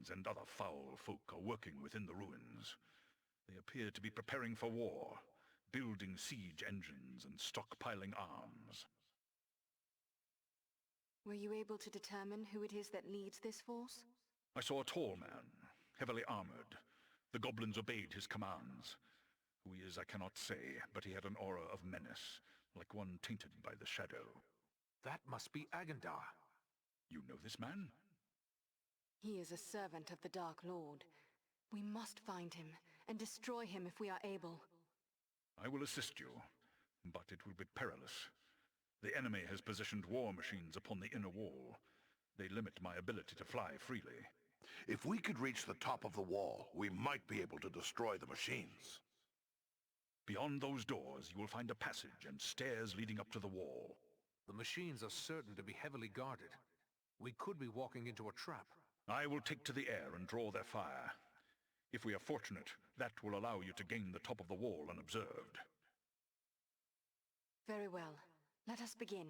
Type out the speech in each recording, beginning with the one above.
goblins and other foul folk are working within the ruins. They appear to be preparing for war, building siege engines and stockpiling arms. Were you able to determine who it is that leads this force? I saw a tall man, heavily armored. The goblins obeyed his commands. Who he is I cannot say, but he had an aura of menace, like one tainted by the shadow. That must be Agandar. You know this man? He is a servant of the Dark Lord. We must find him, and destroy him if we are able. I will assist you, but it will be perilous. The enemy has positioned war machines upon the inner wall. They limit my ability to fly freely. If we could reach the top of the wall, we might be able to destroy the machines. Beyond those doors, you will find a passage and stairs leading up to the wall. The machines are certain to be heavily guarded. We could be walking into a trap. I will take to the air and draw their fire. If we are fortunate, that will allow you to gain the top of the wall unobserved. Very well. Let us begin.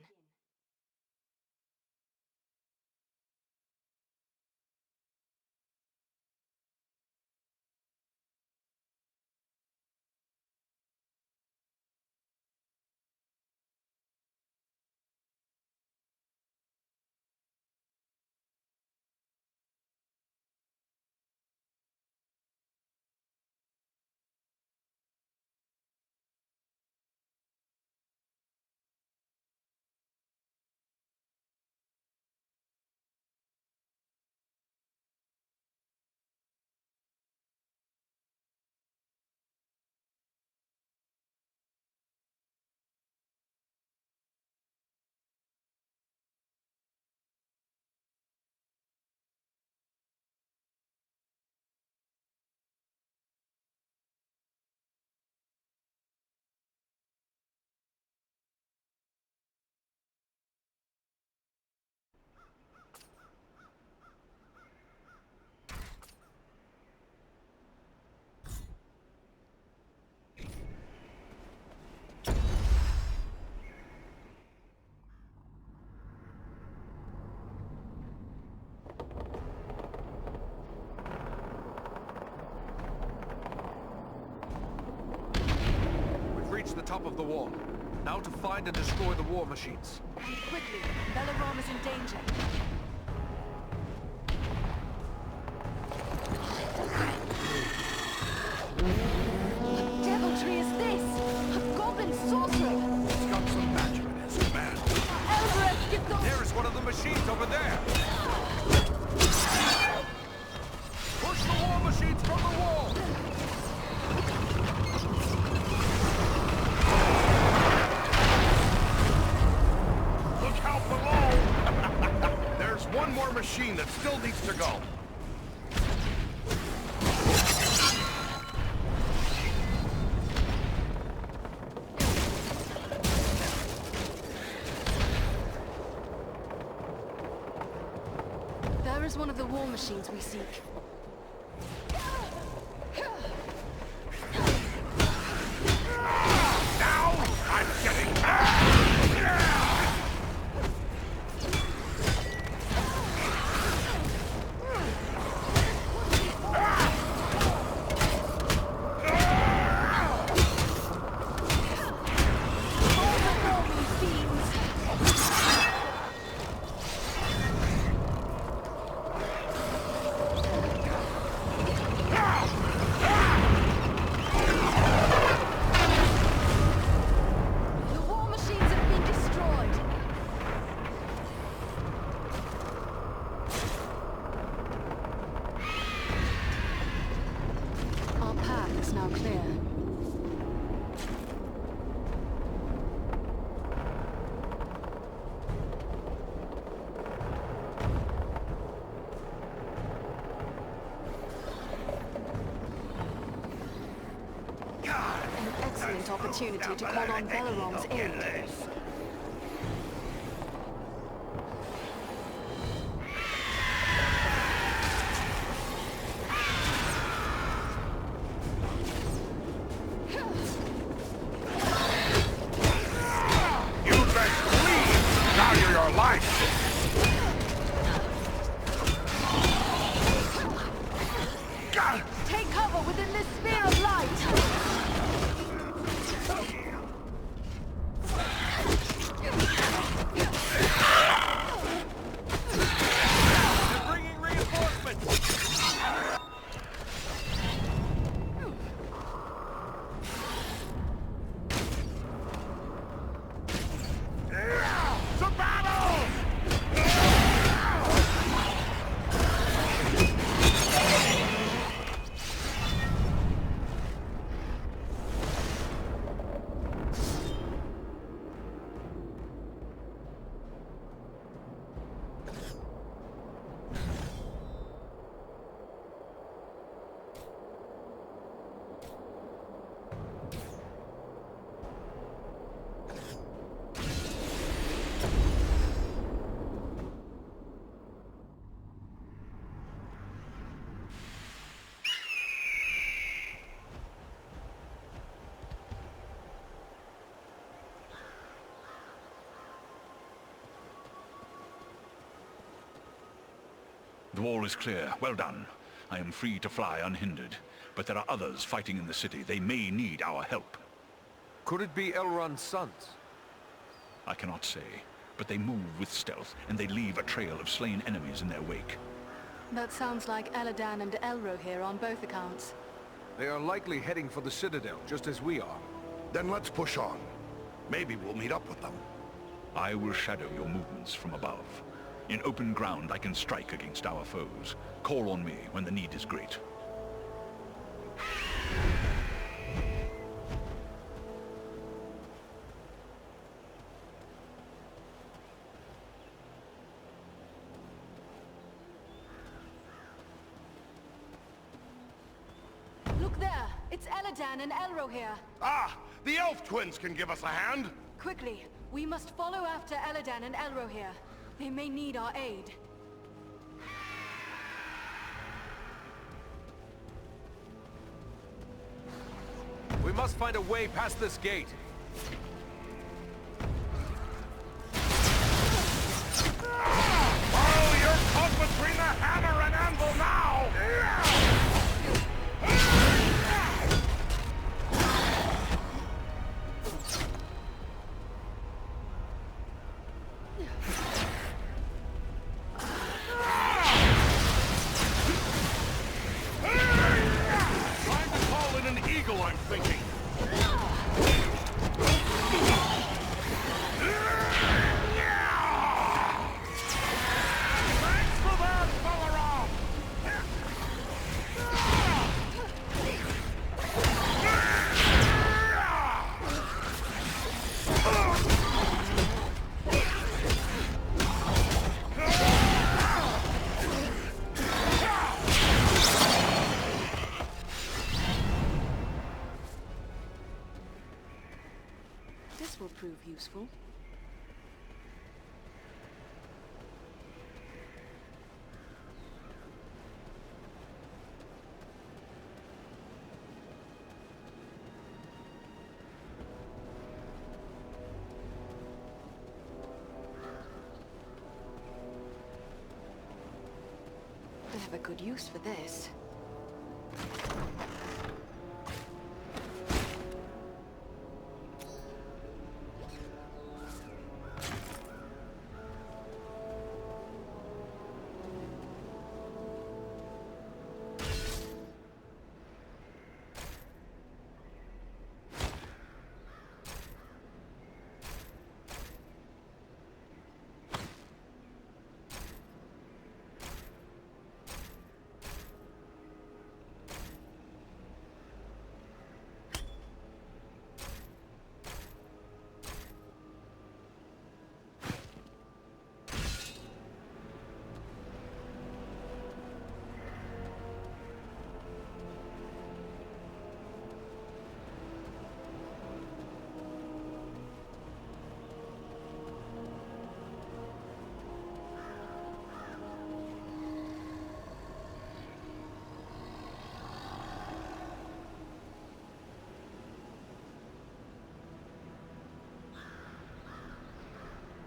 Reach the top of the wall. Now to find and destroy the war machines. And quickly! Velarom is in danger. What deviltry is this? A goblin sorcerer! He's got some magic in his command. Elbereth, get those... There is one of the machines over there! Push the war machines from the wall! There's one more machine that still needs to go. There is one of the war machines we seek. Now I'm getting Opportunity to call on Velarom's aid. You've been clean! Now you're your life! in this sphere of light! The wall is clear. Well done. I am free to fly unhindered. But there are others fighting in the city. They may need our help. Could it be Elrond's sons? I cannot say. But they move with stealth, and they leave a trail of slain enemies in their wake. That sounds like Eladan and Elro here on both accounts. They are likely heading for the Citadel, just as we are. Then let's push on. Maybe we'll meet up with them. I will shadow your movements from above. In open ground, I can strike against our foes. Call on me when the need is great. Look there! It's Eladan and Elro here. Ah! The elf twins can give us a hand! Quickly, we must follow after Eladan and Elro here. They may need our aid. We must find a way past this gate. Oh, you're caught between the hammer and anvil now! I'm thinking. Thanks for that, Balaram! This will prove useful. I have a good use for this.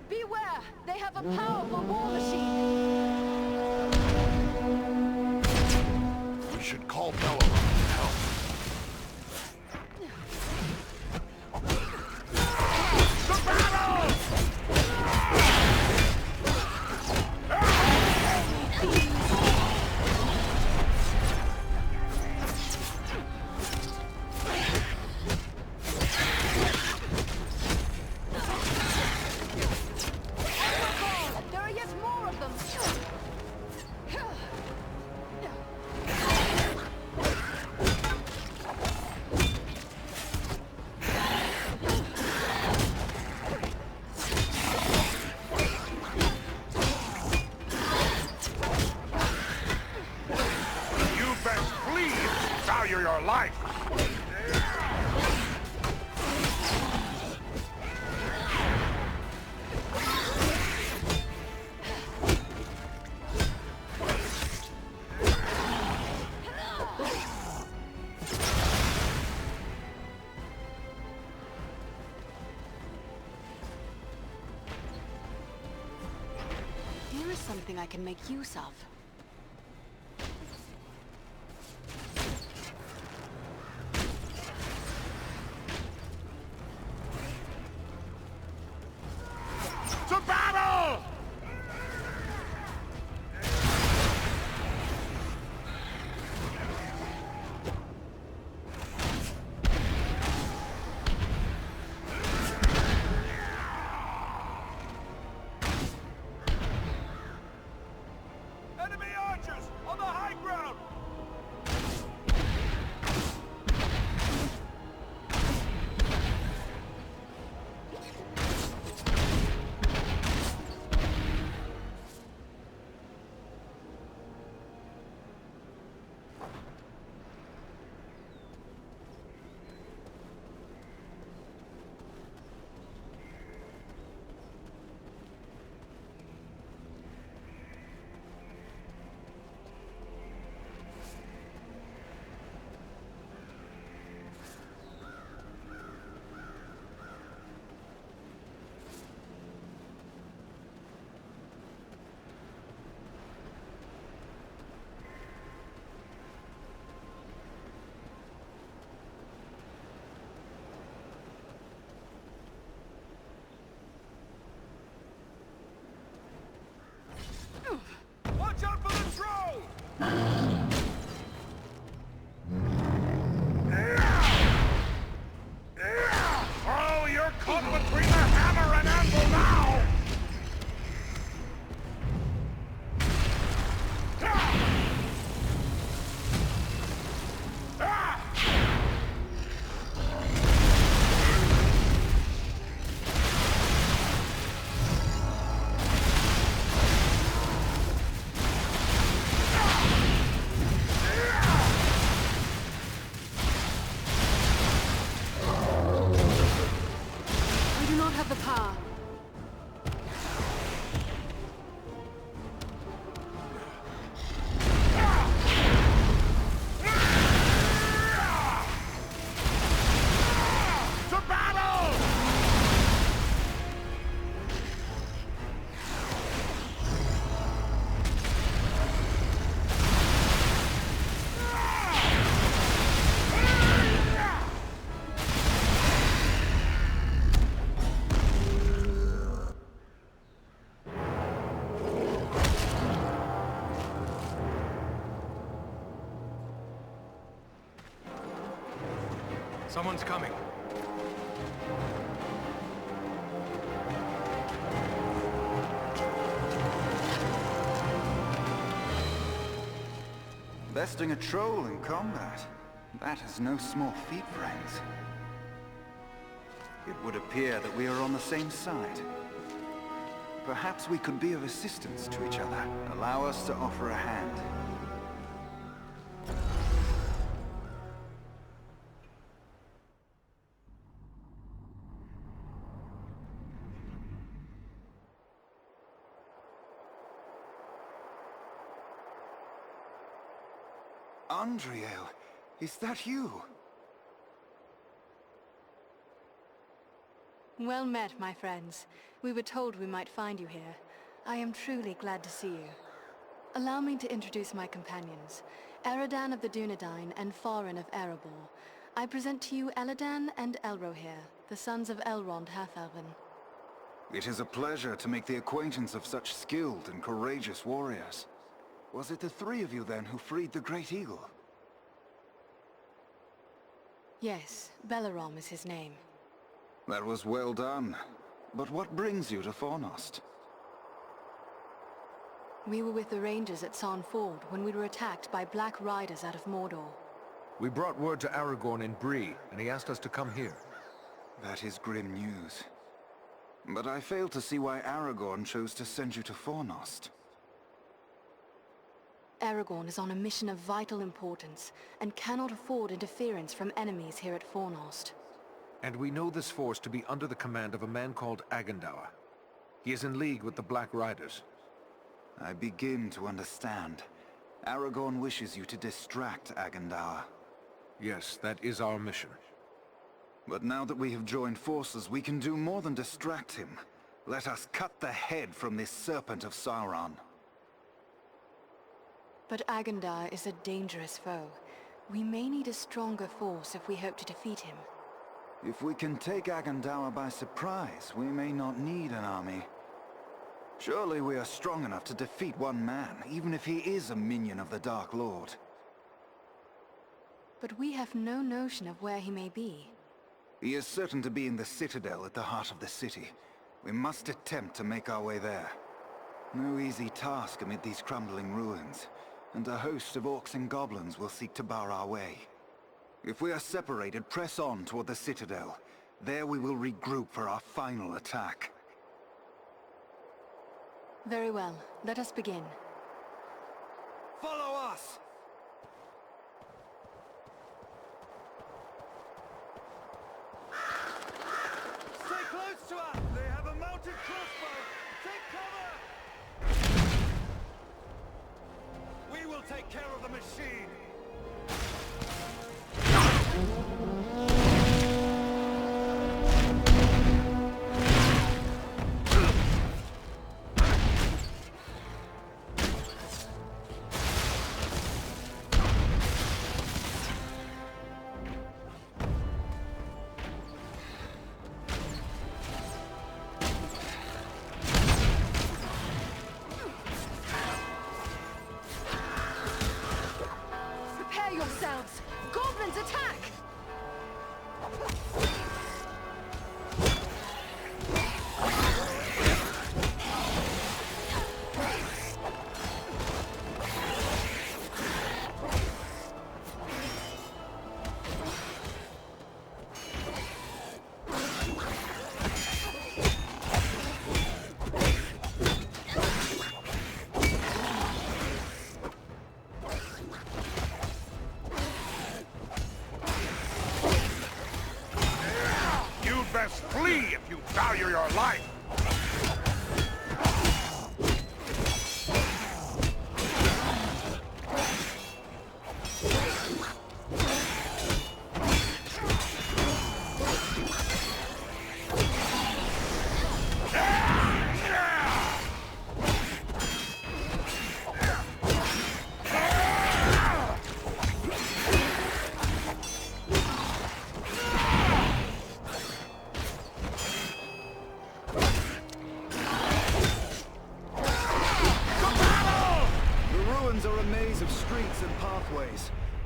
Beware! They have a powerful war machine! We should call Balaram to help. value your life! Here is something I can make use of. To battle! Enemy archers on the high ground! Watch out for the troll! Oh, you're caught between the hammer and anvil now! I do not have the power. To battle! Someone's coming. Besting a troll in combat. That is no small feat, friends. It would appear that we are on the same side. Perhaps we could be of assistance to each other. Allow us to offer a hand. Andriel, is that you? Well met, my friends. We were told we might find you here. I am truly glad to see you. Allow me to introduce my companions. Eridan of the Dunedain and Farin of Erebor. I present to you Eladan and Elrohir, the sons of Elrond Half-Elven. It is a pleasure to make the acquaintance of such skilled and courageous warriors. Was it the three of you then who freed the Great Eagle? Yes, Belarom is his name. That was well done. But what brings you to Fornost? We were with the Rangers at Sarn Ford when we were attacked by Black Riders out of Mordor. We brought word to Aragorn in Bree, and he asked us to come here. That is grim news. But I fail to see why Aragorn chose to send you to Fornost. Aragorn is on a mission of vital importance, and cannot afford interference from enemies here at Fornost. And we know this force to be under the command of a man called Agandaur. He is in league with the Black Riders. I begin to understand. Aragorn wishes you to distract Agandaur. Yes, that is our mission. But now that we have joined forces, we can do more than distract him. Let us cut the head from this serpent of Sauron. But Agandaur is a dangerous foe. We may need a stronger force if we hope to defeat him. If we can take Agandaur by surprise, we may not need an army. Surely we are strong enough to defeat one man, even if he is a minion of the Dark Lord. But we have no notion of where he may be. He is certain to be in the citadel at the heart of the city. We must attempt to make our way there. No easy task amid these crumbling ruins, and a host of orcs and goblins will seek to bar our way. If we are separated, press on toward the citadel. There we will regroup for our final attack. Very well. Let us begin. Follow us! Stay close to us! They have a mounted crossbow! Take cover! We will take care of the machine! Yourselves! Goblins attack! Best flee if you value your life!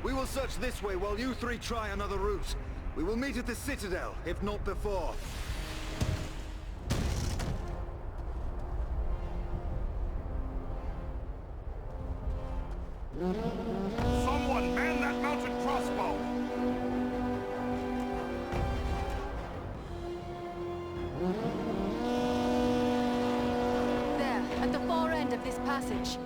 We will search this way while you three try another route. We will meet at the citadel, if not before. Someone man that mounted crossbow! There, at the far end of this passage.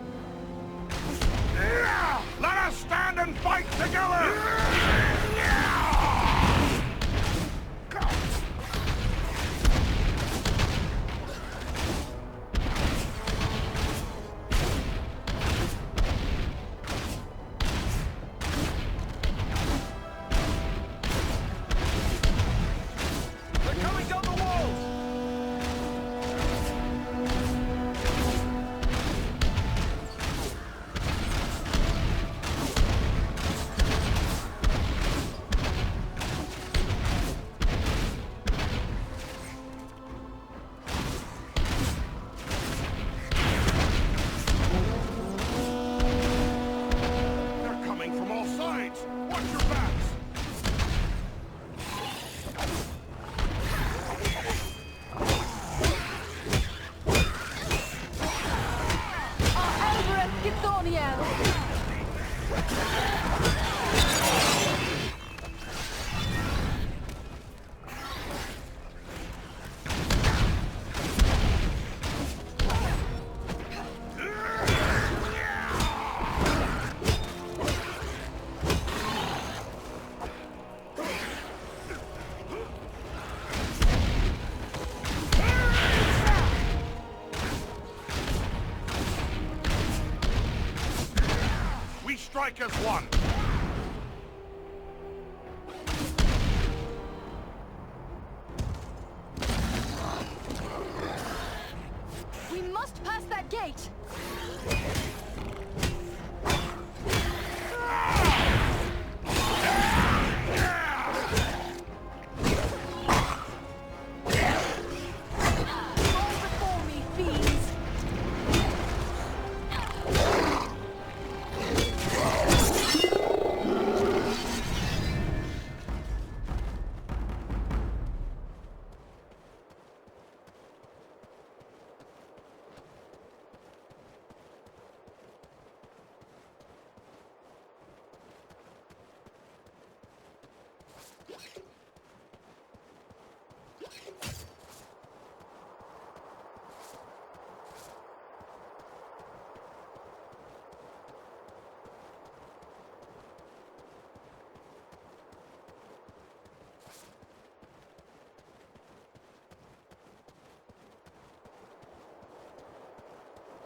Let us stand and fight together! They're coming down the walls! strike as one! We must pass that gate!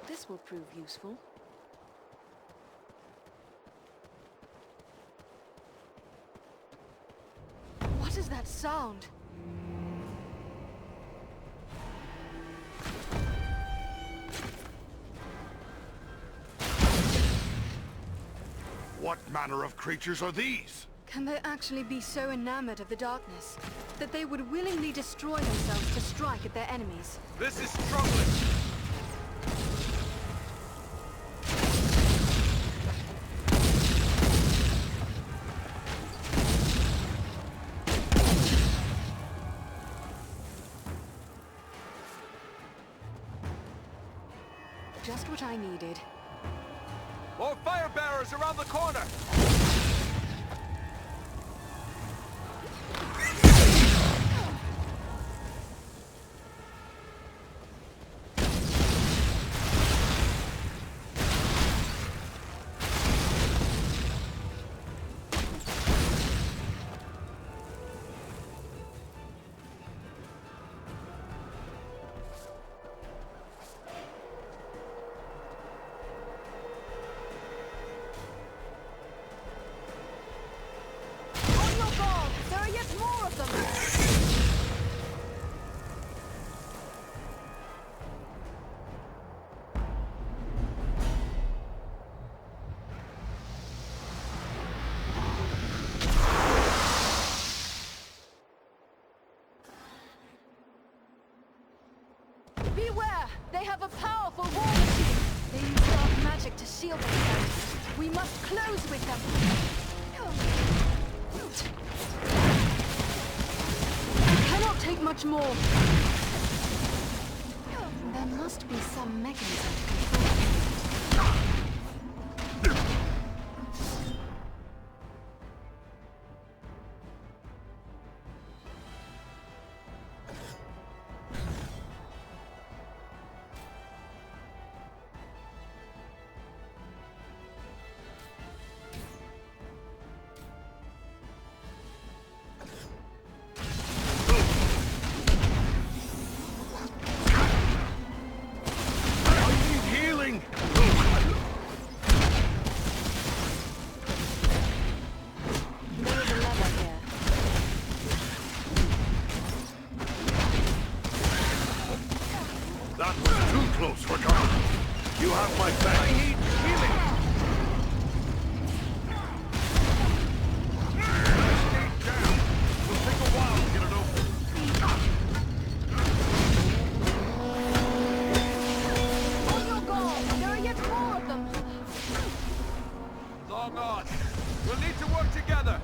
This will prove useful. What is that sound? What manner of creatures are these? Can they actually be so enamored of the darkness that they would willingly destroy themselves to strike at their enemies? This is troubling! Just what I needed. More fire bearers around the corner! Beware! They have a powerful war machine! They use dark magic to shield themselves. We must close with them! I cannot take much more! There must be some mechanism to control it. That was too close for comfort. You have my back. I need healing. Stay down. It'll take a while to get it open. On your guard! There are yet more of them! Long on. We'll need to work together.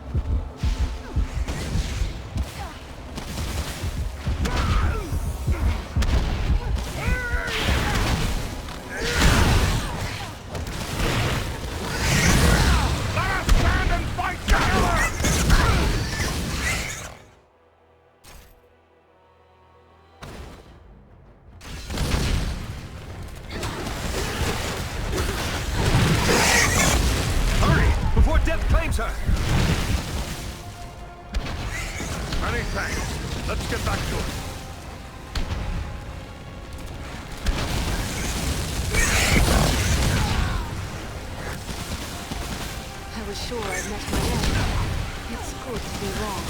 Many thanks. Let's get back to it. sure I've met my end. It's good to be wrong.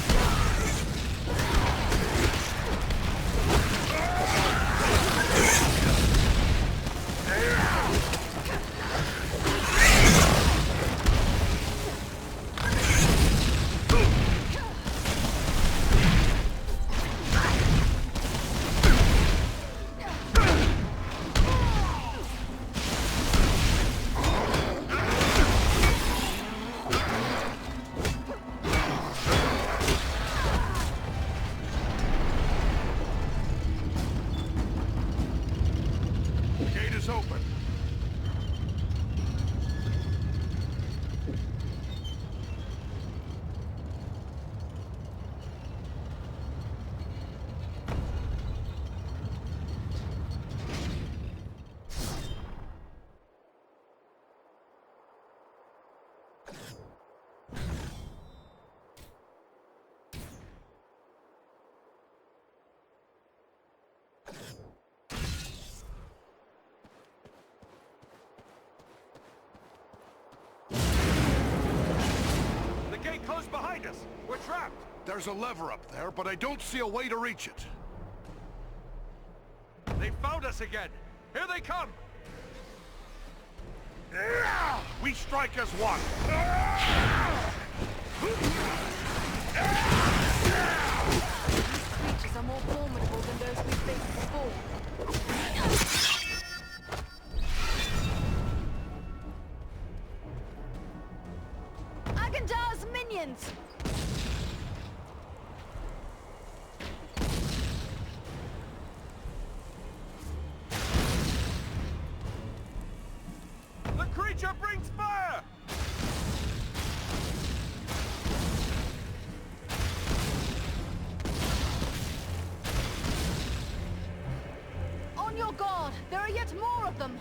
Close behind us! We're trapped! There's a lever up there, but I don't see a way to reach it. They found us again! Here they come! We strike as one! These creatures are more formidable than those we've faced before. Agandar's minions! The creature brings fire! On your guard! There are yet more of them!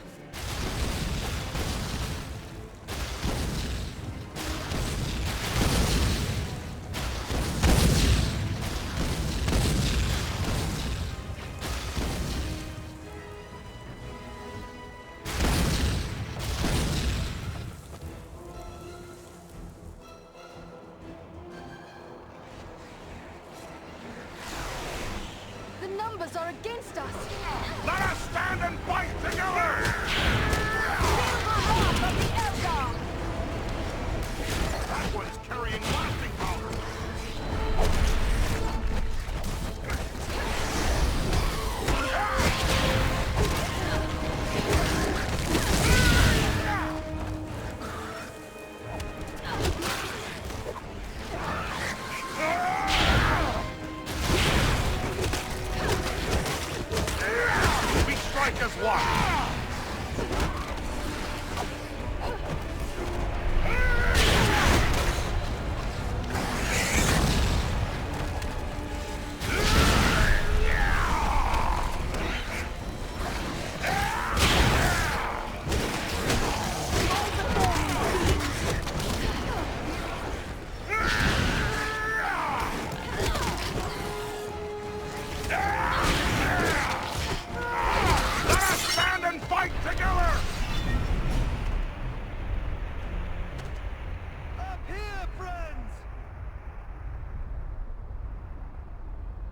Are against us! Let us stand and fight together! Feel the wrath of the Eldar! That one's carrying blasting powder! Strike as one!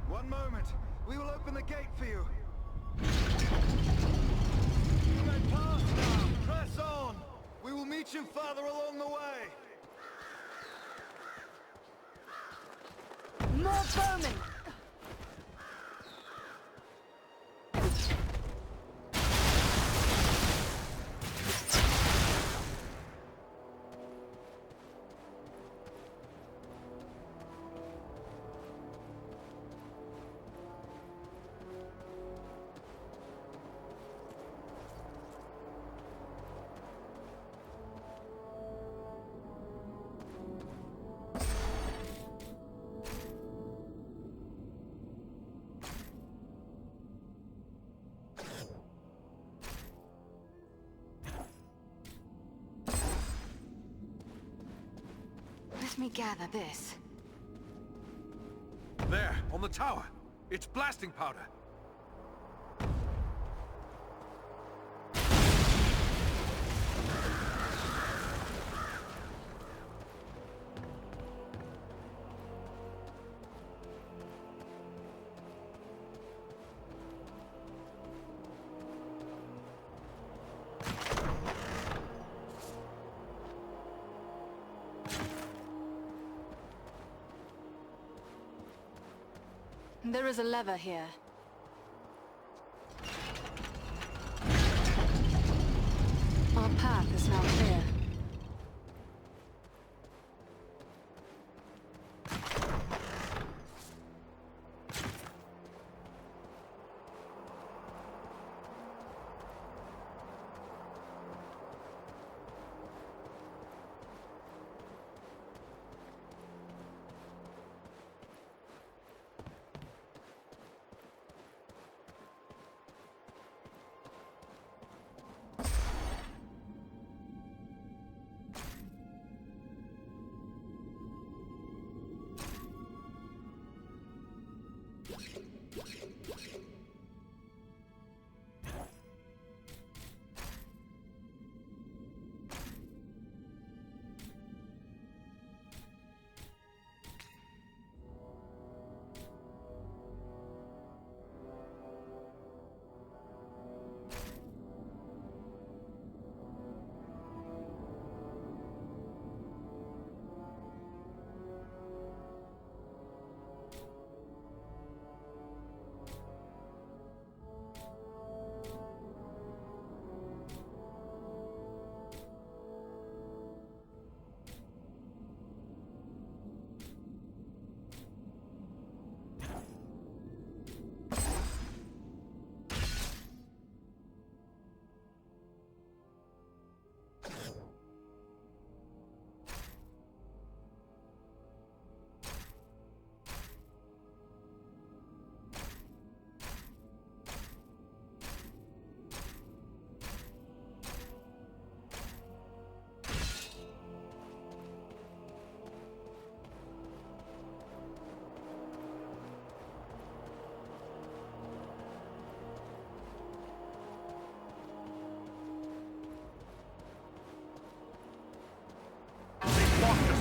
One moment. We will open the gate for you. Get past now. Press on. We will meet you farther along the way. More bowmen! Let me gather this. There, on the tower. It's blasting powder. There is a lever here. Our path is now clear.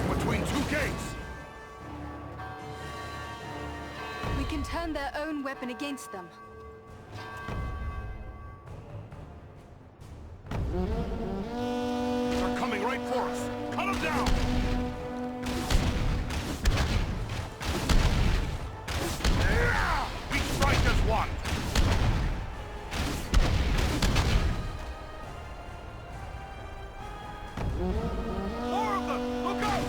Between two gates! We can turn their own weapon against them. They're coming right for us! Cut them down! We strike as one! More of them! Look out!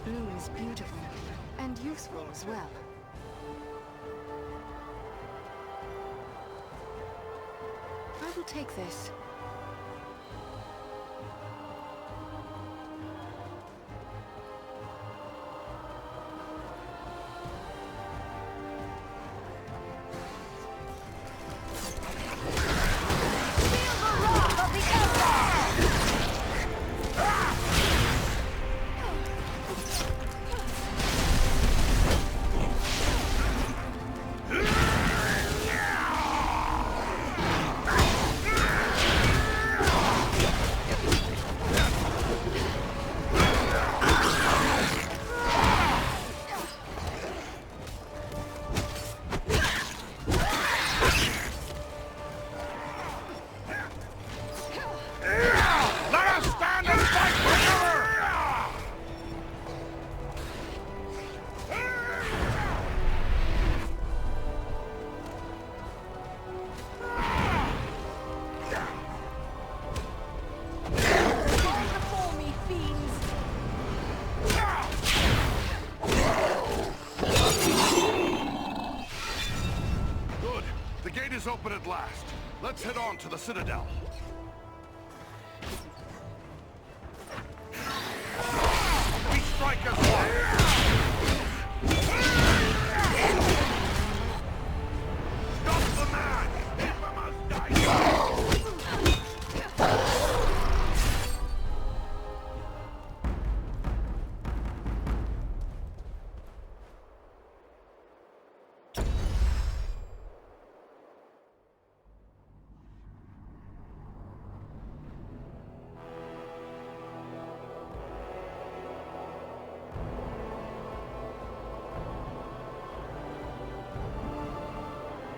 blue is beautiful, and useful as well. I will take this. Open at last. Let's head on to the Citadel. We strike as one. Stop the man! Never must die!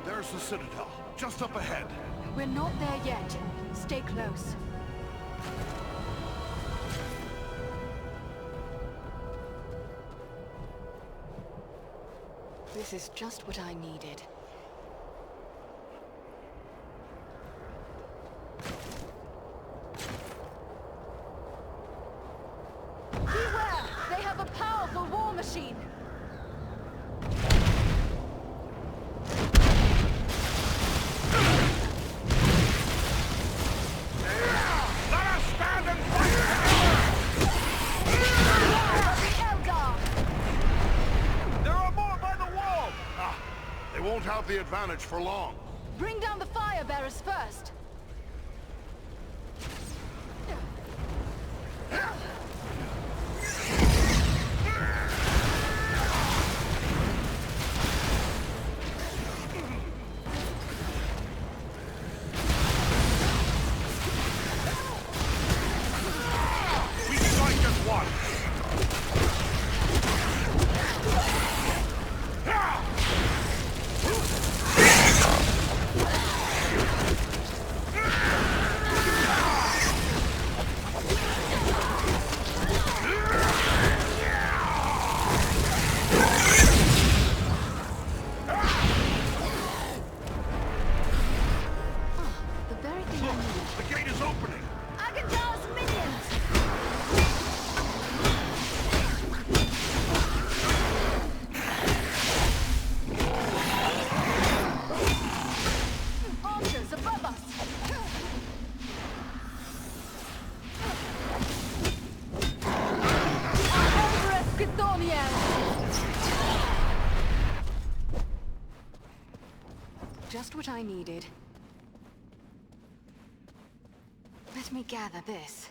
There's the Citadel, just up ahead. We're not there yet. Stay close. This is just what I needed. Beware! They have a powerful war machine! Won't have the advantage for long. Bring down the fire bearers first. We strike as one. The gate is opening! Agandar's minions! Archers above us! Just what I needed. Let me gather this.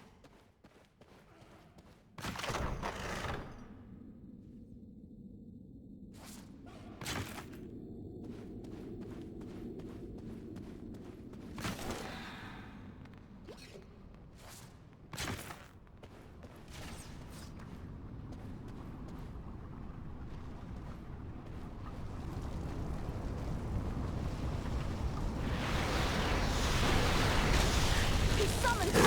He summoned me!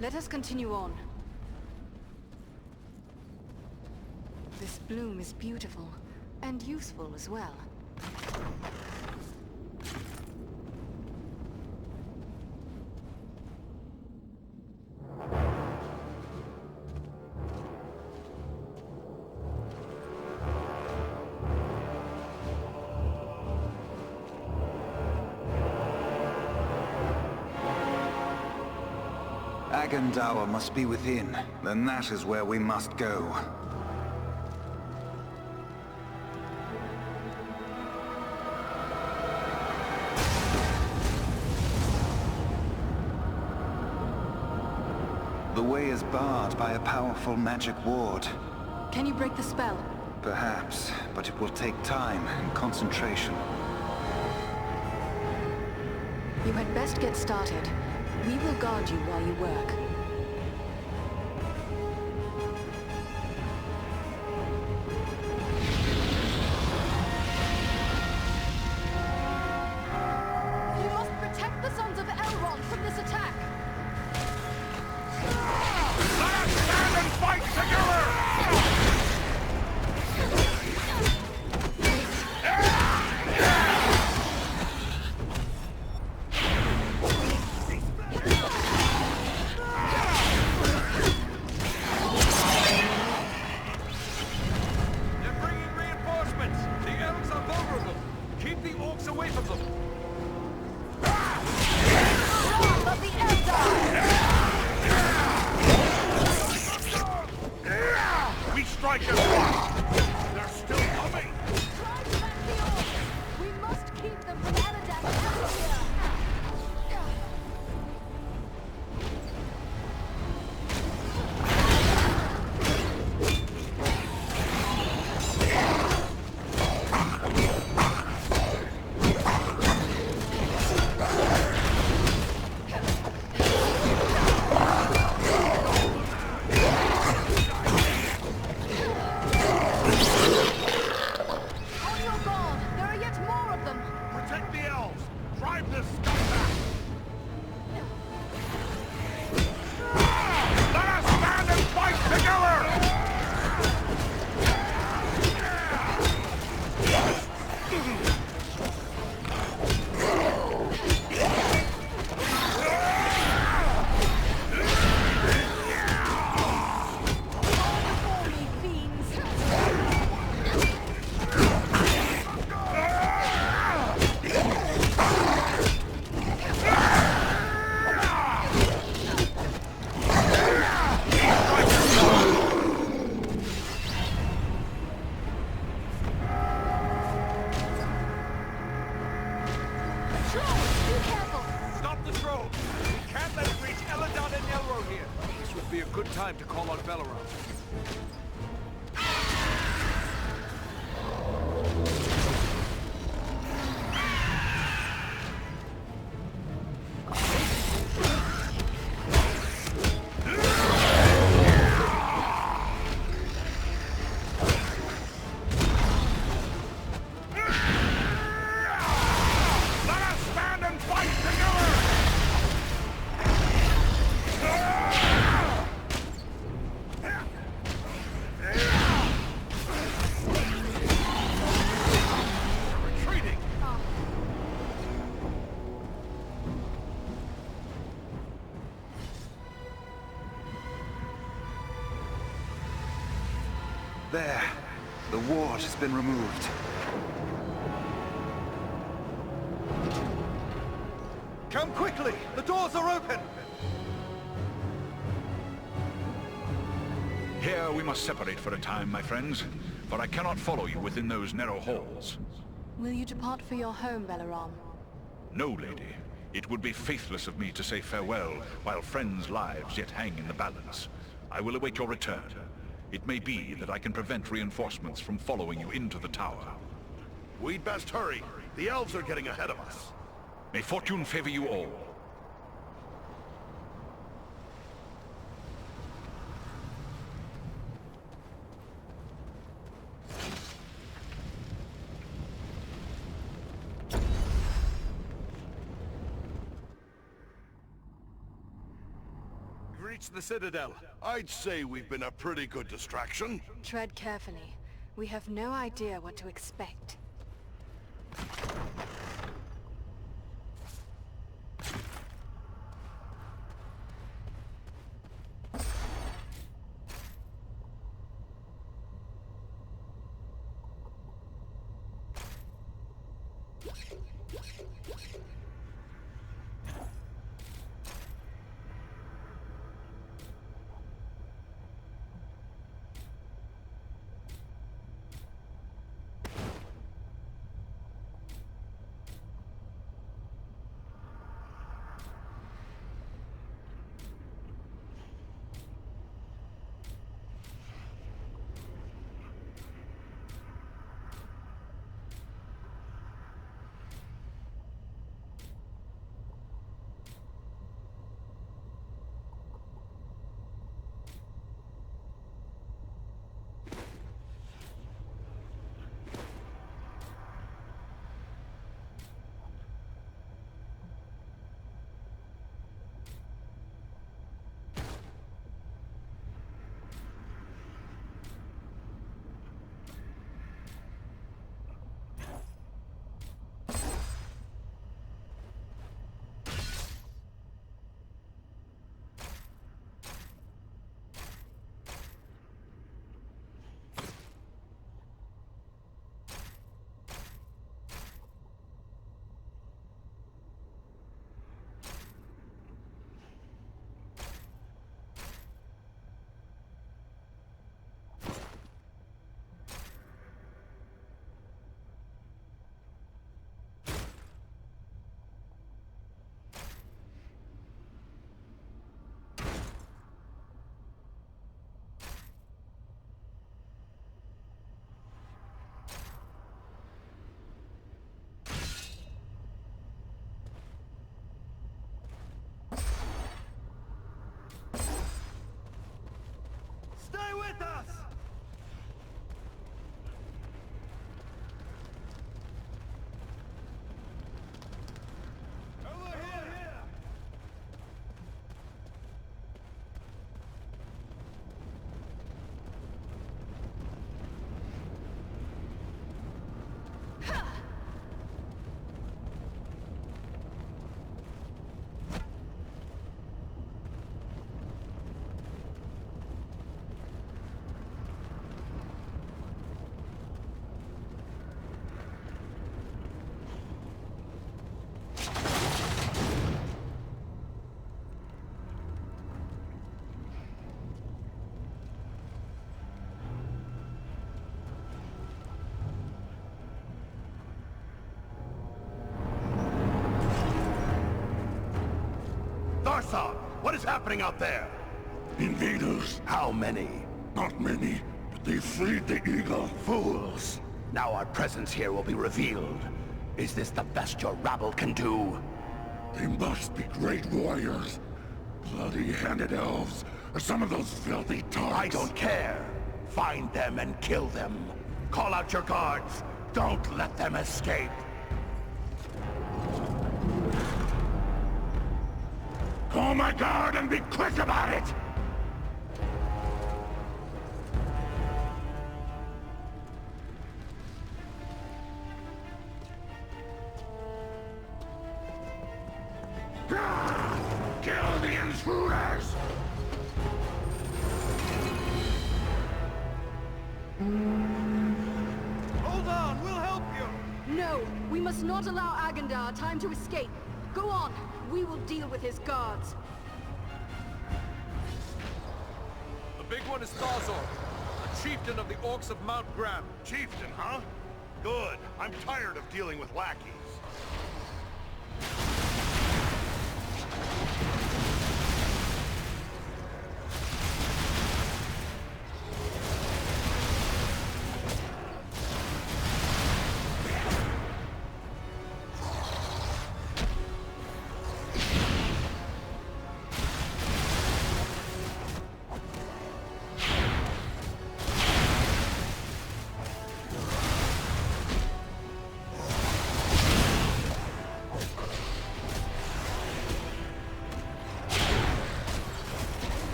Let us continue on. This bloom is beautiful, and useful as well. Agandawa must be within. Then that is where we must go. The way is barred by a powerful magic ward. Can you break the spell? Perhaps, but it will take time and concentration. You had best get started. We will guard you while you work. You must protect the Sons of Elrond from this attack! Let us stand and fight together! Time to call on Belleroth. There. The ward has been removed. Come quickly! The doors are open! Here we must separate for a time, my friends, for I cannot follow you within those narrow halls. Will you depart for your home, Velaram? No, lady. It would be faithless of me to say farewell while friends' lives yet hang in the balance. I will await your return. It may be that I can prevent reinforcements from following you into the tower. We'd best hurry. The elves are getting ahead of us. May fortune favor you all. We've reached the Citadel. I'd say we've been a pretty good distraction. Tread carefully. We have no idea what to expect. Stay with us! Over here! What is happening out there? Invaders. How many? Not many, but they freed the eagle. Fools! Now our presence here will be revealed. Is this the best your rabble can do? They must be great warriors. Bloody-handed elves, or some of those filthy tarts. I don't care. Find them and kill them. Call out your guards. Don't let them escape. Call my guard and be quick about it! Kill the intruders! Hold on, we'll help you! No, we must not allow Agendar time to escape. Go on, we will deal with his guards. The big one is Thazor, the chieftain of the Orcs of Mount Gram. Chieftain, huh? Good. I'm tired of dealing with lackeys.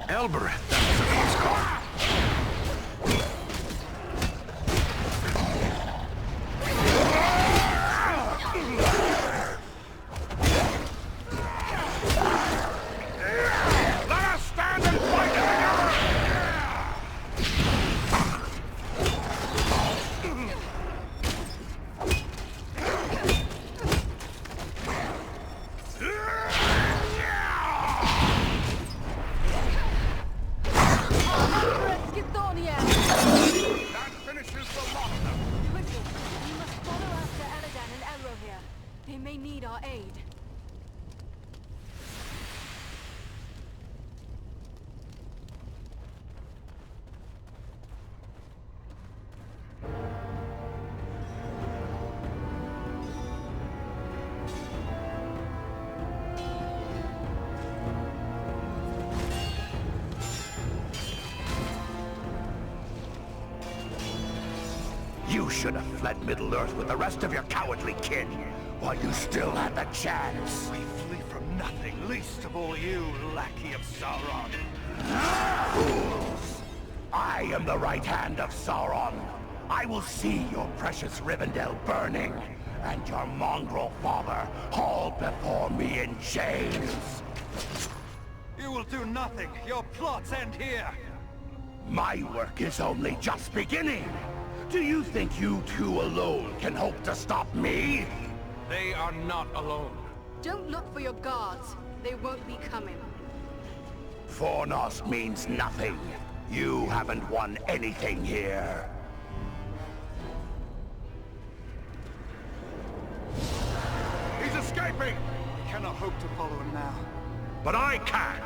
Elber, that was a close call. You should have fled Middle-earth with the rest of your cowardly kin, while you still had the chance. We flee from nothing, least of all you, lackey of Sauron. Fools! I am the right hand of Sauron. I will see your precious Rivendell burning, and your mongrel father hauled before me in chains. You will do nothing. Your plots end here. My work is only just beginning. Do you think you two alone can hope to stop me? They are not alone. Don't look for your guards. They won't be coming. Fornost means nothing. You haven't won anything here. escaping! We cannot hope to follow him now. But I can!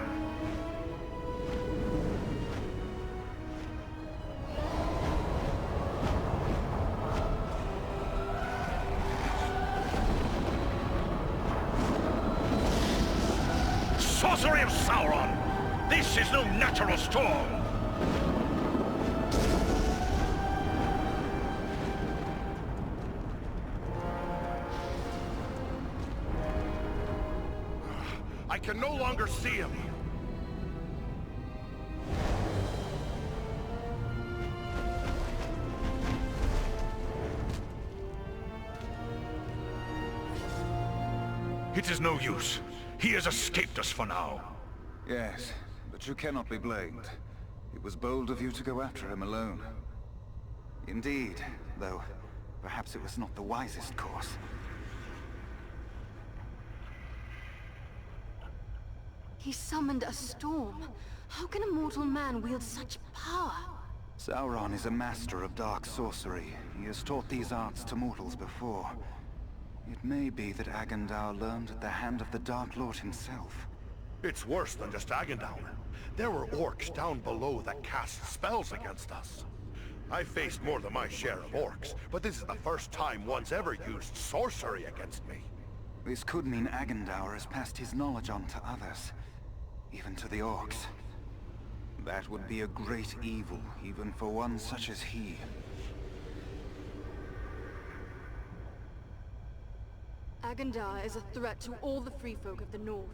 Sorcery of Sauron! This is no natural storm! I can no longer see him! It is no use. He has escaped us for now. Yes, but you cannot be blamed. It was bold of you to go after him alone. Indeed, though perhaps it was not the wisest course. He summoned a storm. How can a mortal man wield such power? Sauron is a master of dark sorcery. He has taught these arts to mortals before. It may be that Agandaur learned at the hand of the Dark Lord himself. It's worse than just Agandaur. There were orcs down below that cast spells against us. I faced more than my share of orcs, but this is the first time one's ever used sorcery against me. This could mean Agandaur has passed his knowledge on to others, even to the orcs. That would be a great evil, even for one such as he. Agandaur is a threat to all the free folk of the North.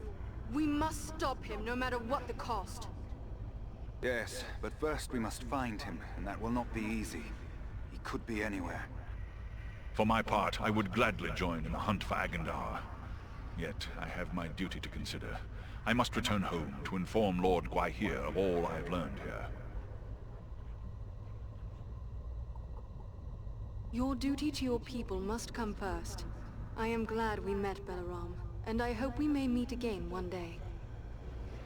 We must stop him, no matter what the cost. Yes, but first we must find him, and that will not be easy. He could be anywhere. For my part, I would gladly join in the hunt for Agandaur. Yet, I have my duty to consider. I must return home to inform Lord Gwaihir of all I have learned here. Your duty to your people must come first. I am glad we met, Balaram, and I hope we may meet again one day.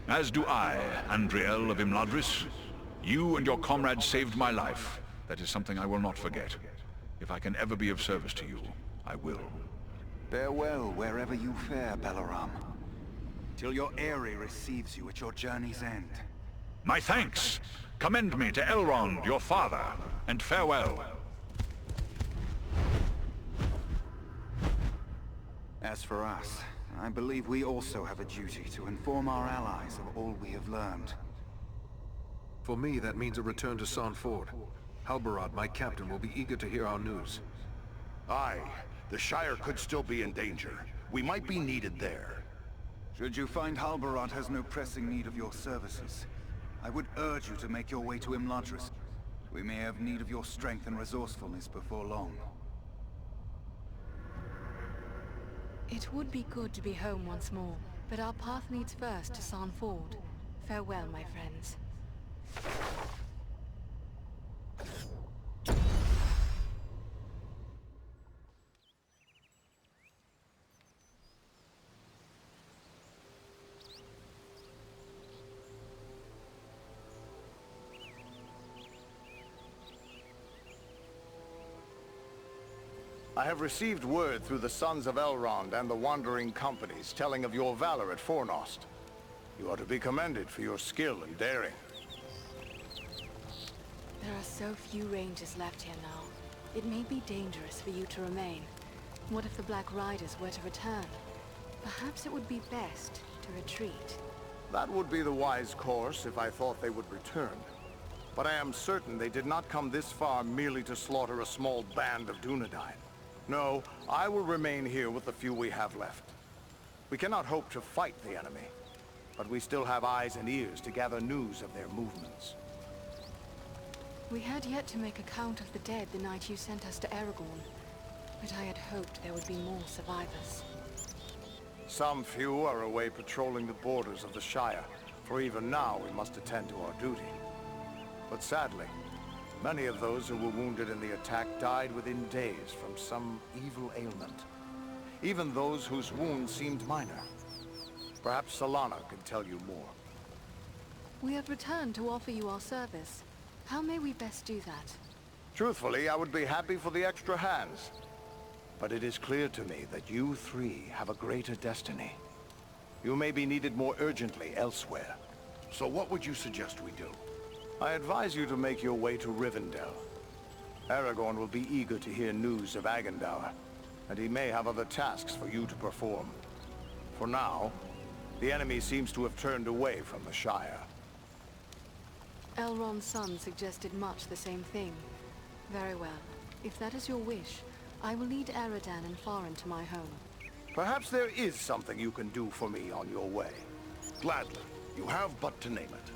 As do I, Andriel of Imladris. You and your comrades saved my life. That is something I will not forget. If I can ever be of service to you, I will. Farewell wherever you fare, Balaram. Till your Eyrie receives you at your journey's end. My thanks! Commend me to Elrond, your father, and farewell. As for us, I believe we also have a duty to inform our allies of all we have learned. For me, that means a return to San Ford. Halbarad, my captain, will be eager to hear our news. Aye, the Shire could still be in danger. We might be needed there. Should you find Halbarad has no pressing need of your services, I would urge you to make your way to Imladris. We may have need of your strength and resourcefulness before long. It would be good to be home once more, but our path leads first to San Ford. Farewell, my friends. I have received word through the Sons of Elrond and the Wandering Companies telling of your valor at Fornost. You are to be commended for your skill and daring. There are so few rangers left here now. It may be dangerous for you to remain. What if the Black Riders were to return? Perhaps it would be best to retreat. That would be the wise course if I thought they would return. But I am certain they did not come this far merely to slaughter a small band of Dunedain. No, I will remain here with the few we have left. We cannot hope to fight the enemy, but we still have eyes and ears to gather news of their movements. We had yet to make a count of the dead the night you sent us to Aragorn, but I had hoped there would be more survivors. Some few are away patrolling the borders of the Shire, for even now we must attend to our duty. But sadly, many of those who were wounded in the attack died within days from some evil ailment. Even those whose wounds seemed minor. Perhaps Solana can tell you more. We have returned to offer you our service. How may we best do that? Truthfully, I would be happy for the extra hands. But it is clear to me that you three have a greater destiny. You may be needed more urgently elsewhere. So what would you suggest we do? I advise you to make your way to Rivendell. Aragorn will be eager to hear news of Agendour, and he may have other tasks for you to perform. For now, the enemy seems to have turned away from the Shire. Elrond's son suggested much the same thing. Very well. If that is your wish, I will lead Eredan and Farin to my home. Perhaps there is something you can do for me on your way. Gladly. You have but to name it.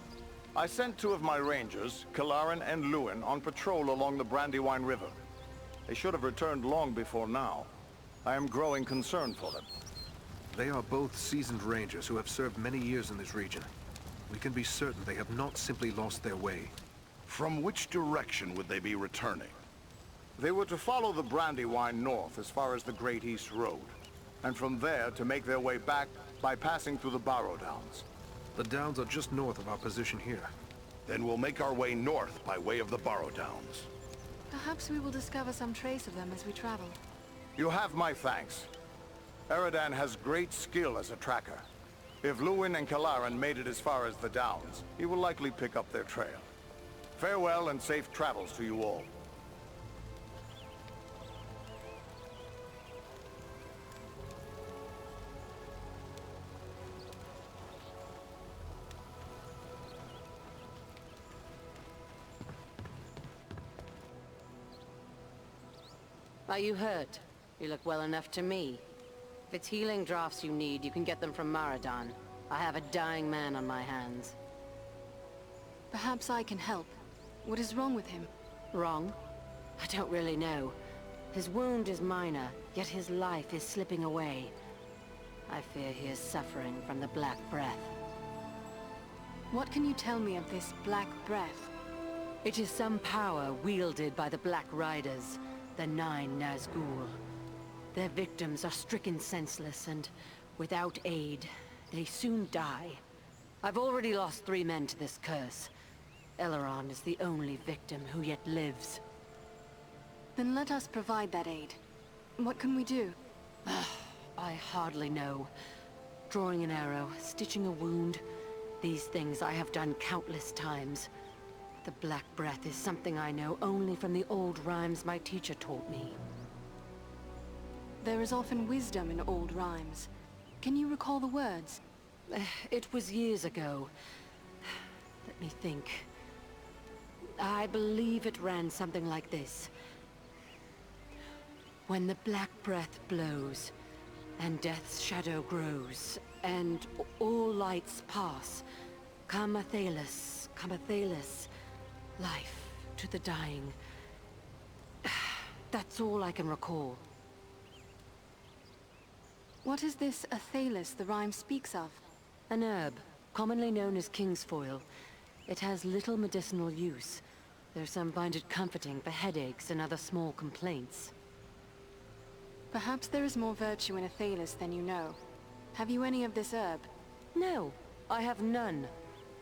I sent 2 of my rangers, Kalarin and Luin, on patrol along the Brandywine River. They should have returned long before now. I am growing concerned for them. They are both seasoned rangers who have served many years in this region. We can be certain they have not simply lost their way. From which direction would they be returning? They were to follow the Brandywine north as far as the Great East Road, and from there to make their way back by passing through the Barrow Downs. The Downs are just north of our position here. Then we'll make our way north by way of the Barrow Downs. Perhaps we will discover some trace of them as we travel. You have my thanks. Eredan has great skill as a tracker. If Luin and Kalarin made it as far as the Downs, he will likely pick up their trail. Farewell and safe travels to you all. Are you hurt? You look well enough to me. If it's healing draughts you need, you can get them from Maradan. I have a dying man on my hands. Perhaps I can help. What is wrong with him? Wrong? I don't really know. His wound is minor, yet his life is slipping away. I fear he is suffering from the Black Breath. What can you tell me of this Black Breath? It is some power wielded by the Black Riders, the 9 Nazgul. Their victims are stricken senseless, and without aid, they soon die. I've already lost 3 men to this curse. Elrond is the only victim who yet lives. Then let us provide that aid. What can we do? I hardly know. Drawing an arrow, stitching a wound, these things I have done countless times. The Black Breath is something I know only from the old rhymes my teacher taught me. There is often wisdom in old rhymes. Can you recall the words? It was years ago. Let me think. I believe it ran something like this. When the Black Breath blows, and death's shadow grows, and all lights pass, come Athelas, life to the dying. That's all I can recall. What is this Athelas the rhyme speaks of? An herb, commonly known as kingsfoil. It has little medicinal use, though some find it comforting for headaches and other small complaints. Perhaps there is more virtue in Athelas than you know. Have you any of this herb? No, I have none.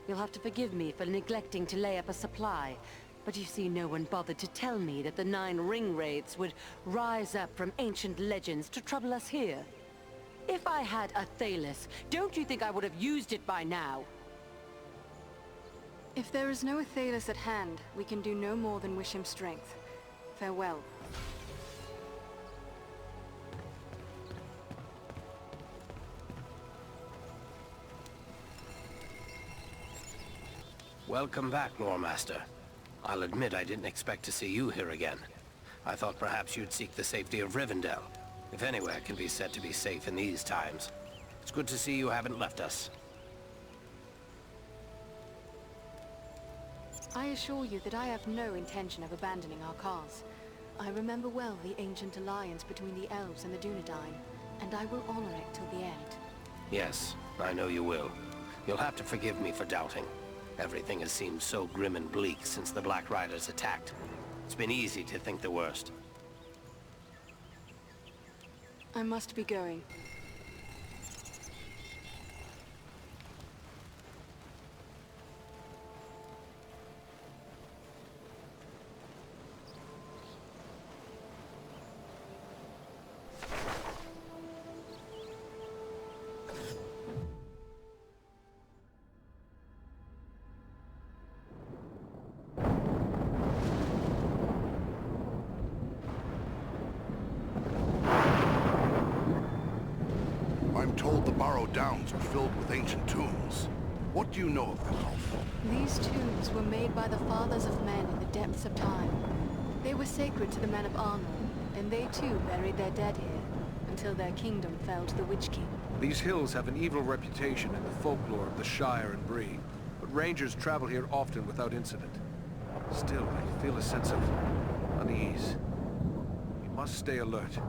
You'll have to forgive me for neglecting to lay up a supply. But you see, no one bothered to tell me that the 9 ring wraiths would rise up from ancient legends to trouble us here. If I had Athelas, don't you think I would have used it by now? If there is no Athelas at hand, we can do no more than wish him strength. Farewell. Welcome back, Loremaster. I'll admit I didn't expect to see you here again. I thought perhaps you'd seek the safety of Rivendell, if anywhere can be said to be safe in these times. It's good to see you haven't left us. I assure you that I have no intention of abandoning our cause. I remember well the ancient alliance between the elves and the Dunedain, and I will honor it till the end. Yes, I know you will. You'll have to forgive me for doubting. Everything has seemed so grim and bleak since the Black Riders attacked. It's been easy to think the worst. I must be going. grounds are filled with ancient tombs. What do you know of them, Ulf? These tombs were made by the fathers of men in the depths of time. They were sacred to the men of Arnor, and they too buried their dead here, until their kingdom fell to the Witch King. These hills have an evil reputation in the folklore of the Shire and Bree, but rangers travel here often without incident. Still, I feel a sense of unease. We must stay alert.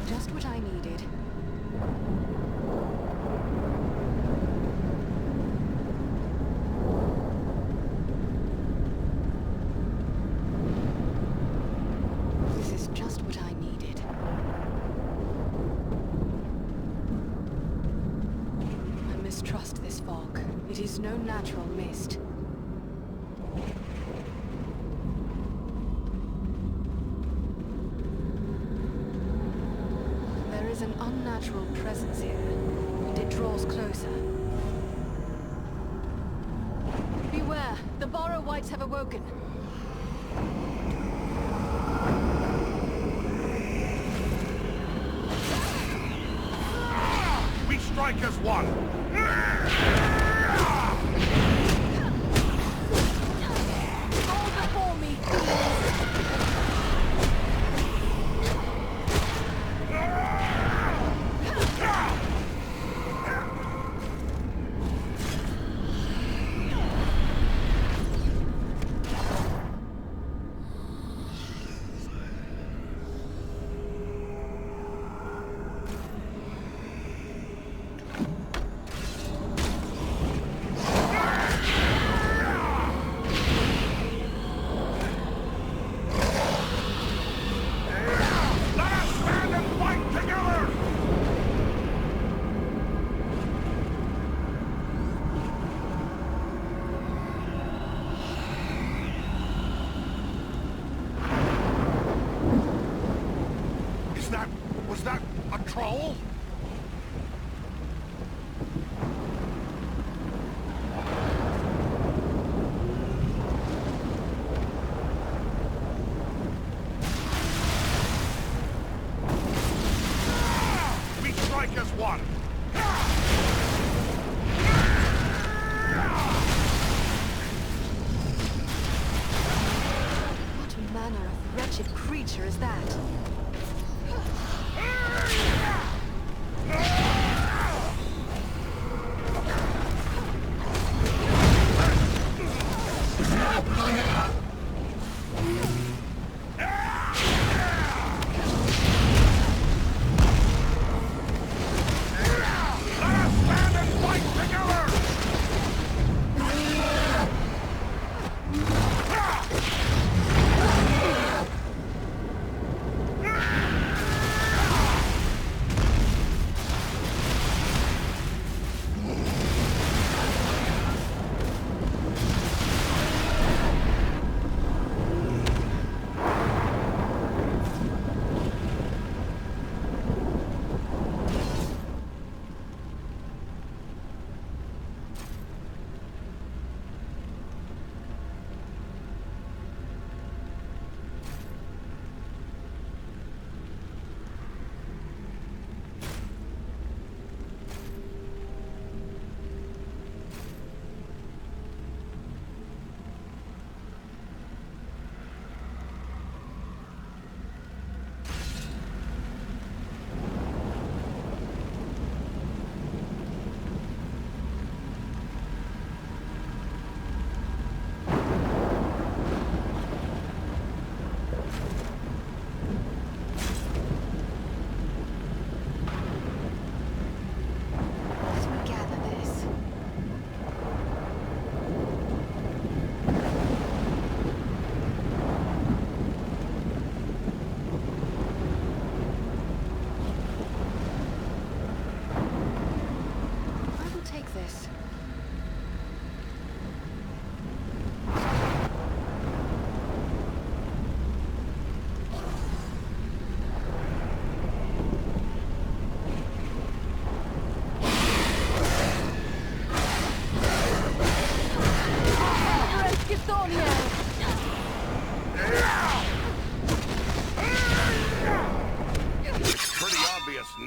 Just what I needed. This is just what I needed. I mistrust this fog. It is no natural mist. There is an unnatural presence here, and it draws closer. Beware! The Borrow Whites have awoken! We strike as one! Fall before me! Let us stand and fight together! Was that a troll? We strike as one! What manner of wretched creature is that?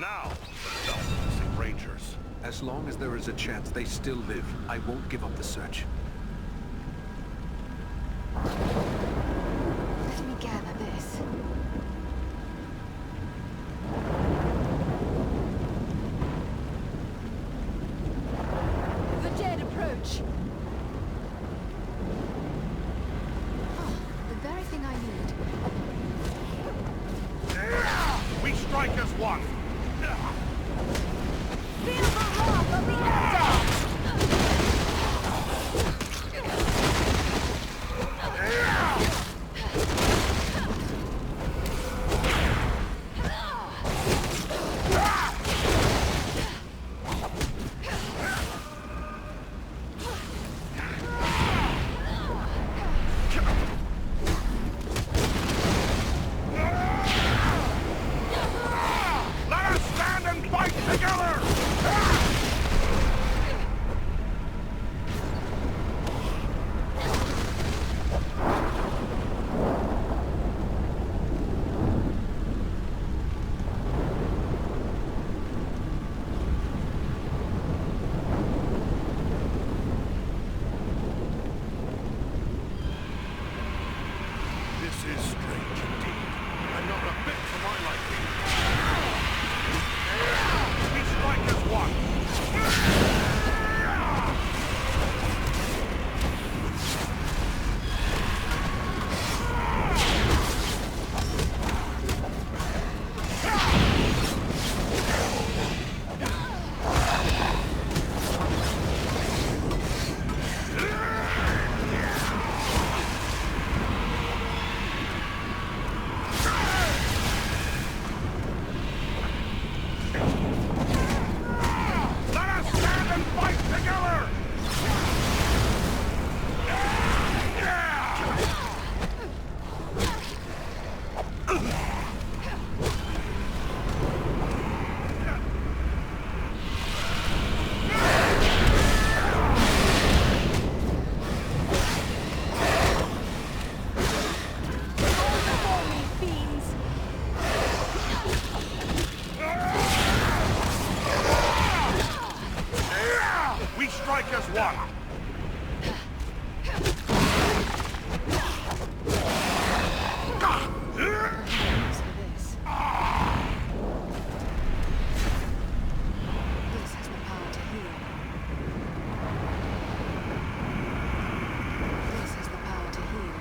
now, the self-missing Rangers. As long as there is a chance they still live, I won't give up the search. Let me gather this. The dead approach! Oh, the very thing I need. We strike as one! Feel the wrath of the Eldar! Let us stand and fight together! This is strange indeed, and not a bit to my liking. We strike as one! Let us stand and fight together! Before me, fiends! We strike as one! Thanks for this. This has the power to heal. This has the power to heal.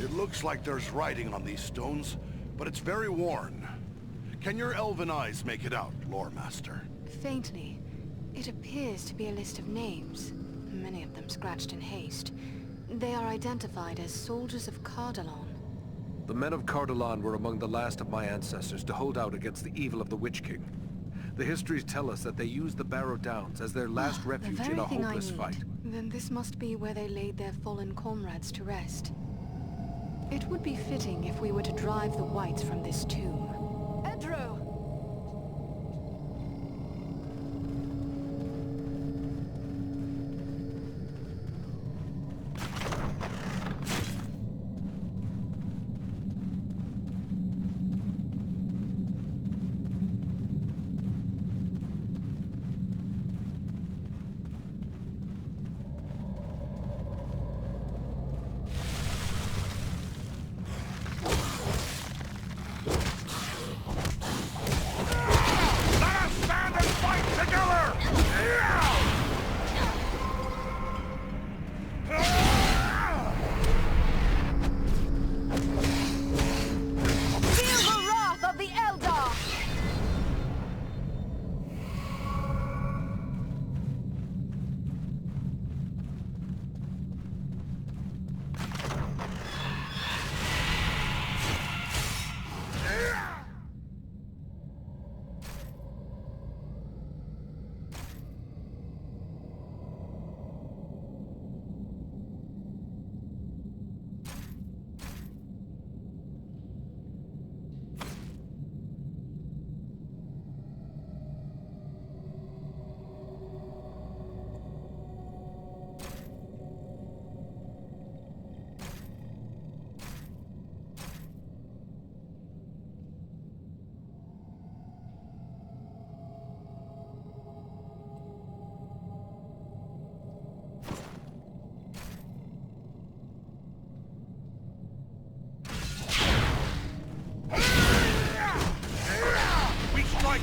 It looks like there's writing on these stones, but it's very worn. Can your elven eyes make it out, Lore Master? Faintly, it appears to be a list of names, many of them scratched in haste. They are identified as soldiers of Cardolan. The men of Cardolan were among the last of my ancestors to hold out against the evil of the Witch King. The histories tell us that they used the Barrow Downs as their last refuge in a hopeless fight. Then this must be where they laid their fallen comrades to rest. It would be fitting if we were to drive the Whites from this tomb. Edro!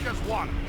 strike as one!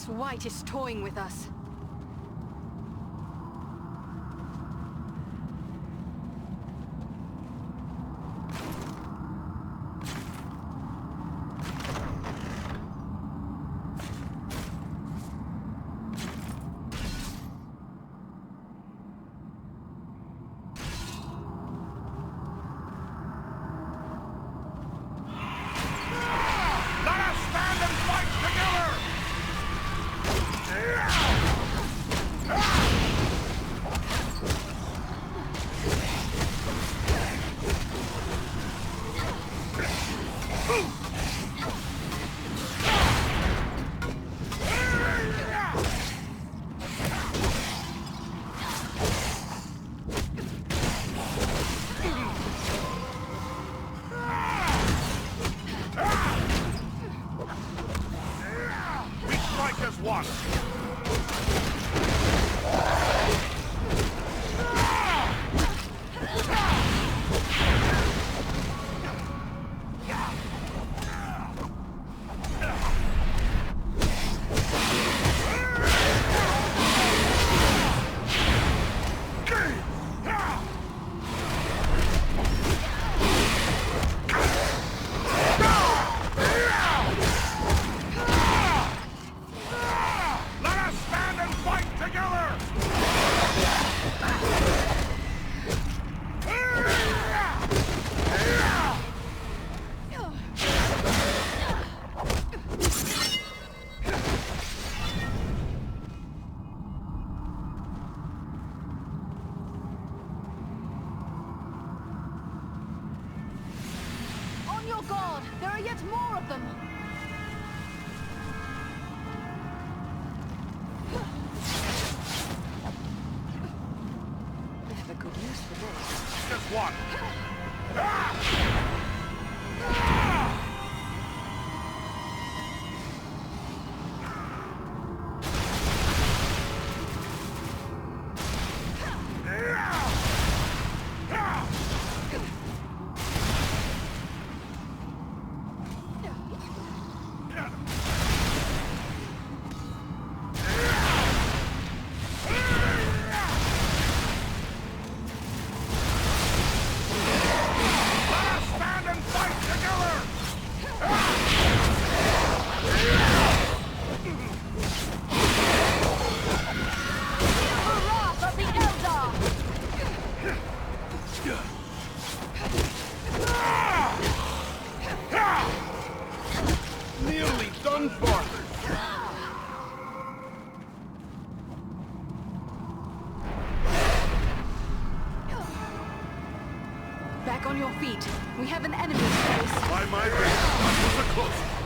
This wight is toying with us. one! Nearly done for! Back on your feet. We have an enemy in place. By my wrist, that was a close one.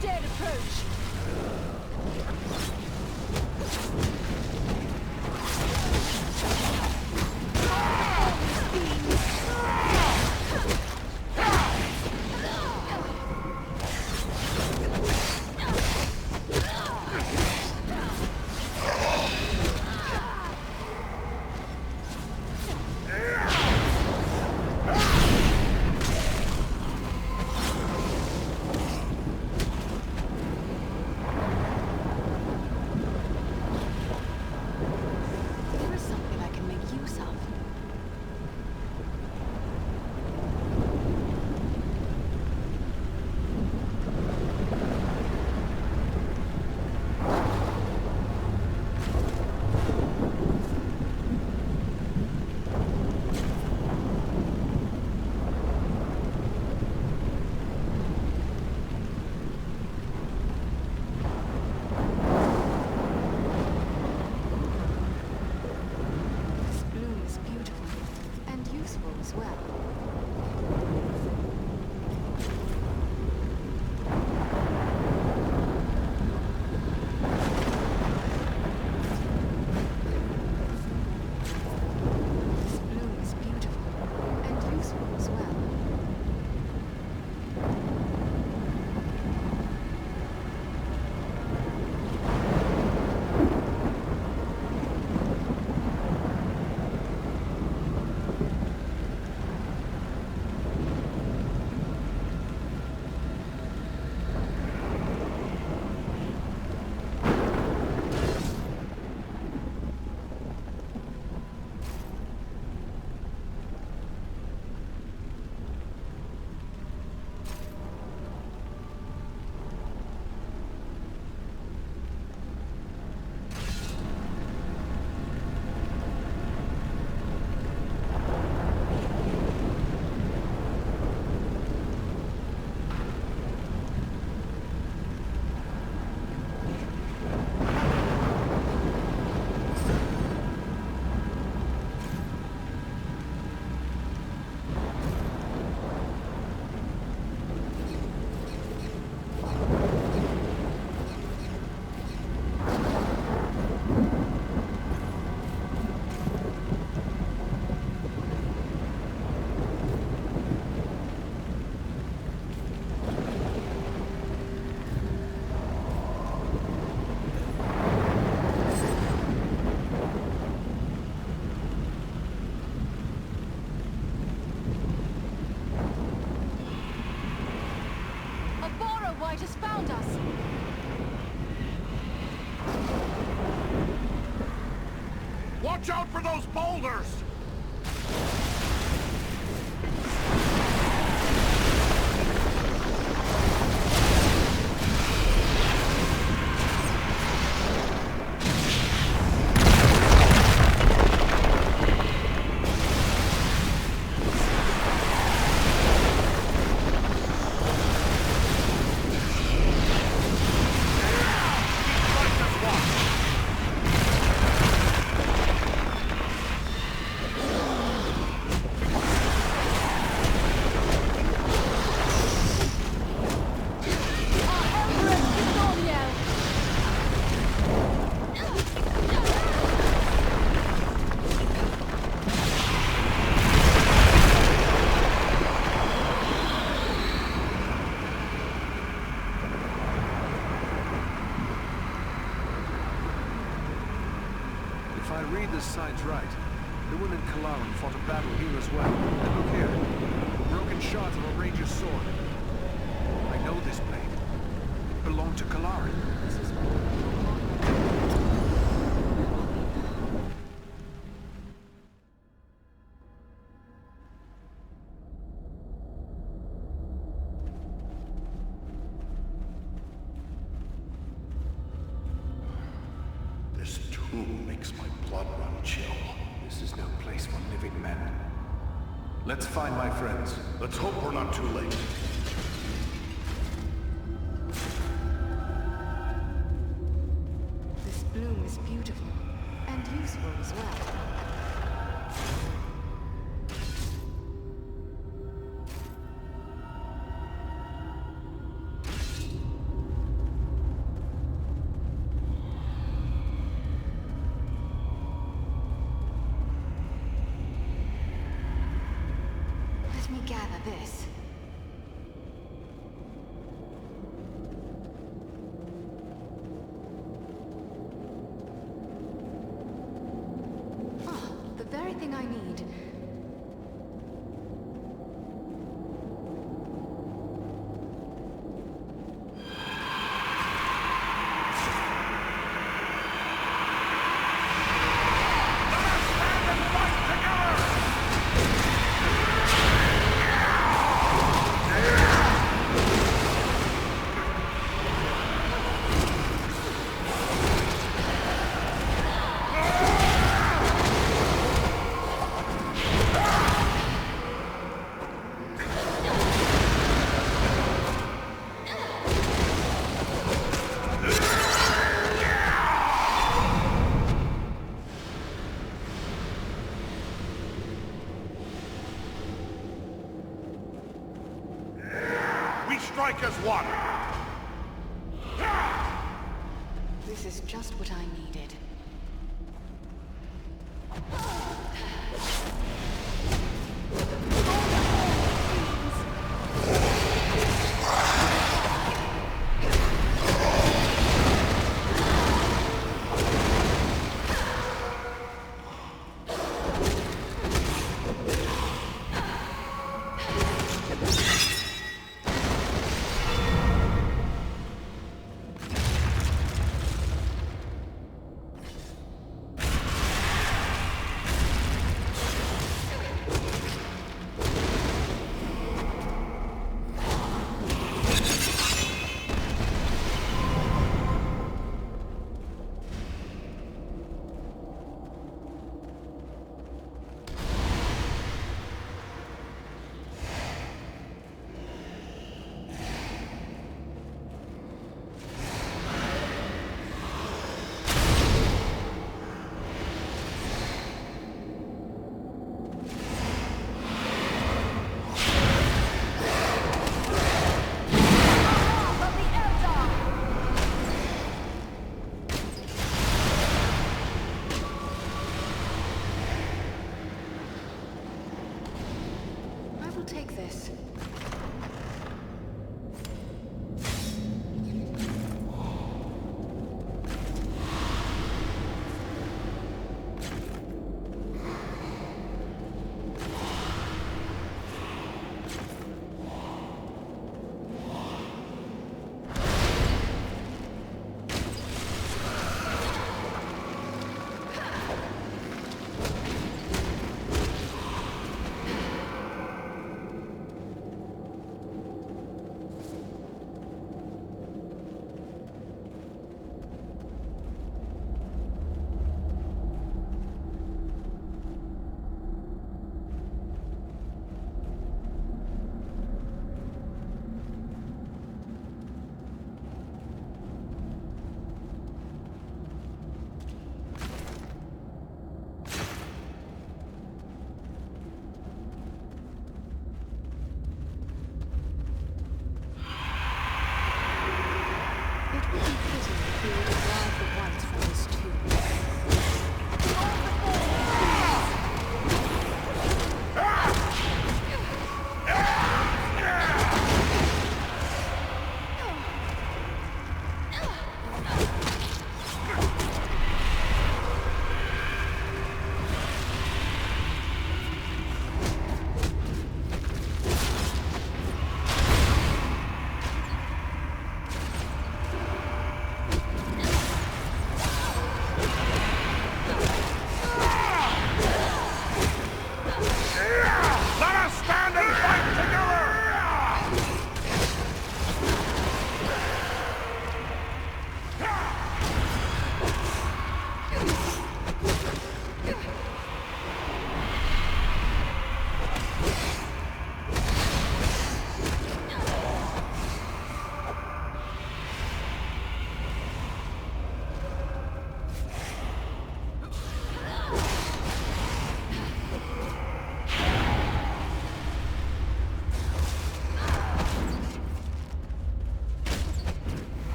Dead approach. White has found us! Watch out for those boulders! If I read the signs right, the women Kalaran fought a battle here as well. And look here, the broken shard of a ranger's sword. I know this blade. It belonged to Kalaran. This tomb makes my blood run chill. This is no place for living men. Let's find my friends. Let's hope we're not too late. This bloom is beautiful, and useful as well. Let me gather this. Oh, the very thing I need. We strike as one! This is just what I needed.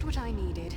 Just what I needed.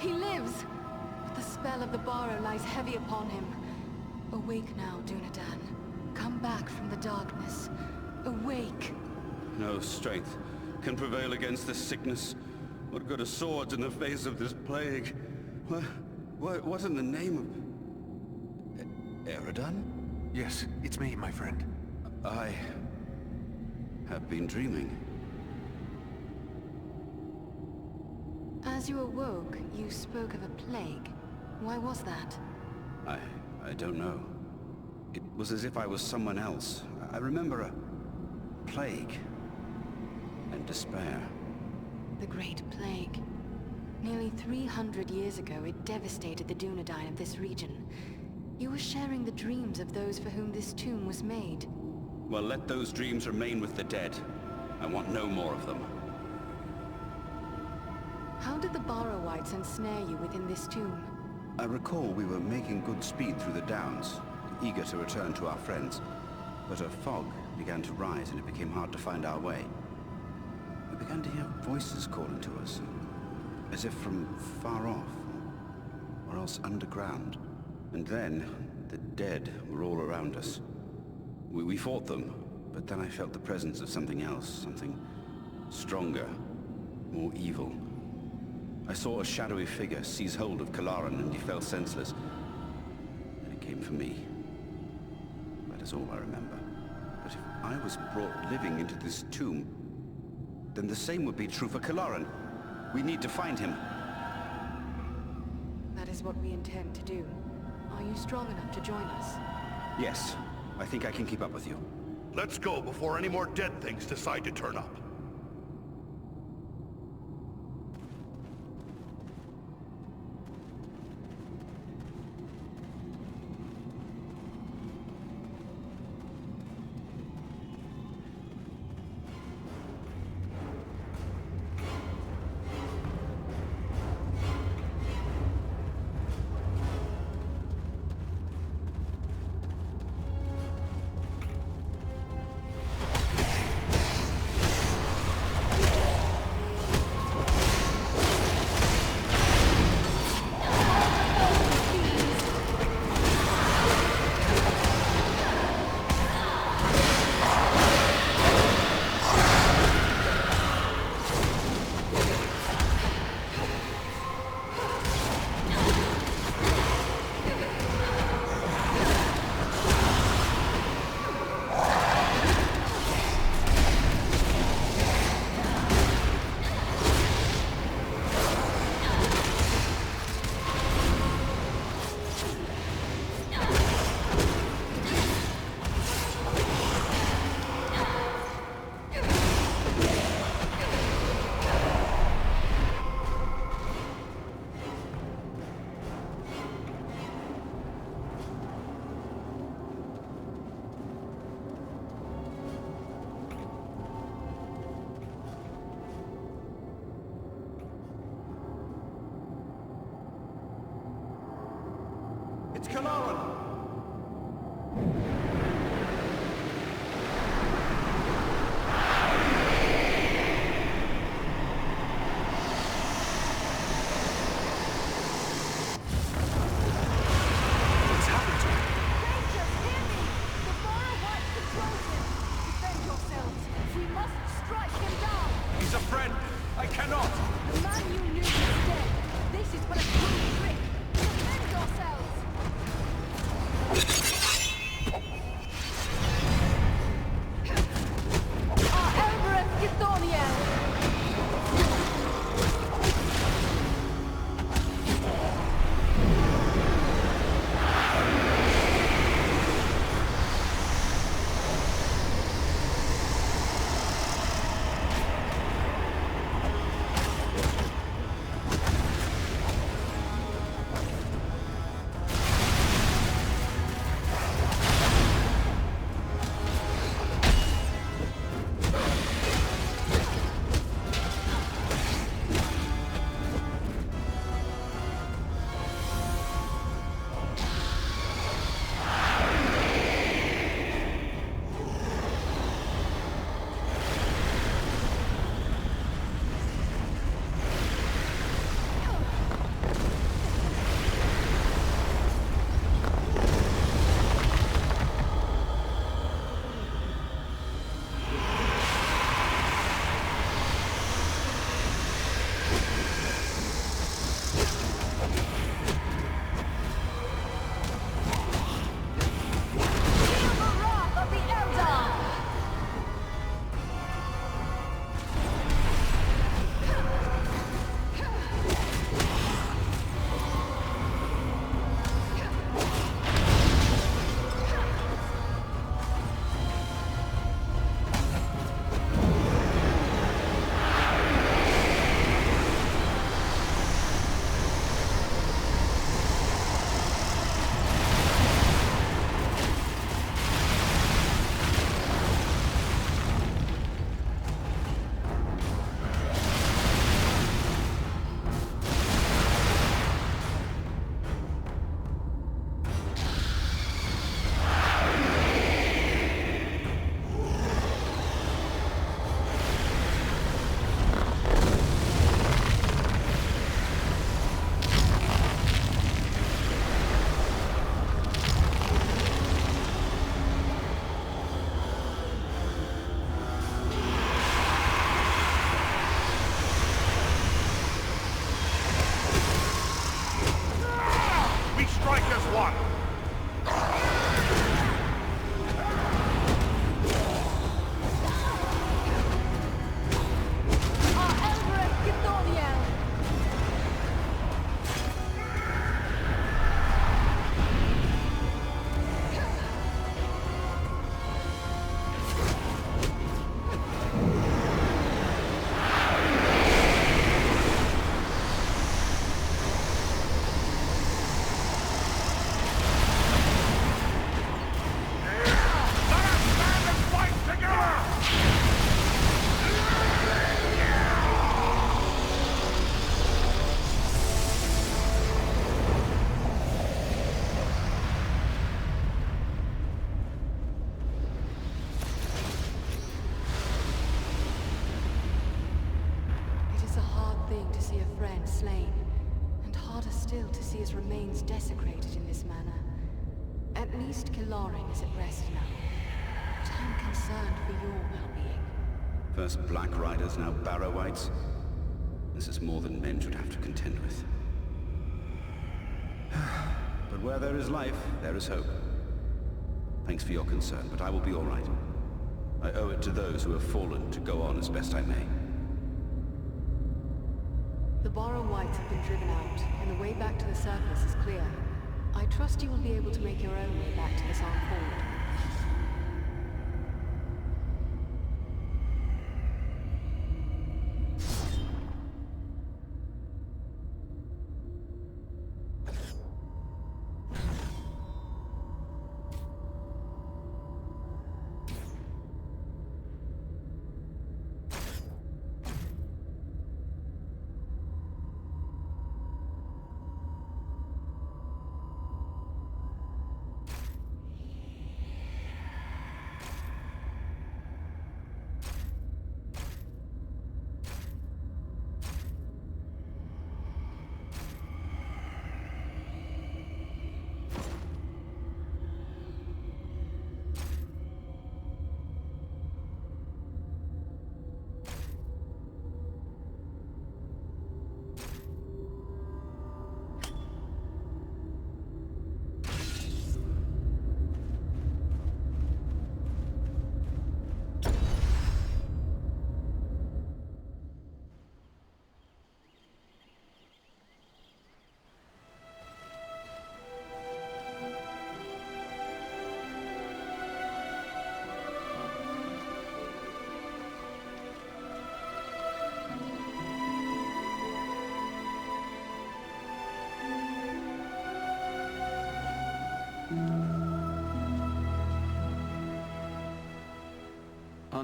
He lives! But the spell of the Borrow lies heavy upon him. Awake now, Dunedain. Come back from the darkness. Awake! No strength can prevail against this sickness. What good are swords in the face of this plague? What in the name of... Eridan? Yes, it's me, my friend. I have been dreaming. As you awoke, you spoke of a plague. Why was that? I don't know. It was as if I was someone else. I remember a plague and despair. The Great Plague. Nearly 300 years ago, it devastated the Dunedain of this region. You were sharing the dreams of those for whom this tomb was made. Well, let those dreams remain with the dead. I want no more of them. How did the Borrowites ensnare you within this tomb? I recall we were making good speed through the downs, eager to return to our friends. But a fog began to rise and it became hard to find our way. We began to hear voices calling to us, as if from far off, or else underground. And then, the dead were all around us. We fought them, but then I felt the presence of something else, something stronger, more evil. I saw a shadowy figure seize hold of Kalaran and he fell senseless. And it came for me. That is all I remember. But if I was brought living into this tomb, then the same would be true for Kalaran. We need to find him. That is what we intend to do. Are you strong enough to join us? Yes, I think I can keep up with you. Let's go before any more dead things decide to turn up. see his remains desecrated in this manner. At least Kiloring is at rest now. But I'm concerned for your well-being. First Black Riders, now Barrow-wights. This is more than men should have to contend with. But where there is life, there is hope. Thanks for your concern, but I will be all right. I owe it to those who have fallen to go on as best I may. The Barrow-wights have been driven out, and the way back to the surface is clear. I trust you will be able to make your own way back to this armed ford.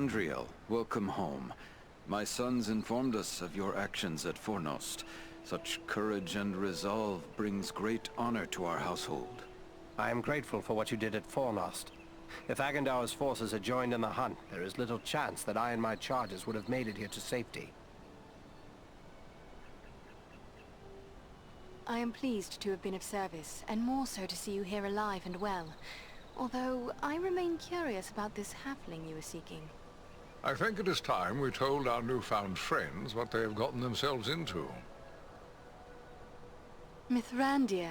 Andriel, welcome home. My sons informed us of your actions at Fornost. Such courage and resolve brings great honor to our household. I am grateful for what you did at Fornost. If Agandar's forces had joined in the hunt, there is little chance that I and my charges would have made it here to safety. I am pleased to have been of service, and more so to see you here alive and well. Although, I remain curious about this halfling you were seeking. I think it is time we told our newfound friends what they have gotten themselves into. Mithrandir,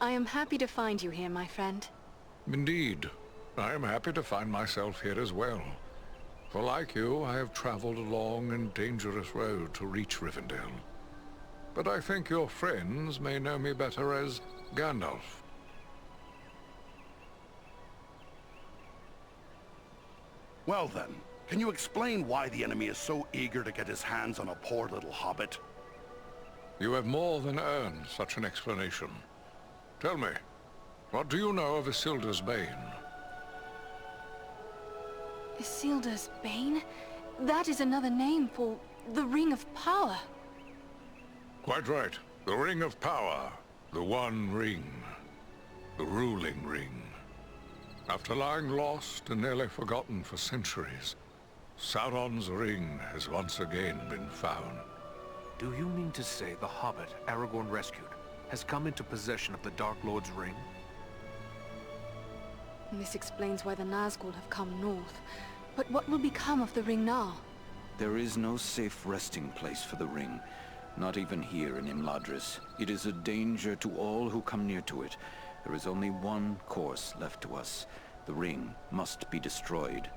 I am happy to find you here, my friend. Indeed. I am happy to find myself here as well. For like you, I have traveled a long and dangerous road to reach Rivendell. But I think your friends may know me better as Gandalf. Well then, can you explain why the enemy is so eager to get his hands on a poor little hobbit? You have more than earned such an explanation. Tell me, what do you know of Isildur's Bane? Isildur's Bane? That is another name for the Ring of Power. Quite right. The Ring of Power. The One Ring. The ruling ring. After lying lost and nearly forgotten for centuries, Sauron's ring has once again been found. Do you mean to say the hobbit Aragorn rescued has come into possession of the Dark Lord's ring? This explains why the Nazgul have come north. But what will become of the ring now? There is no safe resting place for the ring. Not even here in Imladris. It is a danger to all who come near to it. There is only one course left to us. The ring must be destroyed.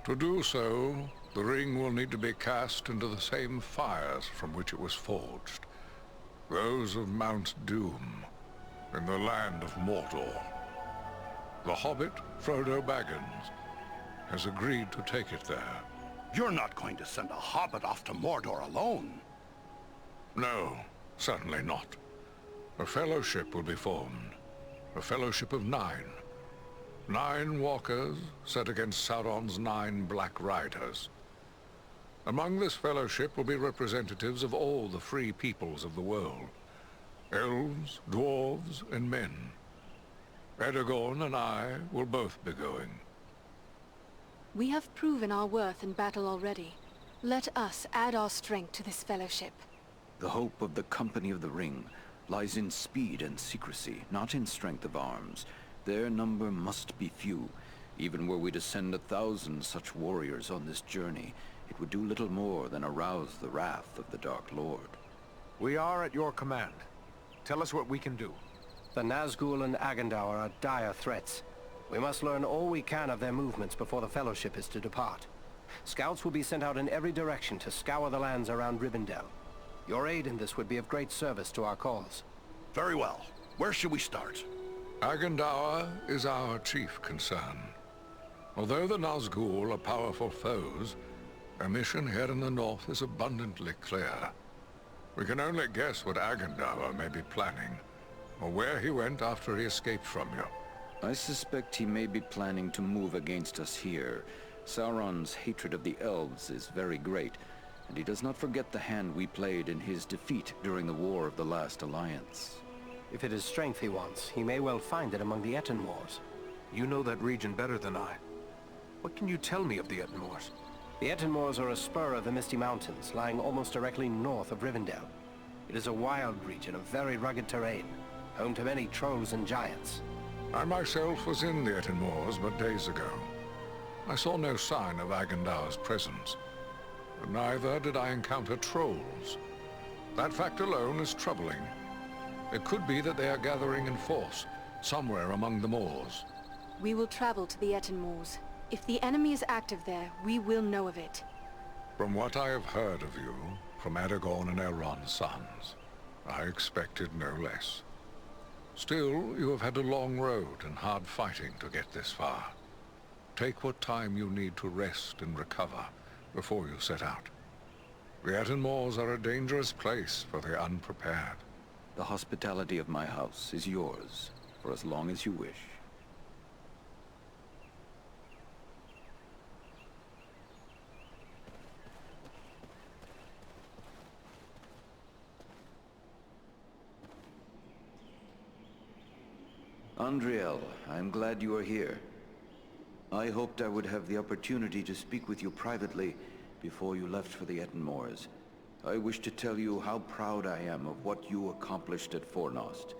To do so, the ring will need to be cast into the same fires from which it was forged. Those of Mount Doom, in the land of Mordor. The hobbit, Frodo Baggins, has agreed to take it there. You're not going to send a hobbit off to Mordor alone. No, certainly not. A fellowship will be formed. A fellowship of 9. 9 walkers set against Sauron's 9 Black Riders. Among this fellowship will be representatives of all the free peoples of the world. Elves, dwarves, and men. Aragorn and I will both be going. We have proven our worth in battle already. Let us add our strength to this fellowship. The hope of the Company of the Ring lies in speed and secrecy, not in strength of arms. Their number must be few. Even were we to send 1,000 such warriors on this journey, it would do little more than arouse the wrath of the Dark Lord. We are at your command. Tell us what we can do. The Nazgul and Agandaur are dire threats. We must learn all we can of their movements before the Fellowship is to depart. Scouts will be sent out in every direction to scour the lands around Rivendell. Your aid in this would be of great service to our cause. Very well. Where should we start? Agandaur is our chief concern. Although the Nazgul are powerful foes, their mission here in the north is abundantly clear. We can only guess what Agandaur may be planning, or where he went after he escaped from you. I suspect he may be planning to move against us here. Sauron's hatred of the elves is very great, and he does not forget the hand we played in his defeat during the War of the Last Alliance. If it is strength he wants, he may well find it among the Ettenmoors. You know that region better than I. What can you tell me of the Ettenmoors? The Ettenmoors are a spur of the Misty Mountains, lying almost directly north of Rivendell. It is a wild region of very rugged terrain, home to many trolls and giants. I myself was in the Ettenmoors but days ago. I saw no sign of Agandaur's presence, but neither did I encounter trolls. That fact alone is troubling. It could be that they are gathering in force, somewhere among the moors. We will travel to the Ettenmoors. If the enemy is active there, we will know of it. From what I have heard of you, from Aragorn and Elrond's sons, I expected no less. Still, you have had a long road and hard fighting to get this far. Take what time you need to rest and recover before you set out. The Ettenmoors are a dangerous place for the unprepared. The hospitality of my house is yours, for as long as you wish. Andriel, I'm glad you are here. I hoped I would have the opportunity to speak with you privately before you left for the Ettenmoors. I wish to tell you how proud I am of what you accomplished at Fornost.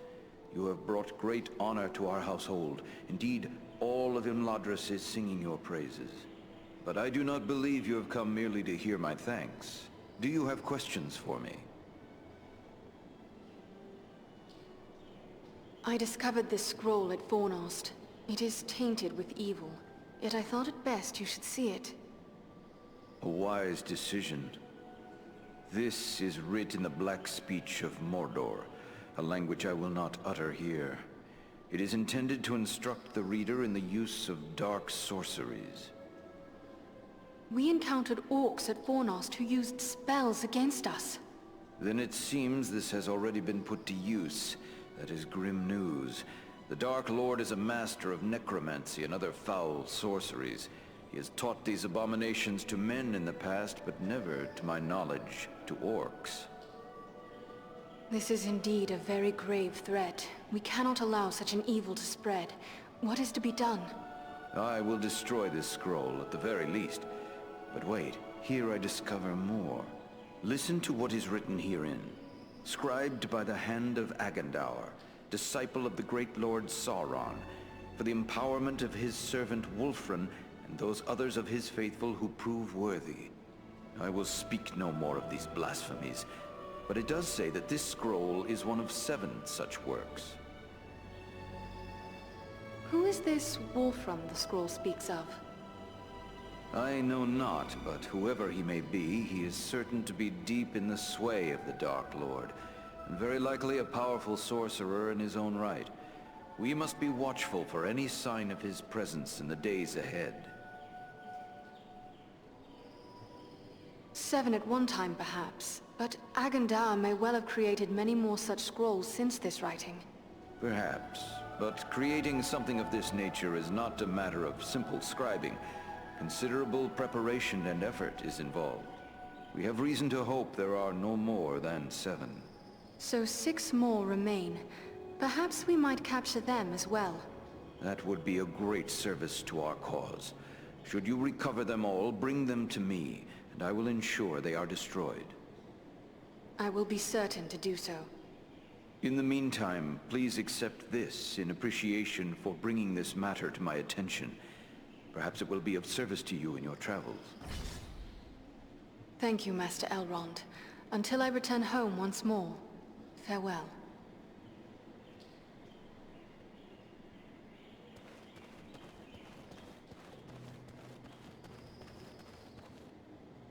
You have brought great honor to our household. Indeed, all of Imladris is singing your praises. But I do not believe you have come merely to hear my thanks. Do you have questions for me? I discovered this scroll at Fornost. It is tainted with evil, yet I thought it best you should see it. A wise decision. This is writ in the black speech of Mordor, a language I will not utter here. It is intended to instruct the reader in the use of dark sorceries. We encountered orcs at Fornost who used spells against us. Then it seems this has already been put to use. That is grim news. The Dark Lord is a master of necromancy and other foul sorceries. He has taught these abominations to men in the past, but never, to my knowledge, to orcs. This is indeed a very grave threat. We cannot allow such an evil to spread. What is to be done? I will destroy this scroll, at the very least. But wait, here I discover more. Listen to what is written herein. Scribed by the hand of Agandaur, disciple of the great Lord Sauron, for the empowerment of his servant Wulfrun and those others of his faithful who prove worthy. I will speak no more of these blasphemies, but it does say that this scroll is one of 7 such works. Who is this Wulfrun the scroll speaks of? I know not, but whoever he may be, he is certain to be deep in the sway of the Dark Lord, and very likely a powerful sorcerer in his own right. We must be watchful for any sign of his presence in the days ahead. 7 at one time, perhaps, but Agandaur may well have created many more such scrolls since this writing. Perhaps, but creating something of this nature is not a matter of simple scribing. Considerable preparation and effort is involved. We have reason to hope there are no more than 7. So 6 more remain. Perhaps we might capture them as well. That would be a great service to our cause. Should you recover them all, bring them to me, and I will ensure they are destroyed. I will be certain to do so. In the meantime, please accept this in appreciation for bringing this matter to my attention. Perhaps it will be of service to you in your travels. Thank you, Master Elrond. Until I return home once more, farewell.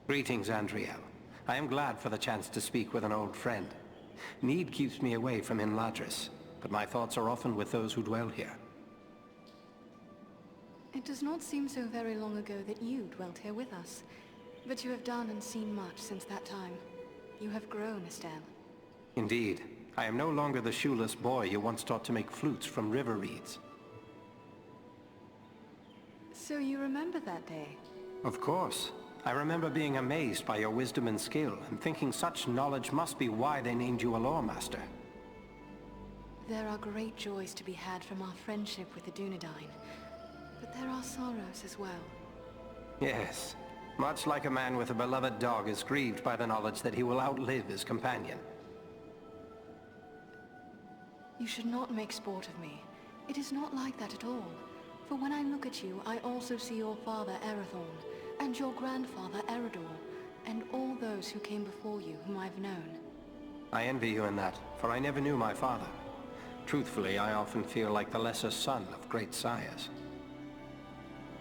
Greetings, Andriel. I am glad for the chance to speak with an old friend. Need keeps me away from Imladris, but my thoughts are often with those who dwell here. It does not seem so very long ago that you dwelt here with us. But you have done and seen much since that time. You have grown, Estelle. Indeed. I am no longer the shoeless boy you once taught to make flutes from river reeds. So you remember that day? Of course. I remember being amazed by your wisdom and skill, and thinking such knowledge must be why they named you a lore master. There are great joys to be had from our friendship with the Dunedain. But there are sorrows as well. Yes. Much like a man with a beloved dog is grieved by the knowledge that he will outlive his companion. You should not make sport of me. It is not like that at all. For when I look at you, I also see your father Arathorn, and your grandfather Eredor, and all those who came before you whom I've known. I envy you in that, for I never knew my father. Truthfully, I often feel like the lesser son of great sires.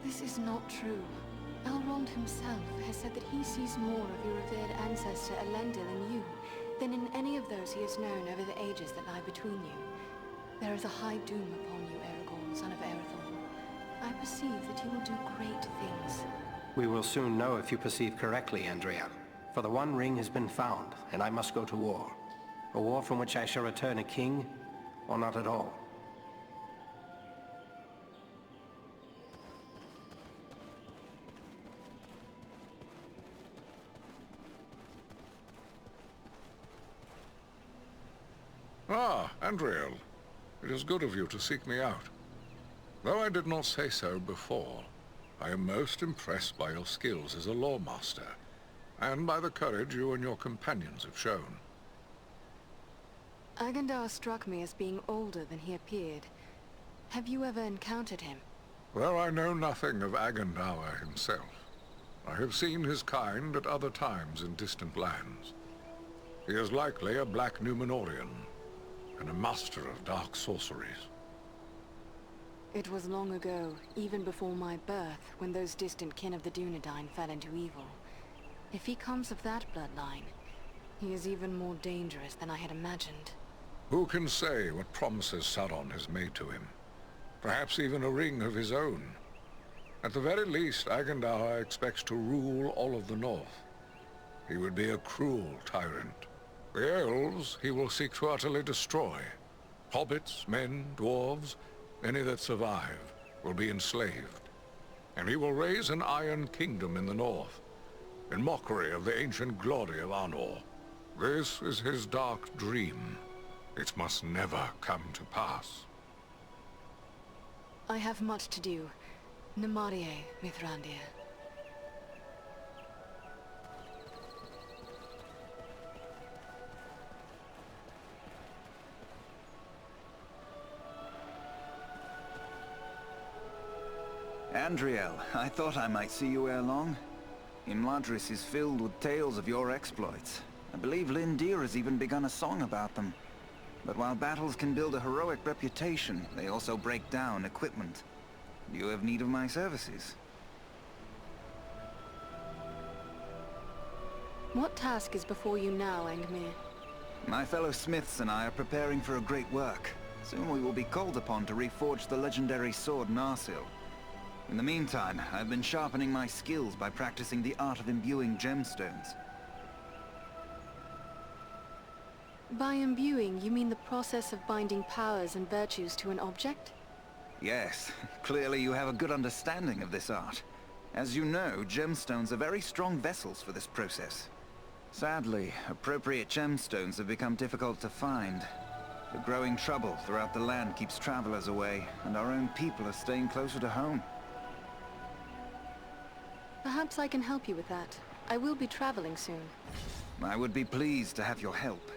This is not true. Elrond himself has said that he sees more of your revered ancestor Elendil in you than in any of those he has known over the ages that lie between you. There is a high doom upon you, Aragorn, son of Arathorn. I perceive that you will do great things. We will soon know if you perceive correctly, Andrea. For the One Ring has been found, and I must go to war. A war from which I shall return a king, or not at all. Ah, Andriel. It is good of you to seek me out. Though I did not say so before, I am most impressed by your skills as a lore master, and by the courage you and your companions have shown. Agandar struck me as being older than he appeared. Have you ever encountered him? Though I know nothing of Agandar himself, I have seen his kind at other times in distant lands. He is likely a black Númenorian, and a master of dark sorceries. It was long ago, even before my birth, when those distant kin of the Dunedain fell into evil. If he comes of that bloodline, he is even more dangerous than I had imagined. Who can say what promises Sauron has made to him? Perhaps even a ring of his own. At the very least, Agandar expects to rule all of the North. He would be a cruel tyrant. The elves he will seek to utterly destroy. Hobbits, men, dwarves, any that survive, will be enslaved. And he will raise an Iron Kingdom in the north, in mockery of the ancient glory of Arnor. This is his dark dream. It must never come to pass. I have much to do. Namarie, Mithrandir. Andriel, I thought I might see you ere long. Imladris is filled with tales of your exploits. I believe Lindir has even begun a song about them. But while battles can build a heroic reputation, they also break down equipment. Do you have need of my services? What task is before you now, Angmir? My fellow smiths and I are preparing for a great work. Soon we will be called upon to reforge the legendary sword Narsil. In the meantime, I've been sharpening my skills by practicing the art of imbuing gemstones. By imbuing, you mean the process of binding powers and virtues to an object? Yes, clearly you have a good understanding of this art. As you know, gemstones are very strong vessels for this process. Sadly, appropriate gemstones have become difficult to find. The growing trouble throughout the land keeps travelers away, and our own people are staying closer to home. Perhaps I can help you with that. I will be traveling soon. I would be pleased to have your help.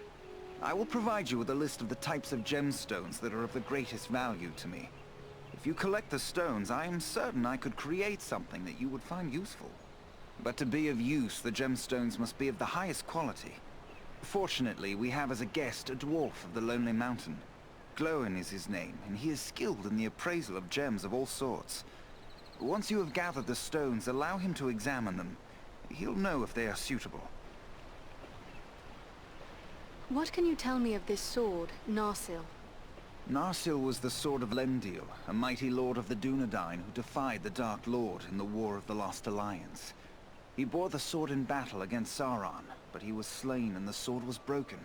I will provide you with a list of the types of gemstones that are of the greatest value to me. If you collect the stones, I am certain I could create something that you would find useful. But to be of use, the gemstones must be of the highest quality. Fortunately, we have as a guest a dwarf of the Lonely Mountain. Glowin is his name, and he is skilled in the appraisal of gems of all sorts. Once you have gathered the stones, allow him to examine them. He'll know if they are suitable. What can you tell me of this sword, Narsil? Narsil was the sword of Elendil, a mighty lord of the Dunedain who defied the Dark Lord in the War of the Lost Alliance. He bore the sword in battle against Sauron, but he was slain and the sword was broken.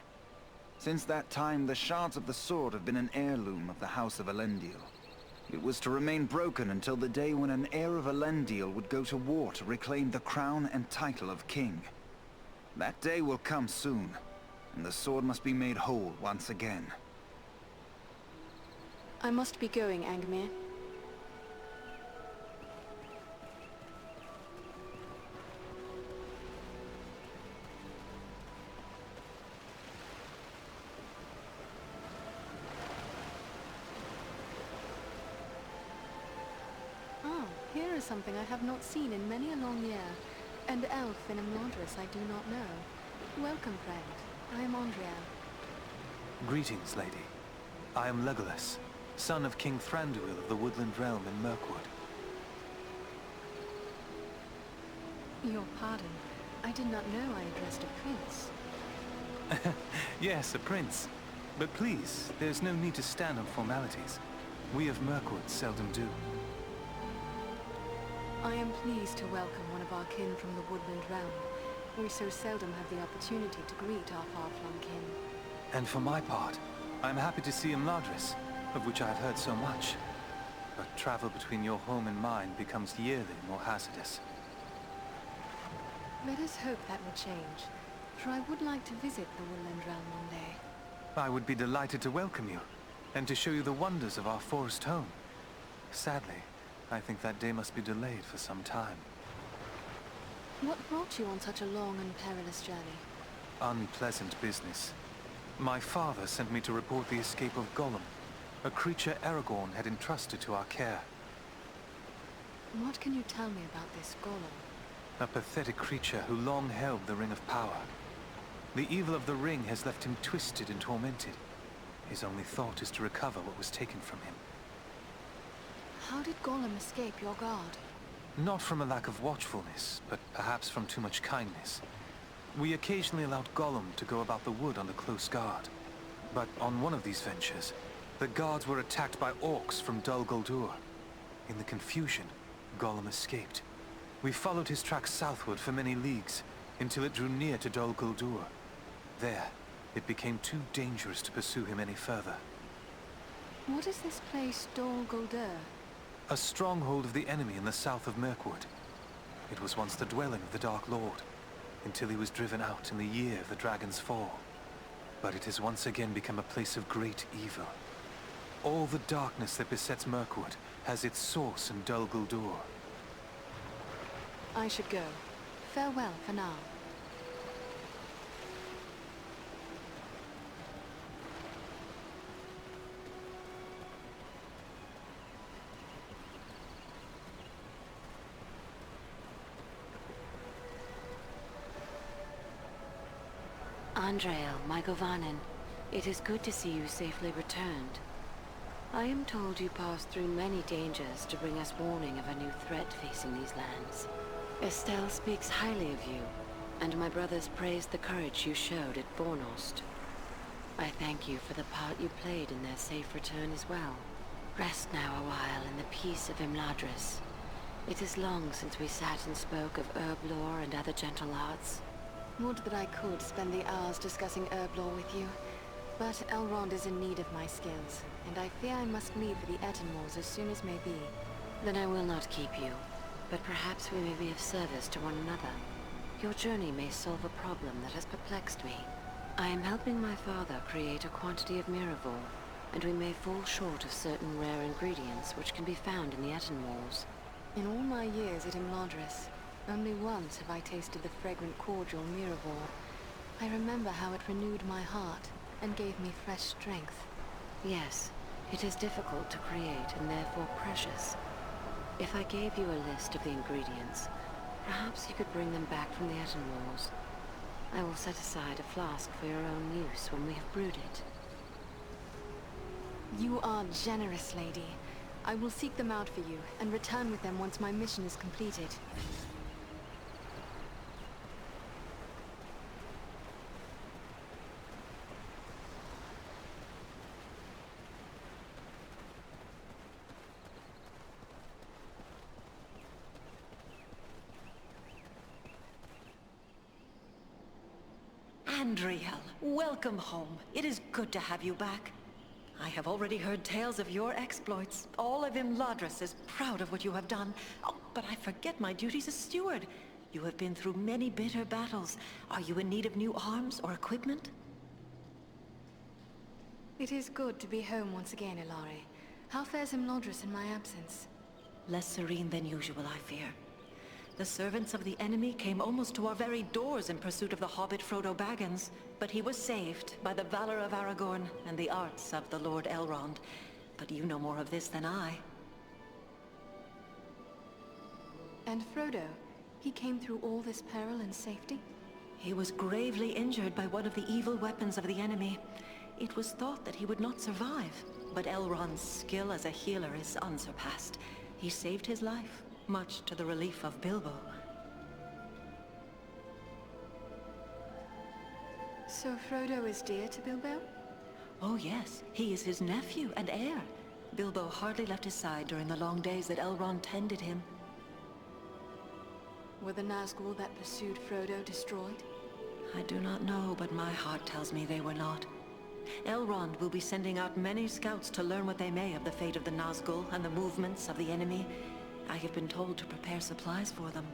Since that time, the shards of the sword have been an heirloom of the House of Elendil. It was to remain broken until the day when an heir of Elendil would go to war to reclaim the crown and title of king. That day will come soon, and the sword must be made whole once again. I must be going, Angmir. Ah, here is something I have not seen in many a long year. An elf in Imladris I do not know. Welcome, friend. I am Andriel. Greetings, lady. I am Legolas, son of King Thranduil of the Woodland Realm in Mirkwood. Your pardon. I did not know I addressed a prince. Yes, a prince. But please, there's no need to stand on formalities. We of Mirkwood seldom do. I am pleased to welcome one of our kin from the Woodland Realm. We so seldom have the opportunity to greet our far-flung kin. And for my part, I'm happy to see Imladris, of which I have heard so much. But travel between your home and mine becomes yearly more hazardous. Let us hope that will change, for I would like to visit the Woodland Realm one day. I would be delighted to welcome you, and to show you the wonders of our forest home. Sadly, I think that day must be delayed for some time. What brought you on such a long and perilous journey? Unpleasant business. My father sent me to report the escape of Gollum, a creature Aragorn had entrusted to our care. What can you tell me about this Gollum? A pathetic creature who long held the Ring of Power. The evil of the ring has left him twisted and tormented. His only thought is to recover what was taken from him. How did Gollum escape your guard? Not from a lack of watchfulness, but perhaps from too much kindness. We occasionally allowed Gollum to go about the wood under close guard. But on one of these ventures, the guards were attacked by orcs from Dol Guldur. In the confusion, Gollum escaped. We followed his tracks southward for many leagues, until it drew near to Dol Guldur. There, it became too dangerous to pursue him any further. What is this place, Dol Guldur? A stronghold of the enemy in the south of Mirkwood. It was once the dwelling of the Dark Lord, until he was driven out in the year of the Dragon's Fall. But it has once again become a place of great evil. All the darkness that besets Mirkwood has its source in Dol Guldur. I should go. Farewell for now. Andriel, my Govanen, it is good to see you safely returned. I am told you passed through many dangers to bring us warning of a new threat facing these lands. Estelle speaks highly of you, and my brothers praised the courage you showed at Bornost. I thank you for the part you played in their safe return as well. Rest now a while in the peace of Imladris. It is long since we sat and spoke of herb lore and other gentle arts. Would that I could spend the hours discussing herb lore with you, but Elrond is in need of my skills, and I fear I must leave for the Etenmoors as soon as may be. Then I will not keep you, but perhaps we may be of service to one another. Your journey may solve a problem that has perplexed me. I am helping my father create a quantity of Miraval, and we may fall short of certain rare ingredients which can be found in the Etenmoors. In all my years at Imladris, only once have I tasted the fragrant cordial Miraval. I remember how it renewed my heart, and gave me fresh strength. Yes, it is difficult to create and therefore precious. If I gave you a list of the ingredients, perhaps you could bring them back from the Etten Wars. I will set aside a flask for your own use when we have brewed it. You are generous, lady. I will seek them out for you, and return with them once my mission is completed. Andriel, welcome home. It is good to have you back. I have already heard tales of your exploits. All of Imladris is proud of what you have done. Oh, but I forget my duties as steward. You have been through many bitter battles. Are you in need of new arms or equipment? It is good to be home once again, Ilari. How fares Imladris in my absence? Less serene than usual, I fear. The servants of the enemy came almost to our very doors in pursuit of the hobbit Frodo Baggins, but he was saved by the valor of Aragorn and the arts of the Lord Elrond. But you know more of this than I. And Frodo, he came through all this peril in safety? He was gravely injured by one of the evil weapons of the enemy. It was thought that he would not survive, but Elrond's skill as a healer is unsurpassed. He saved his life, much to the relief of Bilbo. So Frodo is dear to Bilbo? Oh yes, he is his nephew and heir. Bilbo hardly left his side during the long days that Elrond tended him. Were the Nazgul that pursued Frodo destroyed? I do not know, but my heart tells me they were not. Elrond will be sending out many scouts to learn what they may of the fate of the Nazgul and the movements of the enemy. I have been told to prepare supplies for them.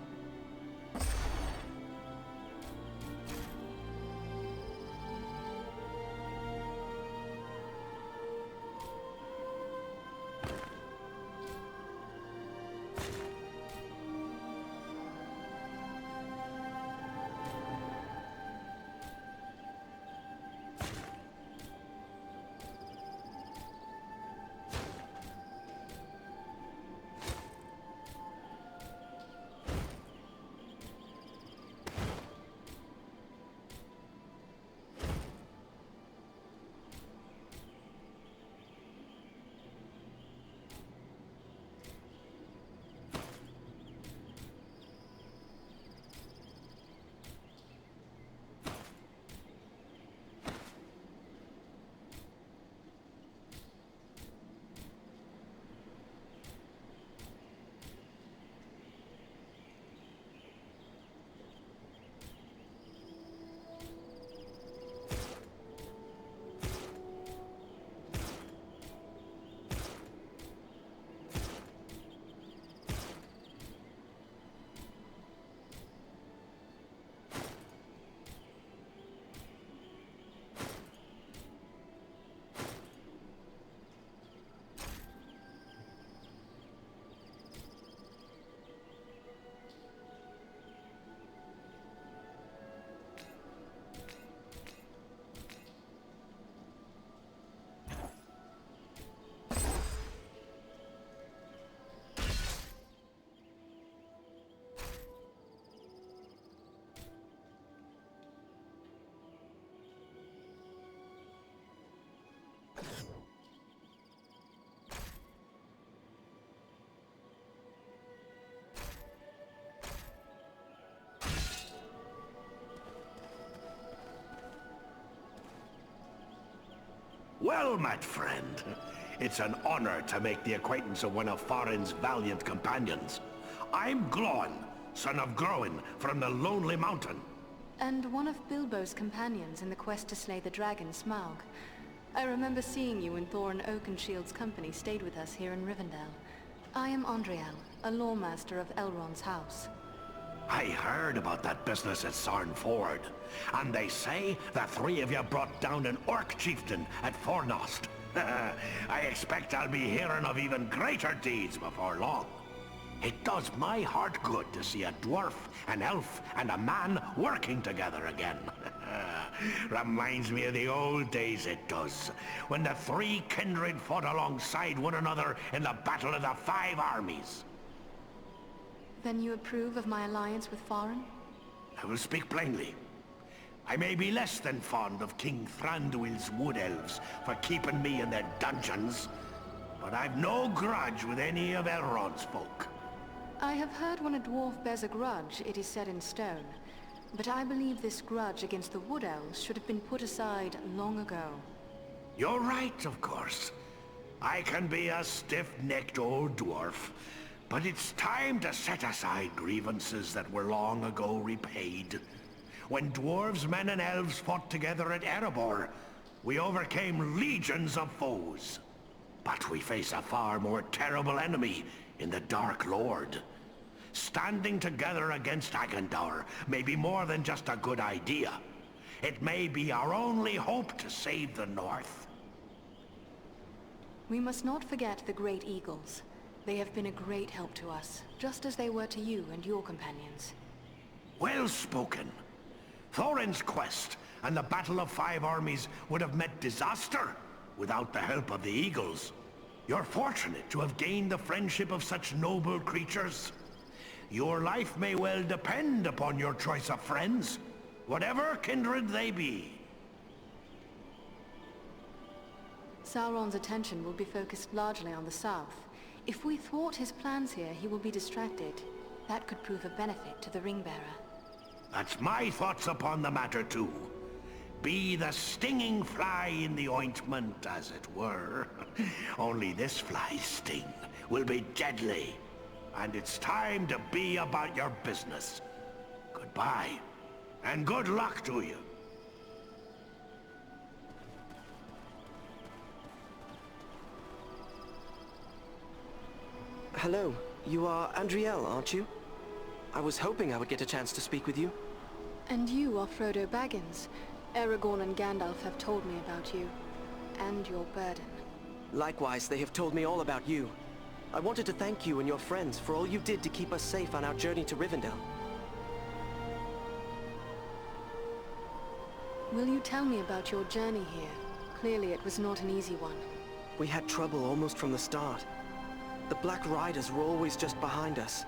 Well met, friend. It's an honor to make the acquaintance of one of Farin's valiant companions. I'm Glóin, son of Groin, from the Lonely Mountain. And one of Bilbo's companions in the quest to slay the dragon Smaug. I remember seeing you when Thorin Oakenshield's company stayed with us here in Rivendell. I am Andriel, a lawmaster of Elrond's house. I heard about that business at Sarn Ford, and they say the three of you brought down an orc chieftain at Fornost. I expect I'll be hearing of even greater deeds before long. It does my heart good to see a dwarf, an elf, and a man working together again. Reminds me of the old days, it does. When the three kindred fought alongside one another in the Battle of the Five Armies. Then you approve of my alliance with Farin? I will speak plainly. I may be less than fond of King Thranduil's wood elves for keeping me in their dungeons, but I've no grudge with any of Elrond's folk. I have heard when a dwarf bears a grudge, it is set in stone. But I believe this grudge against the Wood Elves should have been put aside long ago. You're right, of course. I can be a stiff-necked old dwarf, but it's time to set aside grievances that were long ago repaid. When dwarves, men, and elves fought together at Erebor, we overcame legions of foes. But we face a far more terrible enemy in the Dark Lord. Standing together against Agandaur may be more than just a good idea. It may be our only hope to save the North. We must not forget the Great Eagles. They have been a great help to us, just as they were to you and your companions. Well spoken. Thorin's quest and the Battle of Five Armies would have met disaster without the help of the Eagles. You're fortunate to have gained the friendship of such noble creatures. Your life may well depend upon your choice of friends, whatever kindred they be. Sauron's attention will be focused largely on the south. If we thwart his plans here, he will be distracted. That could prove a benefit to the Ringbearer. That's my thoughts upon the matter too. Be the stinging fly in the ointment, as it were. Only this fly's sting will be deadly. And it's time to be about your business. Goodbye, and good luck to you. Hello, you are Andriel, aren't you? I was hoping I would get a chance to speak with you. And you are Frodo Baggins. Aragorn and Gandalf have told me about you, and your burden. Likewise, they have told me all about you. I wanted to thank you and your friends for all you did to keep us safe on our journey to Rivendell. Will you tell me about your journey here? Clearly it was not an easy one. We had trouble almost from the start. The Black Riders were always just behind us,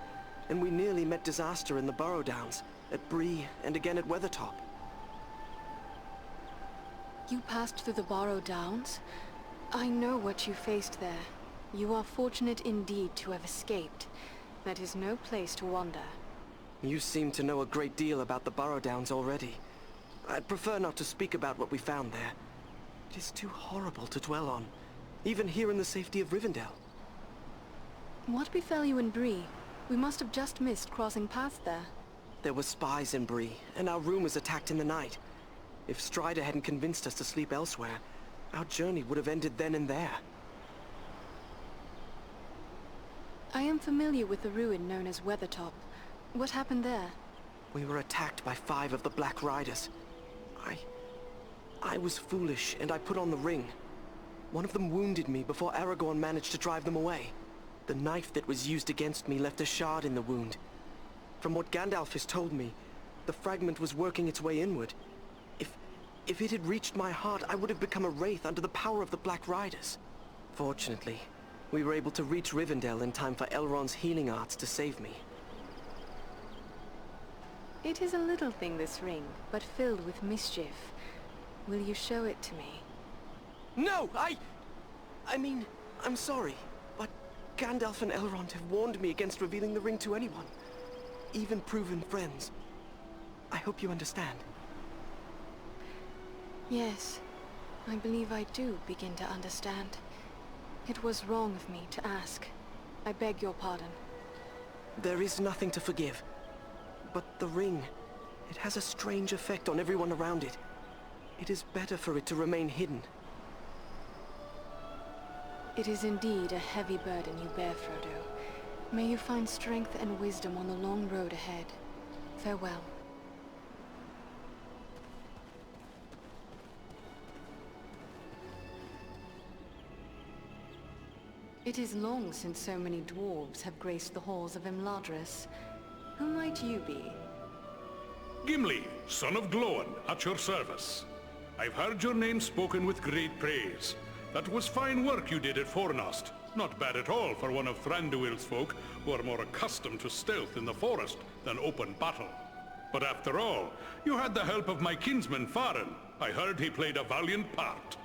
and we nearly met disaster in the Burrow Downs, at Bree, and again at Weathertop. You passed through the Burrow Downs? I know what you faced there. You are fortunate indeed to have escaped. That is no place to wander. You seem to know a great deal about the Burrow Downs already. I'd prefer not to speak about what we found there. It is too horrible to dwell on, even here in the safety of Rivendell. What befell you in Bree? We must have just missed crossing paths there. There were spies in Bree, and our room was attacked in the night. If Strider hadn't convinced us to sleep elsewhere, our journey would have ended then and there. I am familiar with the ruin known as Weathertop. What happened there? We were attacked by 5 of the Black Riders. I was foolish, and I put on the ring. One of them wounded me before Aragorn managed to drive them away. The knife that was used against me left a shard in the wound. From what Gandalf has told me, the fragment was working its way inward. If it had reached my heart, I would have become a wraith under the power of the Black Riders. Fortunately, we were able to reach Rivendell in time for Elrond's healing arts to save me. It is a little thing, this ring, but filled with mischief. Will you show it to me? No, I mean, I'm sorry, but Gandalf and Elrond have warned me against revealing the ring to anyone, even proven friends. I hope you understand. Yes, I believe I do begin to understand. It was wrong of me to ask. I beg your pardon. There is nothing to forgive. But the ring, it has a strange effect on everyone around it. It is better for it to remain hidden. It is indeed a heavy burden you bear, Frodo. May you find strength and wisdom on the long road ahead. Farewell. It is long since so many dwarves have graced the halls of Imladris. Who might you be? Gimli, son of Glóin, at your service. I've heard your name spoken with great praise. That was fine work you did at Fornost. Not bad at all for one of Thranduil's folk, who are more accustomed to stealth in the forest than open battle. But after all, you had the help of my kinsman Farin. I heard he played a valiant part.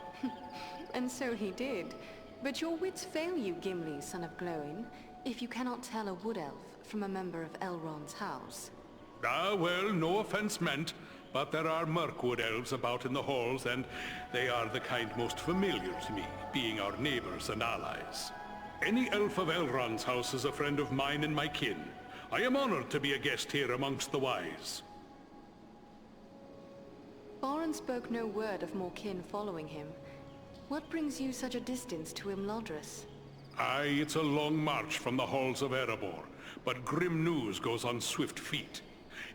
And so he did. But your wits fail you, Gimli, son of Glóin, if you cannot tell a wood elf from a member of Elrond's house. Ah, well, no offense meant, but there are Mirkwood elves about in the halls, and they are the kind most familiar to me, being our neighbors and allies. Any elf of Elrond's house is a friend of mine and my kin. I am honored to be a guest here amongst the wise. Farin spoke no word of more kin following him. What brings you such a distance to Imladris? Aye, it's a long march from the halls of Erebor, but grim news goes on swift feet.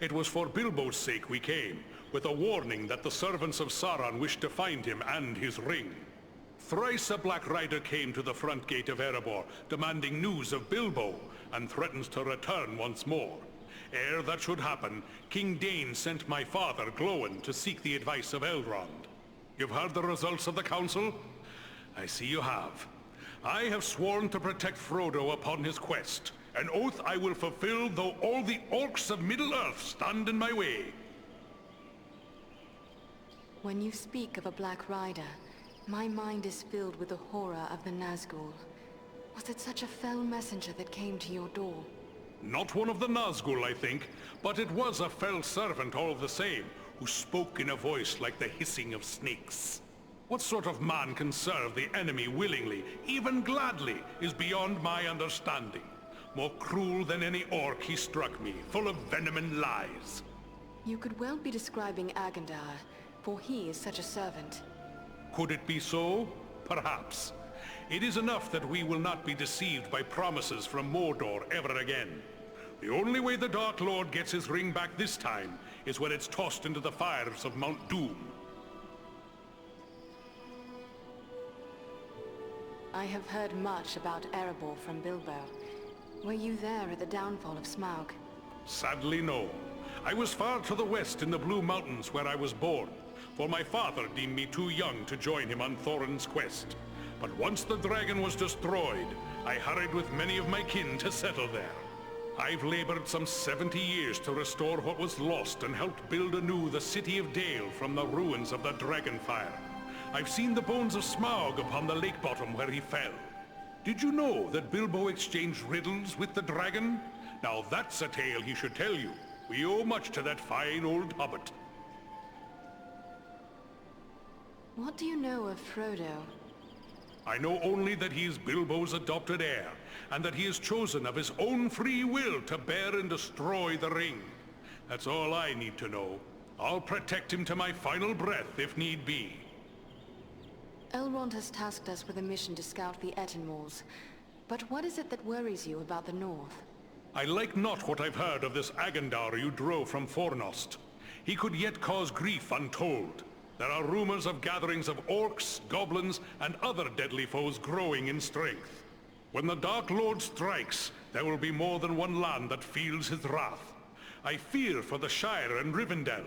It was for Bilbo's sake we came, with a warning that the servants of Sauron wished to find him and his ring. Thrice a Black Rider came to the front gate of Erebor, demanding news of Bilbo, and threatens to return once more. Ere that should happen, King Dain sent my father, Glóin, to seek the advice of Elrond. You've heard the results of the council? I see you have. I have sworn to protect Frodo upon his quest, an oath I will fulfill though all the orcs of Middle-earth stand in my way. When you speak of a Black Rider, my mind is filled with the horror of the Nazgul. Was it such a fell messenger that came to your door? Not one of the Nazgul, I think, but it was a fell servant all the same, who spoke in a voice like the hissing of snakes. What sort of man can serve the enemy willingly, even gladly, is beyond my understanding. More cruel than any orc he struck me, full of venom and lies. You could well be describing Agandar, for he is such a servant. Could it be so? Perhaps. It is enough that we will not be deceived by promises from Mordor ever again. The only way the Dark Lord gets his ring back this time is when it's tossed into the fires of Mount Doom. I have heard much about Erebor from Bilbo. Were you there at the downfall of Smaug? Sadly, no. I was far to the west in the Blue Mountains where I was born, for my father deemed me too young to join him on Thorin's quest. But once the dragon was destroyed, I hurried with many of my kin to settle there. I've labored some 70 years to restore what was lost and helped build anew the city of Dale from the ruins of the Dragonfire. I've seen the bones of Smaug upon the lake bottom where he fell. Did you know that Bilbo exchanged riddles with the dragon? Now that's a tale he should tell you. We owe much to that fine old hobbit. What do you know of Frodo? I know only that he is Bilbo's adopted heir, and that he has chosen of his own free will to bear and destroy the ring. That's all I need to know. I'll protect him to my final breath if need be. Elrond has tasked us with a mission to scout the Ettenmoors. But what is it that worries you about the North? I like not what I've heard of this Agandar you drove from Fornost. He could yet cause grief untold. There are rumors of gatherings of orcs, goblins, and other deadly foes growing in strength. When the Dark Lord strikes, there will be more than one land that feels his wrath. I fear for the Shire and Rivendell.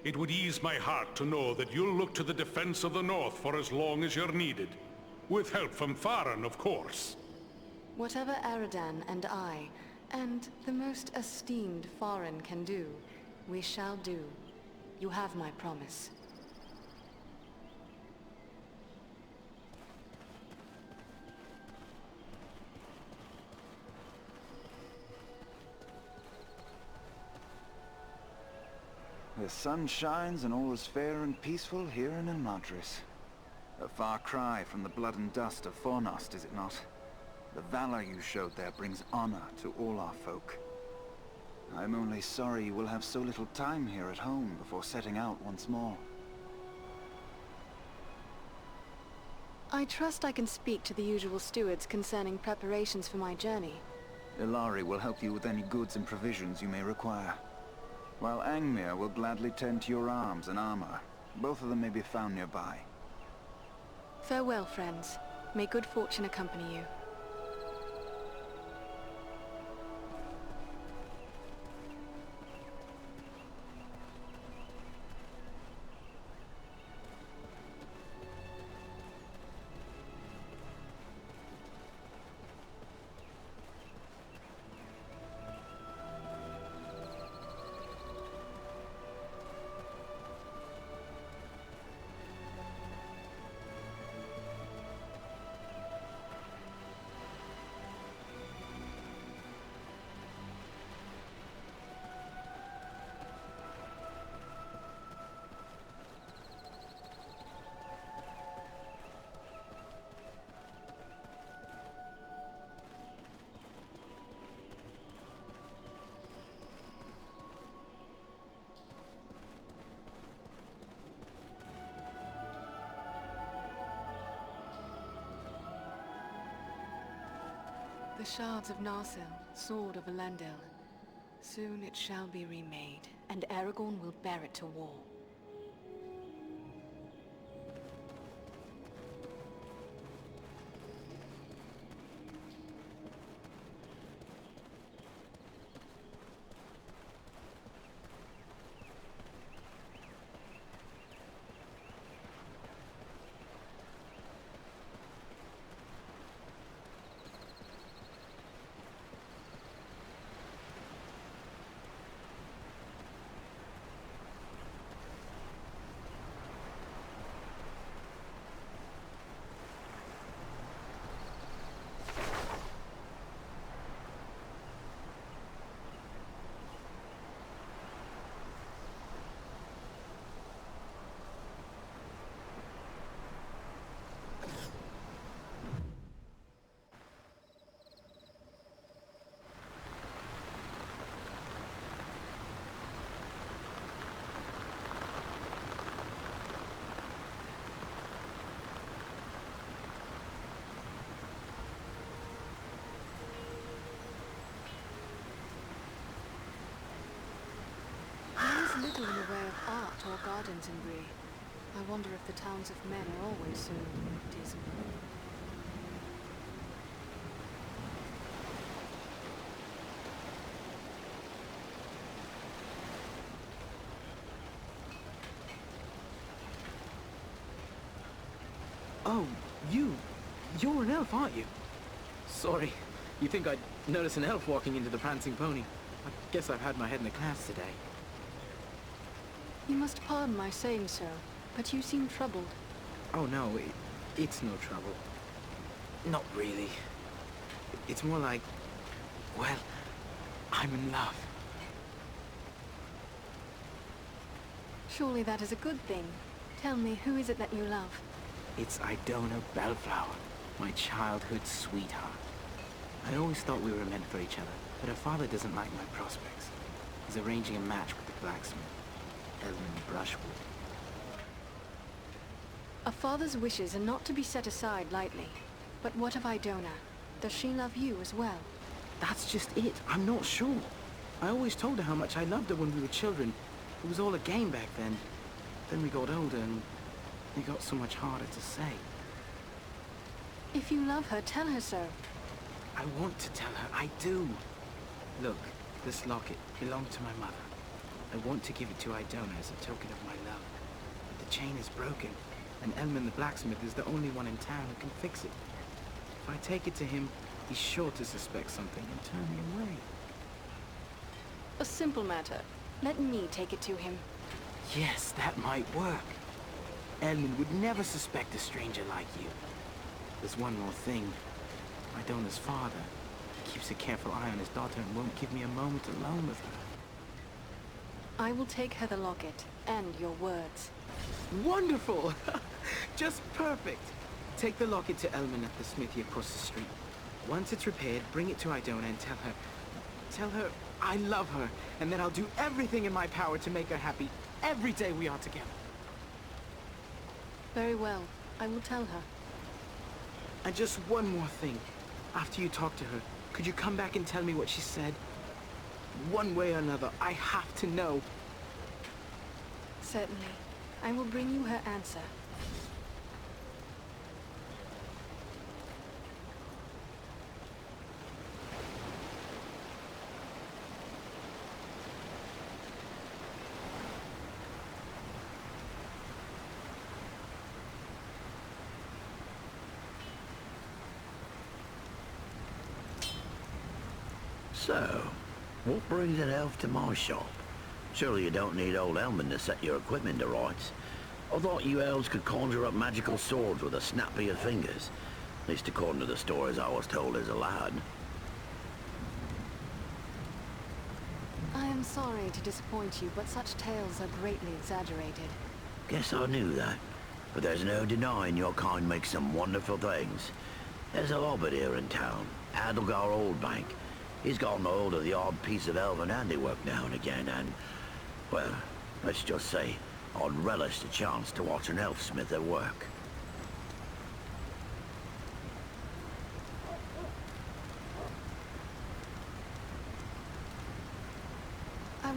It would ease my heart to know that you'll look to the defense of the North for as long as you're needed. With help from Farin, of course. Whatever Aradan and I, and the most esteemed Farin can do, we shall do. You have my promise. The sun shines and all is fair and peaceful here in Imladris. A far cry from the blood and dust of Fornost, is it not? The valor you showed there brings honor to all our folk. I'm only sorry you will have so little time here at home before setting out once more. I trust I can speak to the usual stewards concerning preparations for my journey. Ilari will help you with any goods and provisions you may require, while Angmir will gladly tend to your arms and armor. Both of them may be found nearby. Farewell, friends. May good fortune accompany you. shards of Narsil, sword of Elendil. Soon it shall be remade, and Aragorn will bear it to war. Little in the way of art or gardens in Bree. I wonder if the towns of men are always so dismal. Oh, you're an elf, aren't you? Sorry, you think I'd notice an elf walking into the prancing pony? I guess I've had my head in the clouds today. You must pardon my saying so, but you seem troubled. Oh no, it's no trouble. Not really. It's more like, well, I'm in love. Surely that is a good thing. Tell me, who is it that you love? It's Idona Bellflower, my childhood sweetheart. I always thought we were meant for each other, but her father doesn't like my prospects. He's arranging a match with the blacksmith, Elman Brushwood. A father's wishes are not to be set aside lightly. But what of Idona? Does she love you as well? That's just it. I'm not sure. I always told her how much I loved her when we were children. It was all a game back then. Then we got older and it got so much harder to say. If you love her, tell her so. I want to tell her. I do. Look, this locket belonged to my mother. I want to give it to Idona as a token of my love. But the chain is broken, and Elman the blacksmith is the only one in town who can fix it. If I take it to him, he's sure to suspect something and turn me away. A simple matter. Let me take it to him. Yes, that might work. Elman would never suspect a stranger like you. There's one more thing. Idona's father keeps a careful eye on his daughter and won't give me a moment alone with her. I will take her the locket, and your words. Wonderful! Just perfect! Take the locket to Elman at the smithy across the street. Once it's repaired, bring it to Idona and tell her I love her, and that I'll do everything in my power to make her happy every day we are together. Very well. I will tell her. And just one more thing. After you talk to her, could you come back and tell me what she said? One way or another, I have to know. Certainly. I will bring you her answer. So, what brings an elf to my shop? Surely you don't need old Elman to set your equipment to rights. I thought you elves could conjure up magical swords with a snap of your fingers. At least according to the stories I was told as a lad. I am sorry to disappoint you, but such tales are greatly exaggerated. Guess I knew that. But there's no denying your kind makes some wonderful things. There's a hobbit here in town, Adelgar Oldbank. He's gotten hold of the odd piece of elven handiwork now and again, and, well, let's just say, I'd relish the chance to watch an elfsmith at work.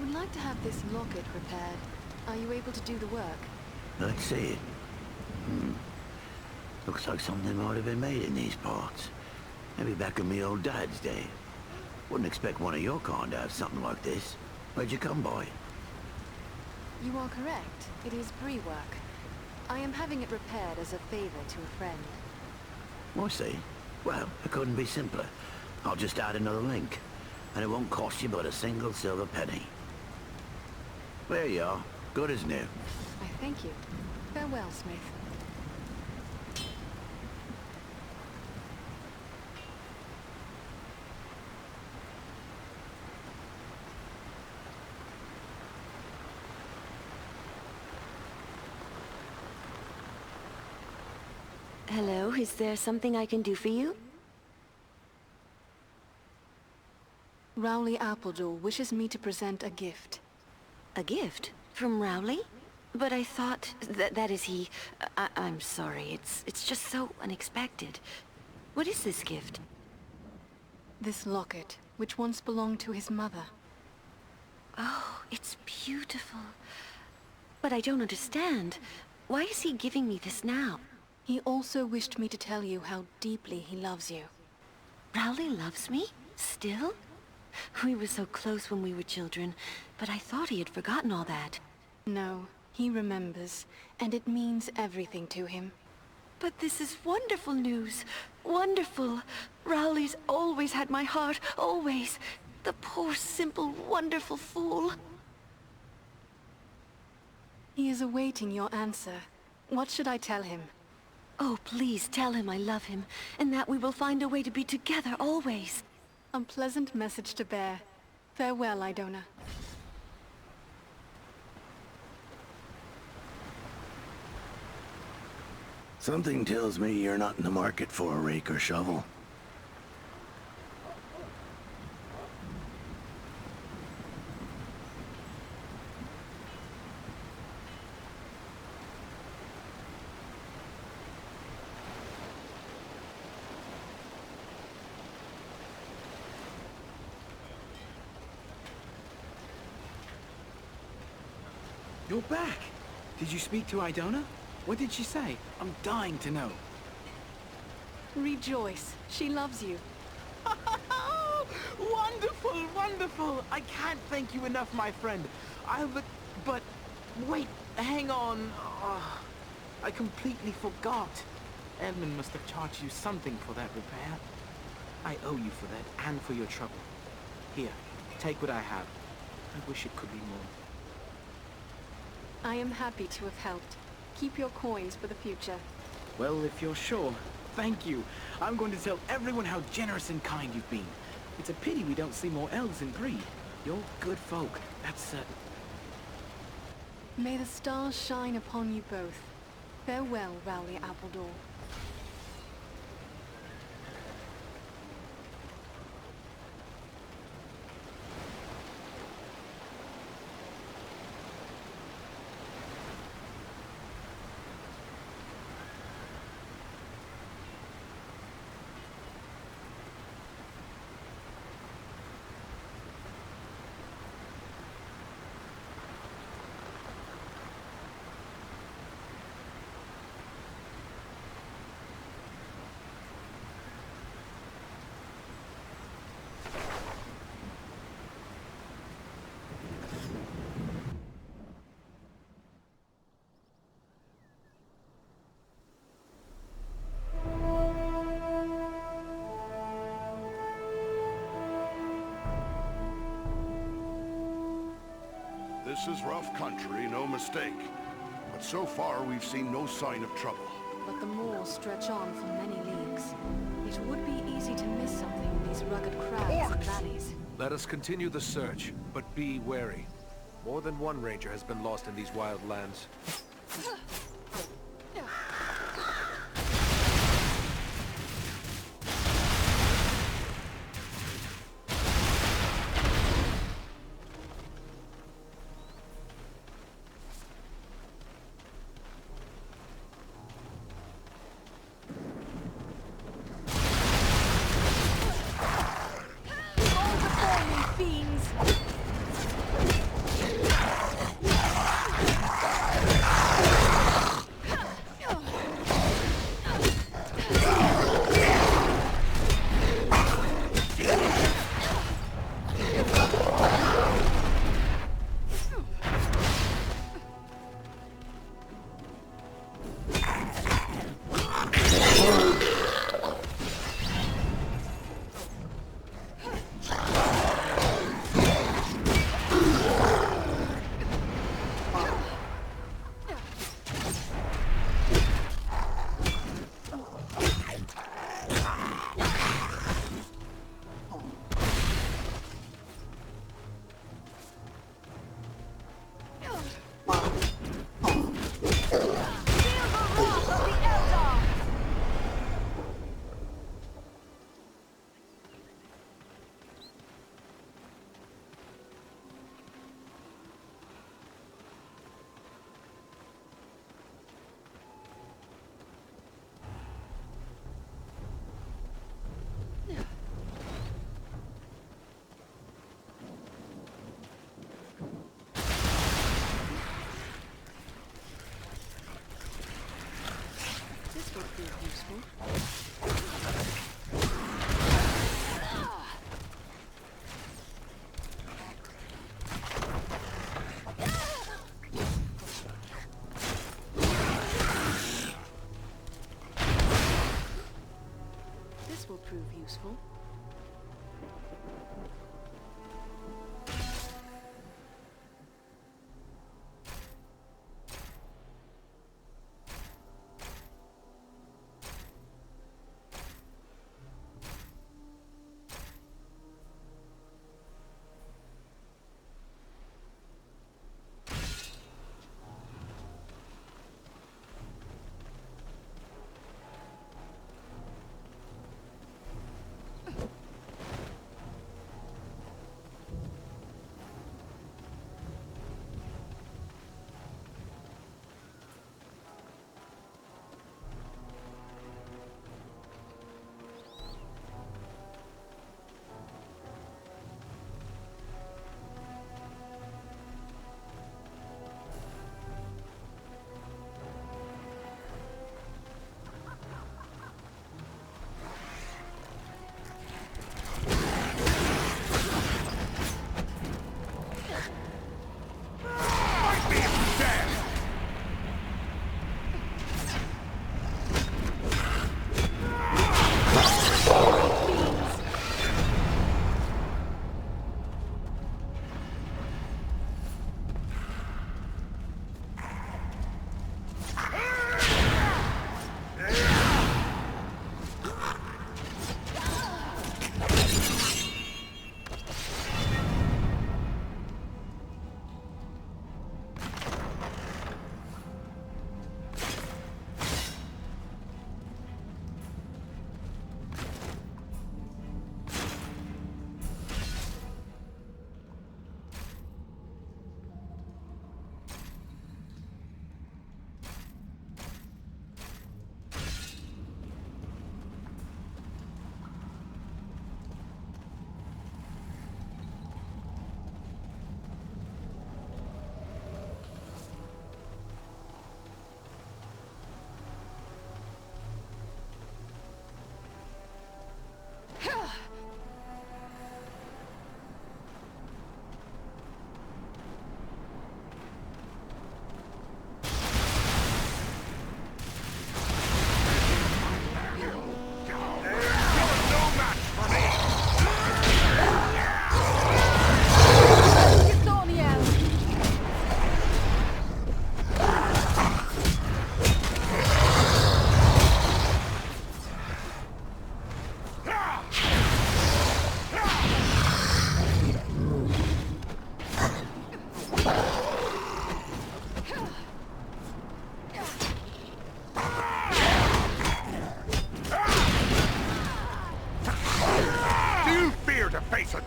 would like to have this locket repaired. Are you able to do the work? Let's see it. Looks like something might have been made in these parts. Maybe back in me old dad's day. Wouldn't expect one of your kind to have something like this. Where'd you come by? You are correct. It is Bree work. I am having it repaired as a favor to a friend. I see. Well, it couldn't be simpler. I'll just add another link. And it won't cost you but a single silver penny. There you are. Good as new. I thank you. Farewell, Smith. Hello, is there something I can do for you? Rowley Appledore wishes me to present a gift. A gift? From Rowley? But I thought that is he... I'm sorry, it's just so unexpected. What is this gift? This locket, which once belonged to his mother. Oh, it's beautiful. But I don't understand. Why is he giving me this now? He also wished me to tell you how deeply he loves you. Rowley loves me? Still? We were so close when we were children, but I thought he had forgotten all that. No, he remembers, and it means everything to him. But this is wonderful news. Wonderful. Rowley's always had my heart, always. The poor, simple, wonderful fool. He is awaiting your answer. What should I tell him? Oh, please tell him I love him, and that we will find a way to be together always. A pleasant message to bear. Farewell, Idona. Something tells me you're not in the market for a rake or shovel. You're back! Did you speak to Idona? What did she say? I'm dying to know. Rejoice. She loves you. Wonderful, wonderful! I can't thank you enough, my friend. But wait, hang on. I completely forgot. Edmund must have charged you something for that repair. I owe you for that, and for your trouble. Here, take what I have. I wish it could be more. I am happy to have helped. Keep your coins for the future. Well, if you're sure, thank you. I'm going to tell everyone how generous and kind you've been. It's a pity we don't see more elves in Bree. You're good folk, that's certain. May the stars shine upon you both. Farewell, Rowley Appledore. This is rough country, no mistake. But so far, we've seen no sign of trouble. But the moors stretch on for many leagues. It would be easy to miss something in these rugged crags and valleys. Let us continue the search, but be wary. More than one ranger has been lost in these wild lands. useful.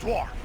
dwarf!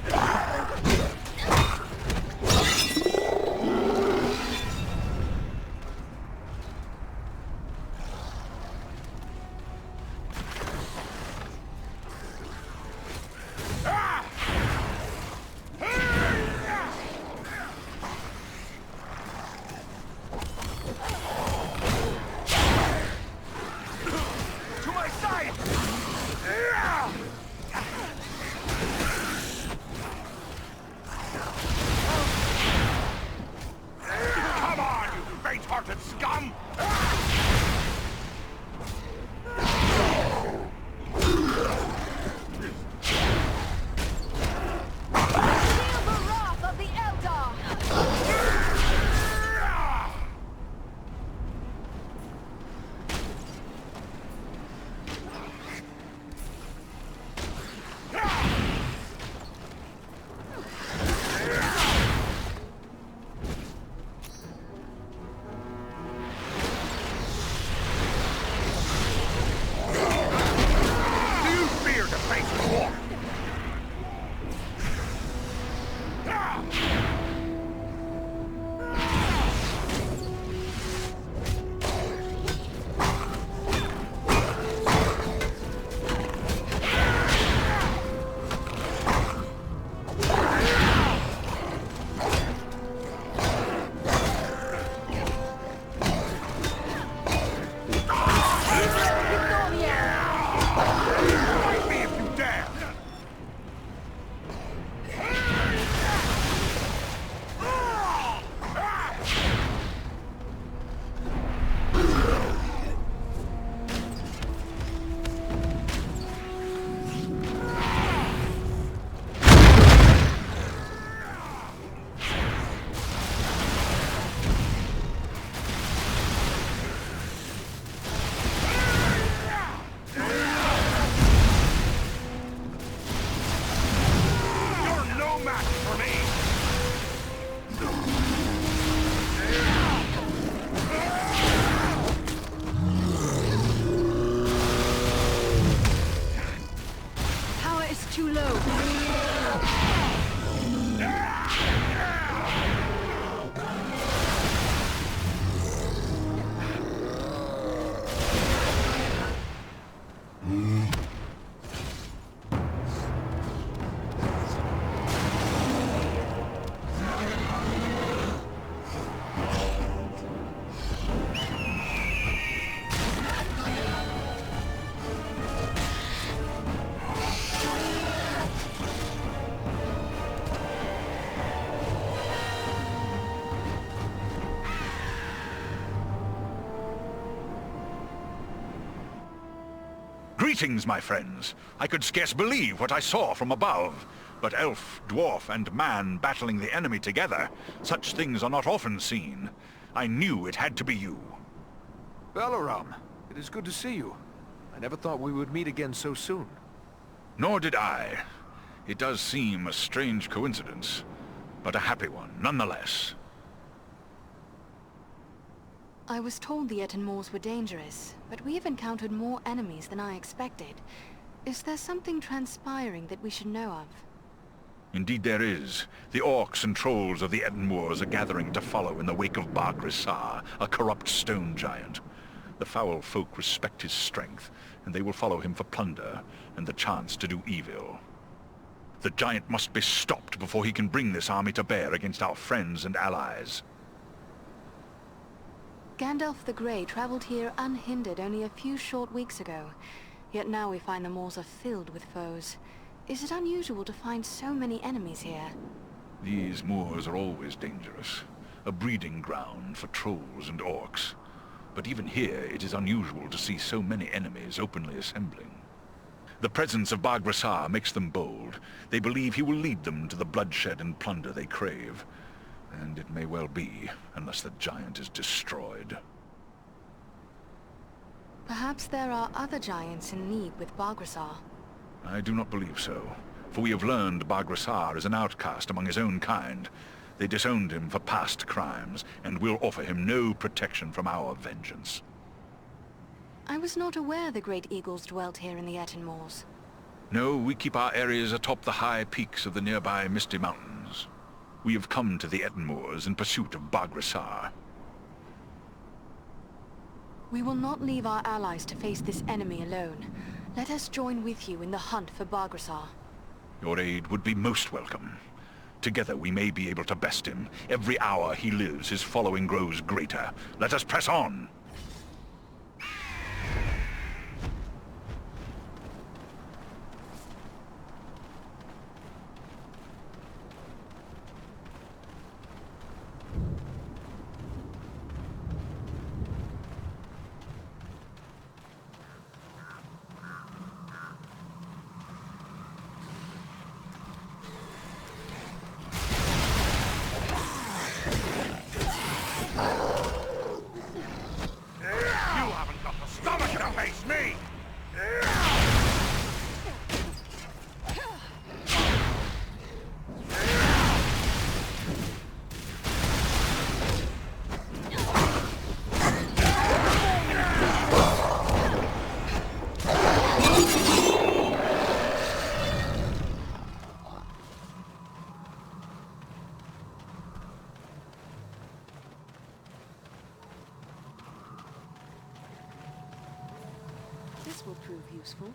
Greetings, my friends. I could scarce believe what I saw from above. But elf, dwarf, and man battling the enemy together, such things are not often seen. I knew it had to be you. Balaram, it is good to see you. I never thought we would meet again so soon. Nor did I. It does seem a strange coincidence, but a happy one, nonetheless. I was told the Etten Moors were dangerous, but we have encountered more enemies than I expected. Is there something transpiring that we should know of? Indeed there is. The orcs and trolls of the Etten Moors are gathering to follow in the wake of Bar-Grisar, a corrupt stone giant. The foul folk respect his strength, and they will follow him for plunder and the chance to do evil. The giant must be stopped before he can bring this army to bear against our friends and allies. Gandalf the Grey traveled here unhindered only a few short weeks ago, yet now we find the moors are filled with foes. Is it unusual to find so many enemies here? These moors are always dangerous, a breeding ground for trolls and orcs. But even here it is unusual to see so many enemies openly assembling. The presence of Bar-Grisar makes them bold. They believe he will lead them to the bloodshed and plunder they crave. And it may well be, unless the giant is destroyed. Perhaps there are other giants in league with Bar-Grisar. I do not believe so, for we have learned Bar-Grisar is an outcast among his own kind. They disowned him for past crimes, and will offer him no protection from our vengeance. I was not aware the great eagles dwelt here in the Etten Moors. No, we keep our areas atop the high peaks of the nearby Misty Mountains. We have come to the Etten Moors in pursuit of Bar-Grisar. We will not leave our allies to face this enemy alone. Let us join with you in the hunt for Bar-Grisar. Your aid would be most welcome. Together we may be able to best him. Every hour he lives, his following grows greater. Let us press on! This will prove useful.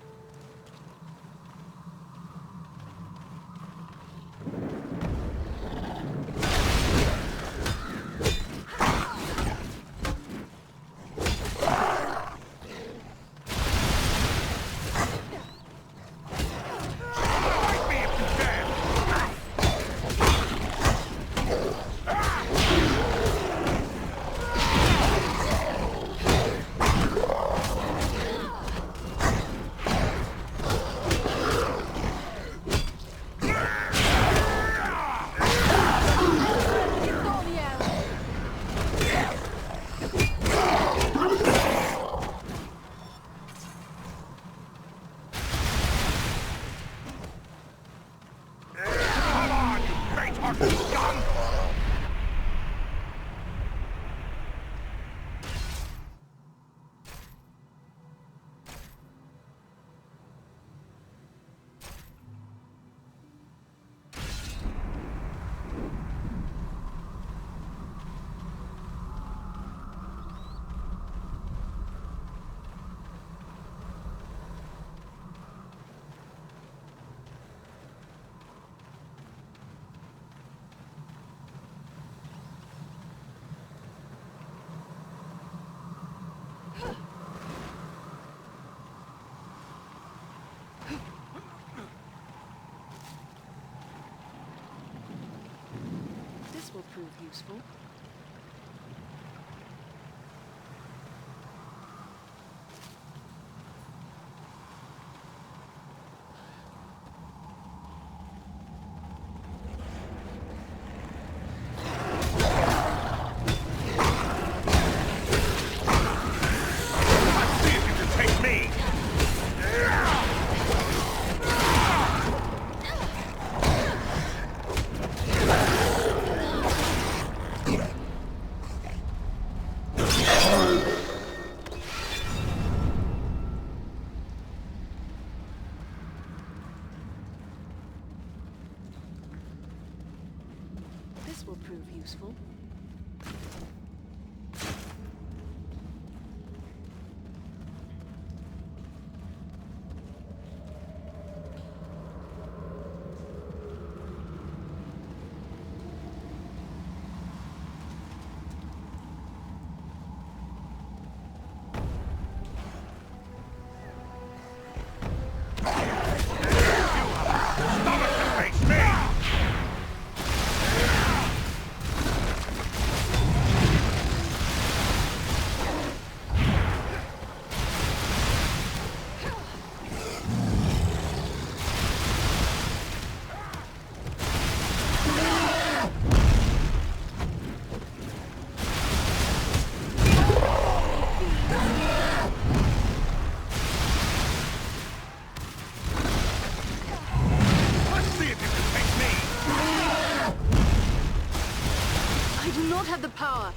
Will prove useful. else will prove useful. The power.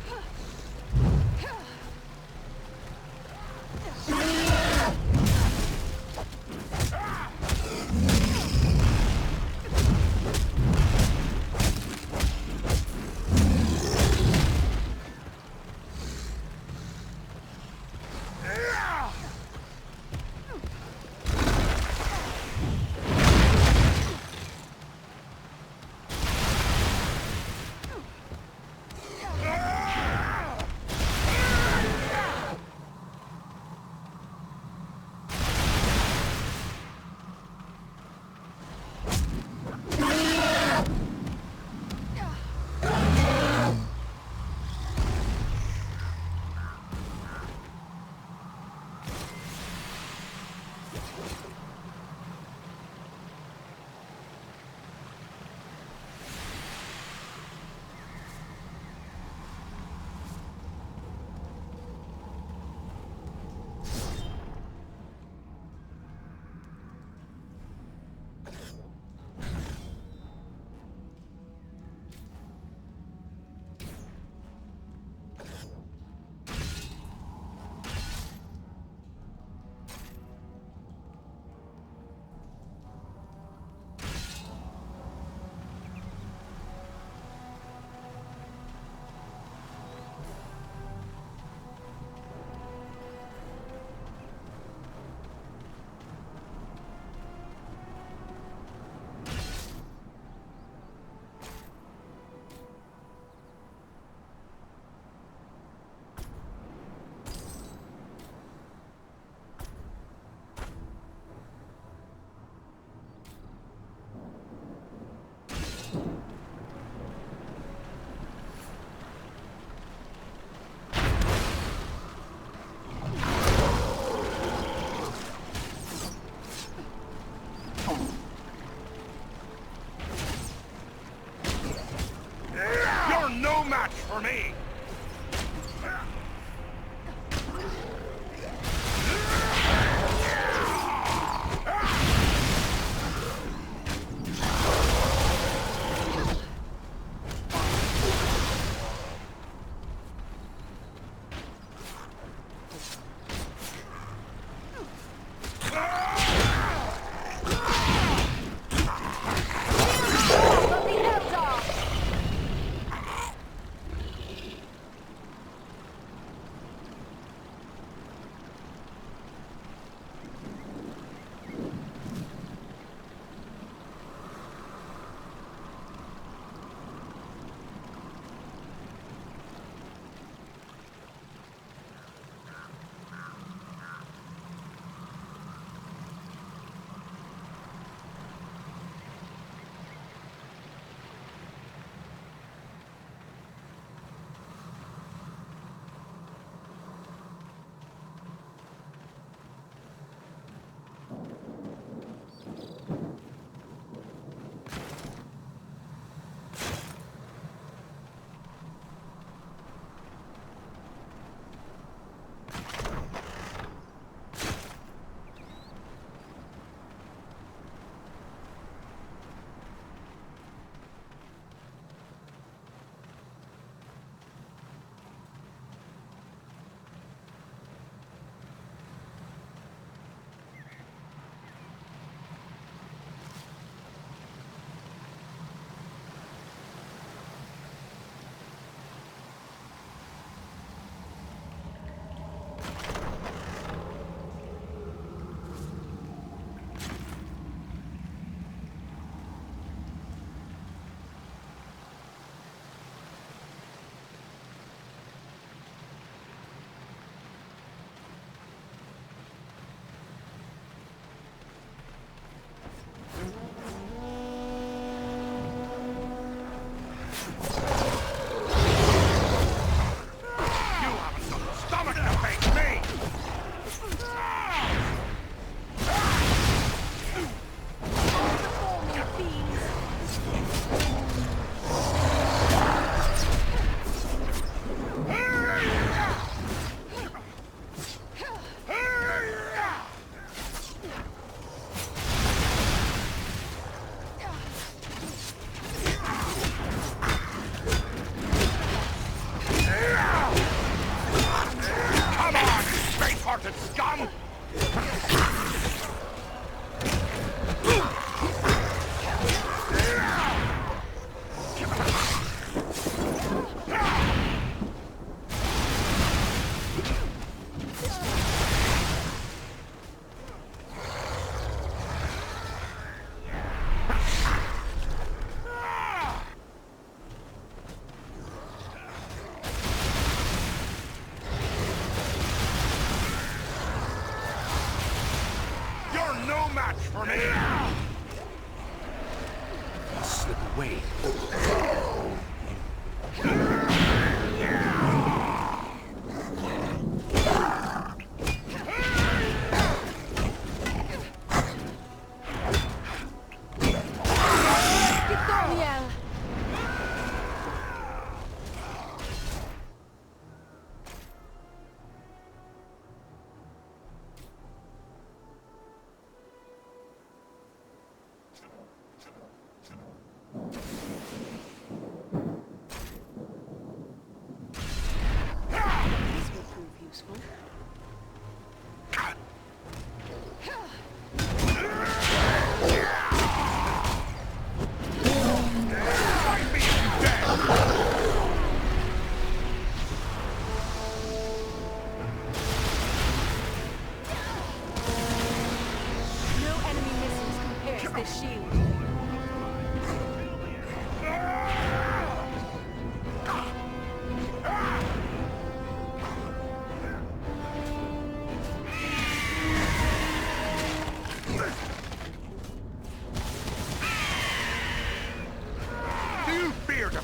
For me!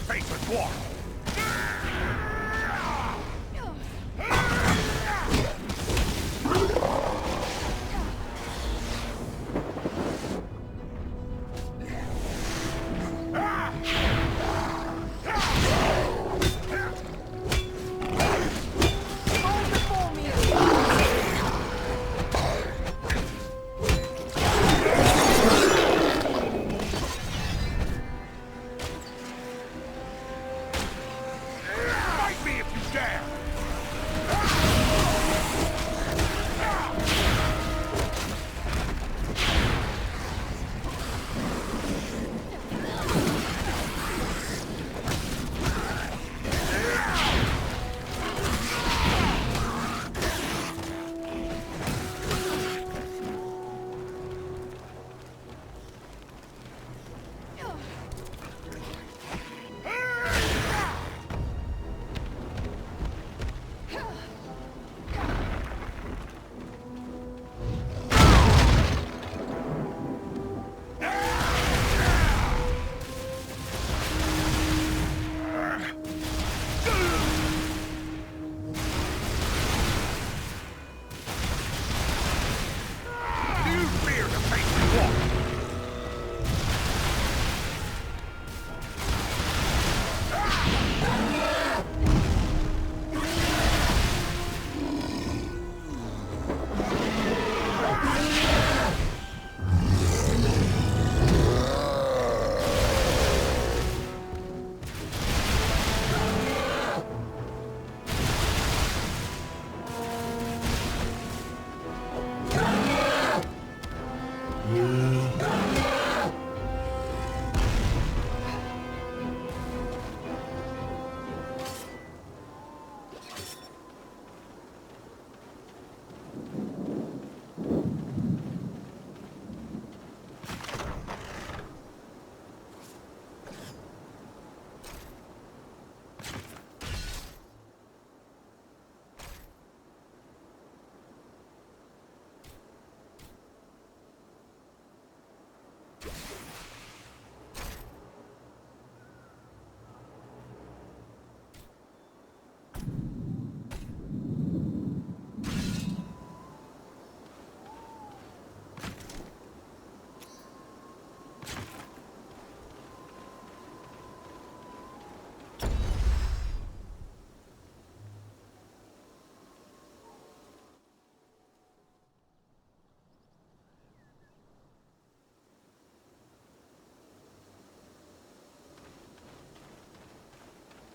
face a dwarf!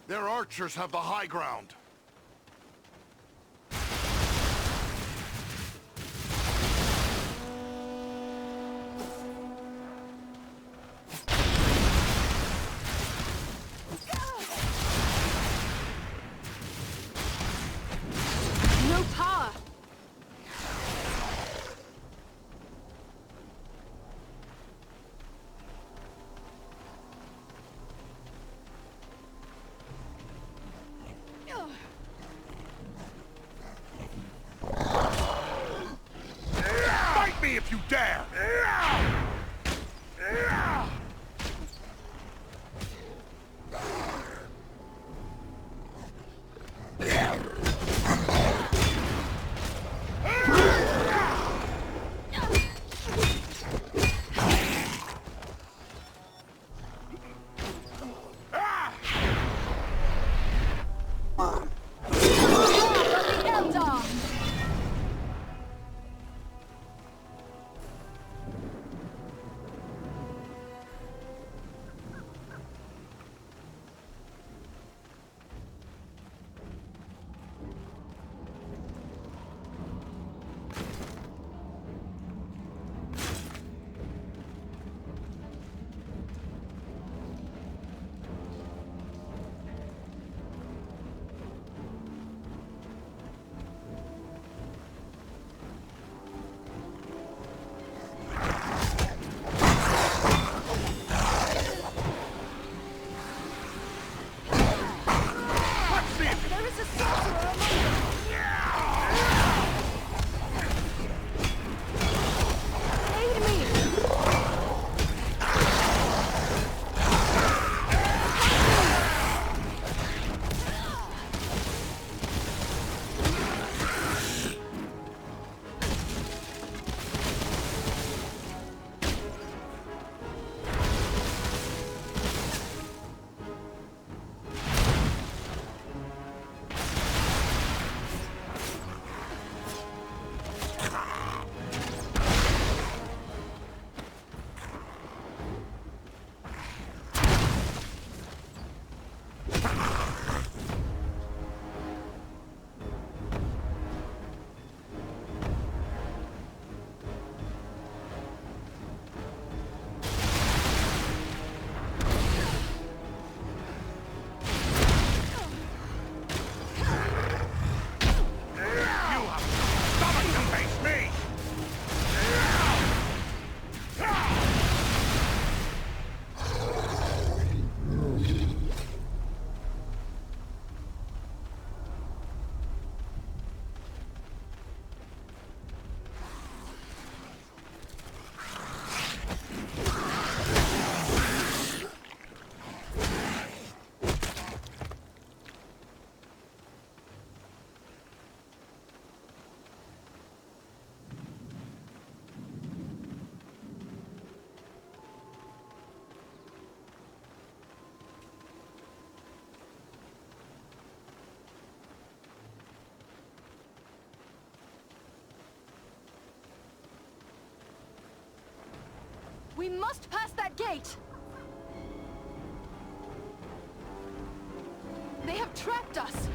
Their archers have the high ground. No power! Ugh. We must pass that gate! They have trapped us!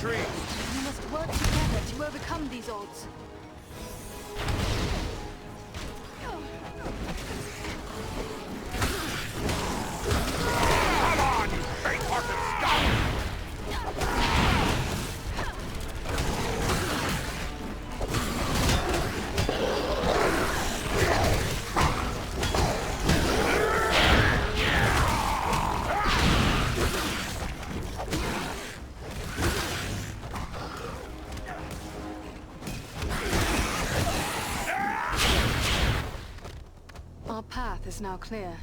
We must work together to overcome these odds. Come on, you faint-hearted scum! Our path is now clear.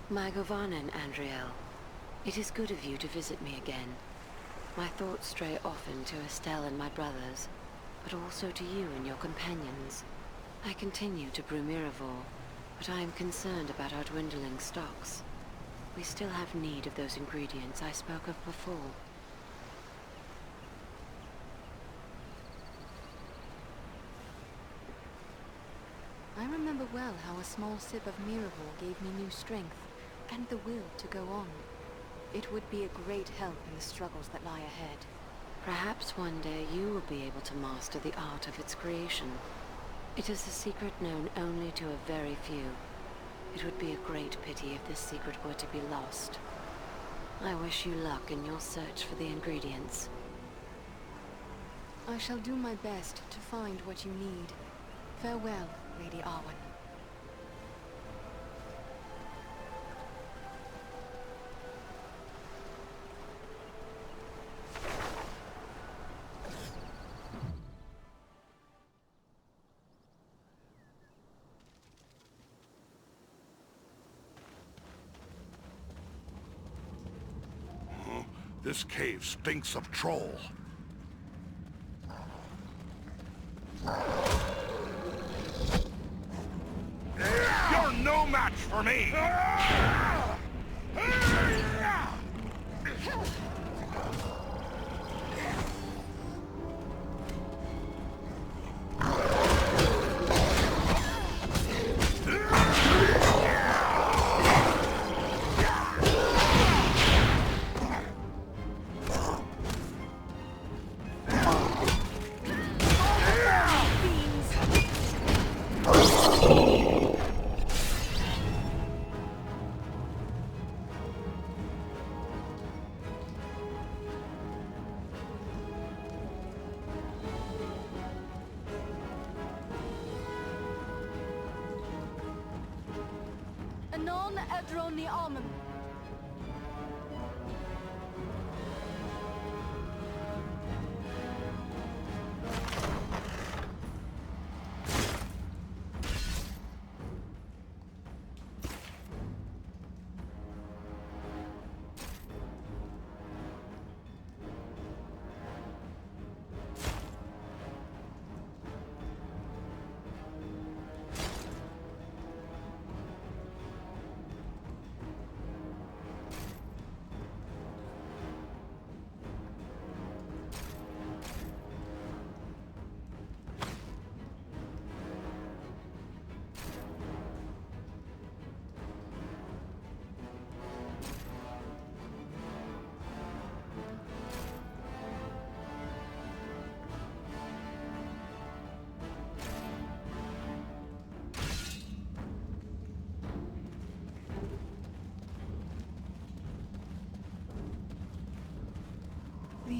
My Govanen, Andriel. It is good of you to visit me again. My thoughts stray often to Estelle and my brothers, but also to you and your companions. I continue to brew Miraval, but I am concerned about our dwindling stocks. We still have need of those ingredients I spoke of before. I remember well how a small sip of Miraval gave me new strength, and the will to go on. It would be a great help in the struggles that lie ahead. Perhaps one day you will be able to master the art of its creation. It is a secret known only to a very few. It would be a great pity if this secret were to be lost. I wish you luck in your search for the ingredients. I shall do my best to find what you need. Farewell, Lady Arwen. This cave stinks of troll. You're no match for me! Anon Edron the Armor.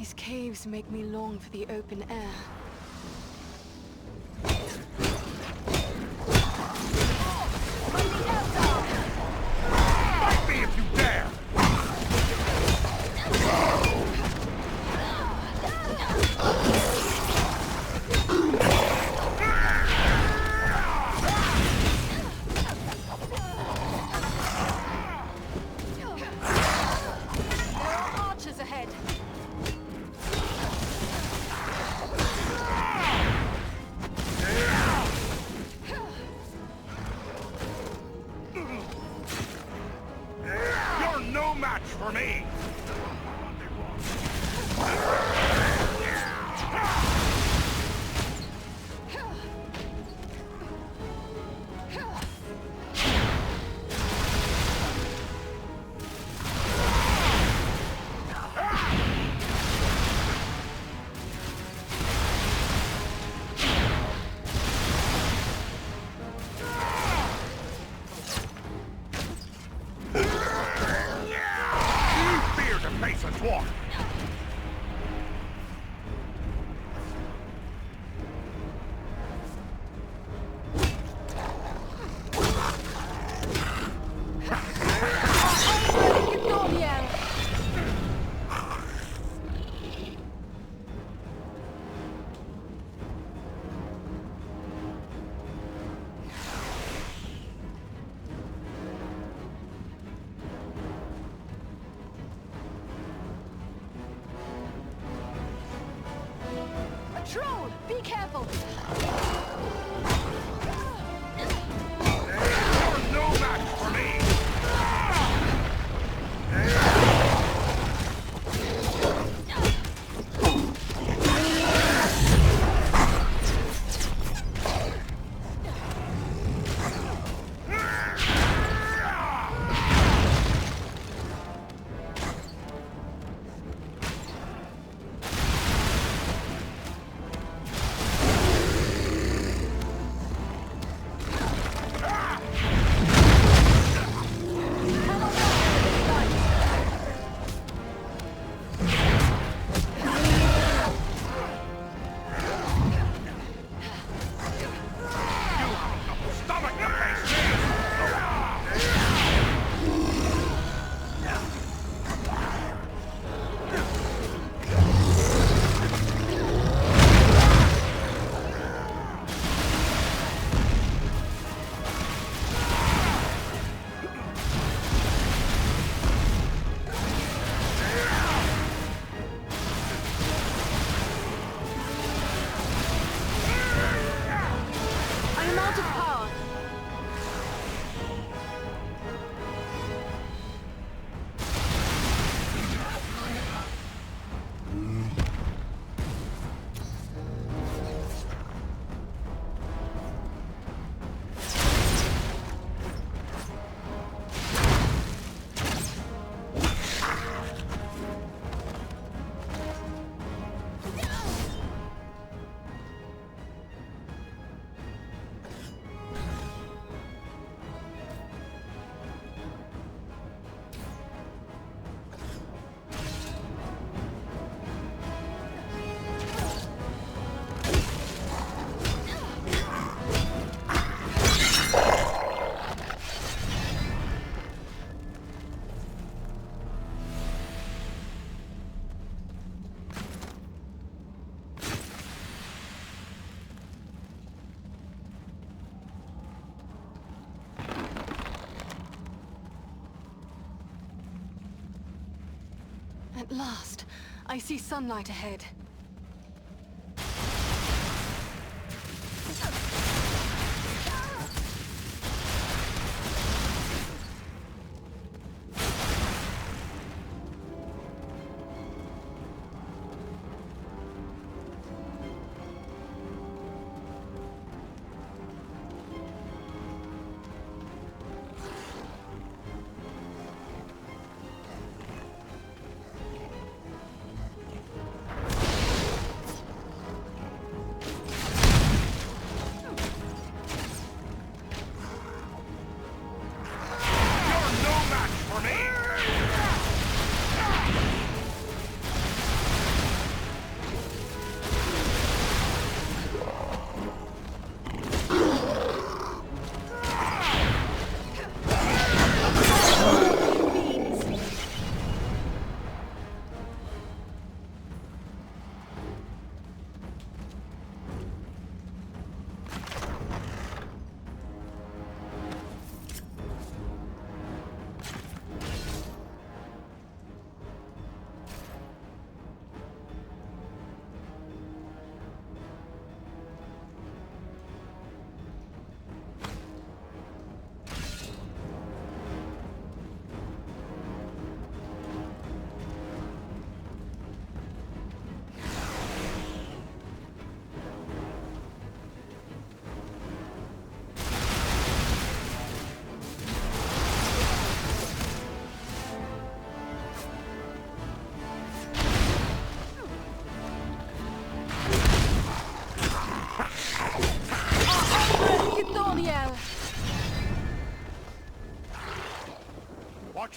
These caves make me long for the open air. Fight me if you dare! Archers ahead! You're no match for me! Troll! Be careful! You're no match for me! At last, I see sunlight ahead.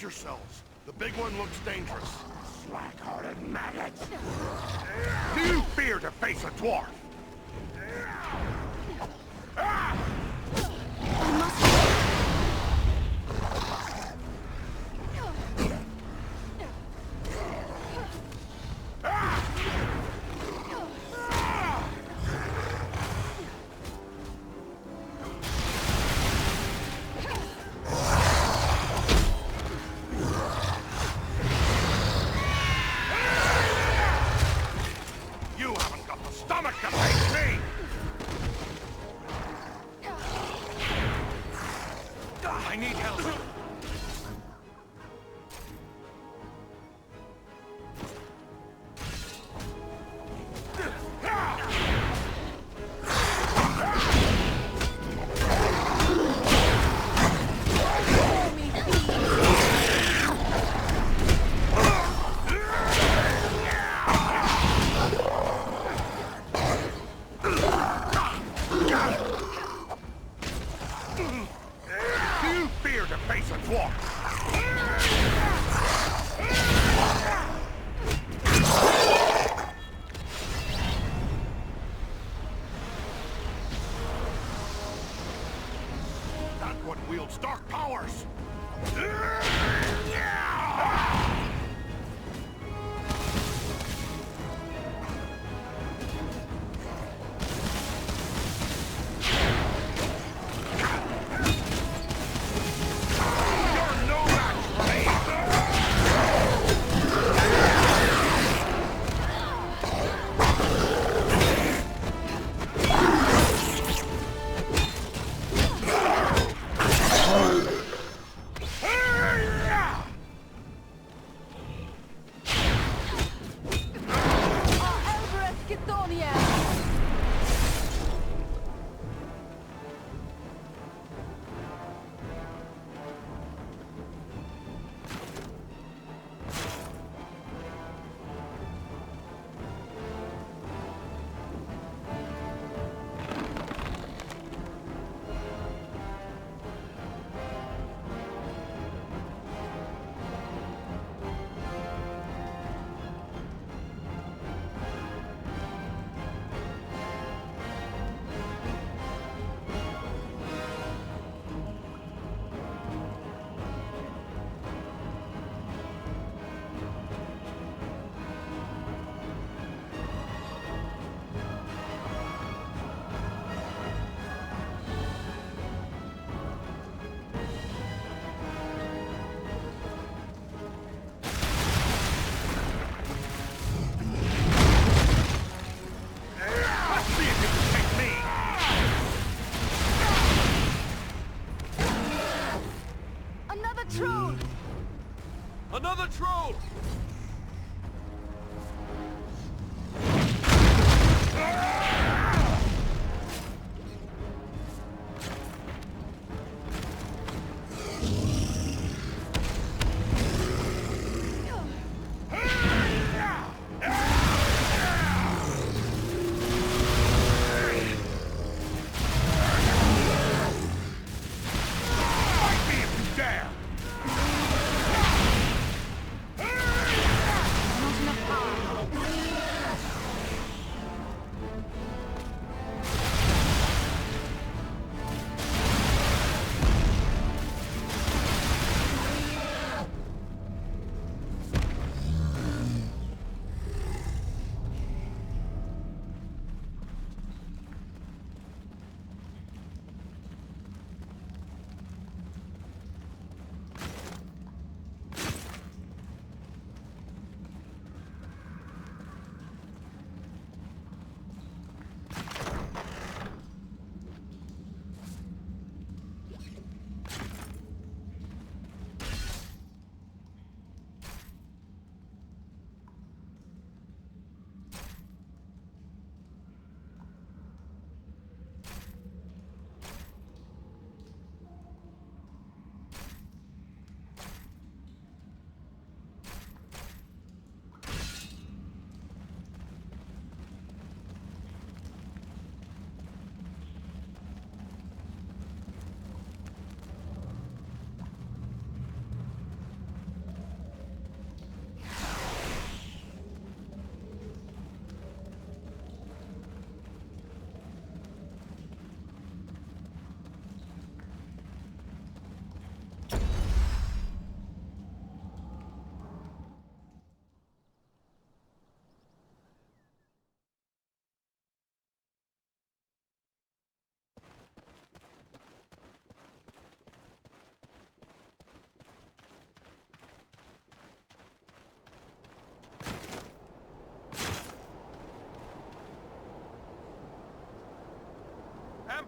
Watch yourselves. The big one looks dangerous. Slack-hearted maggots! Do you fear to face a dwarf? You haven't got the stomach to face me! I need help. Do you fear to face a dwarf? That one wields dark powers!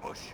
ambush.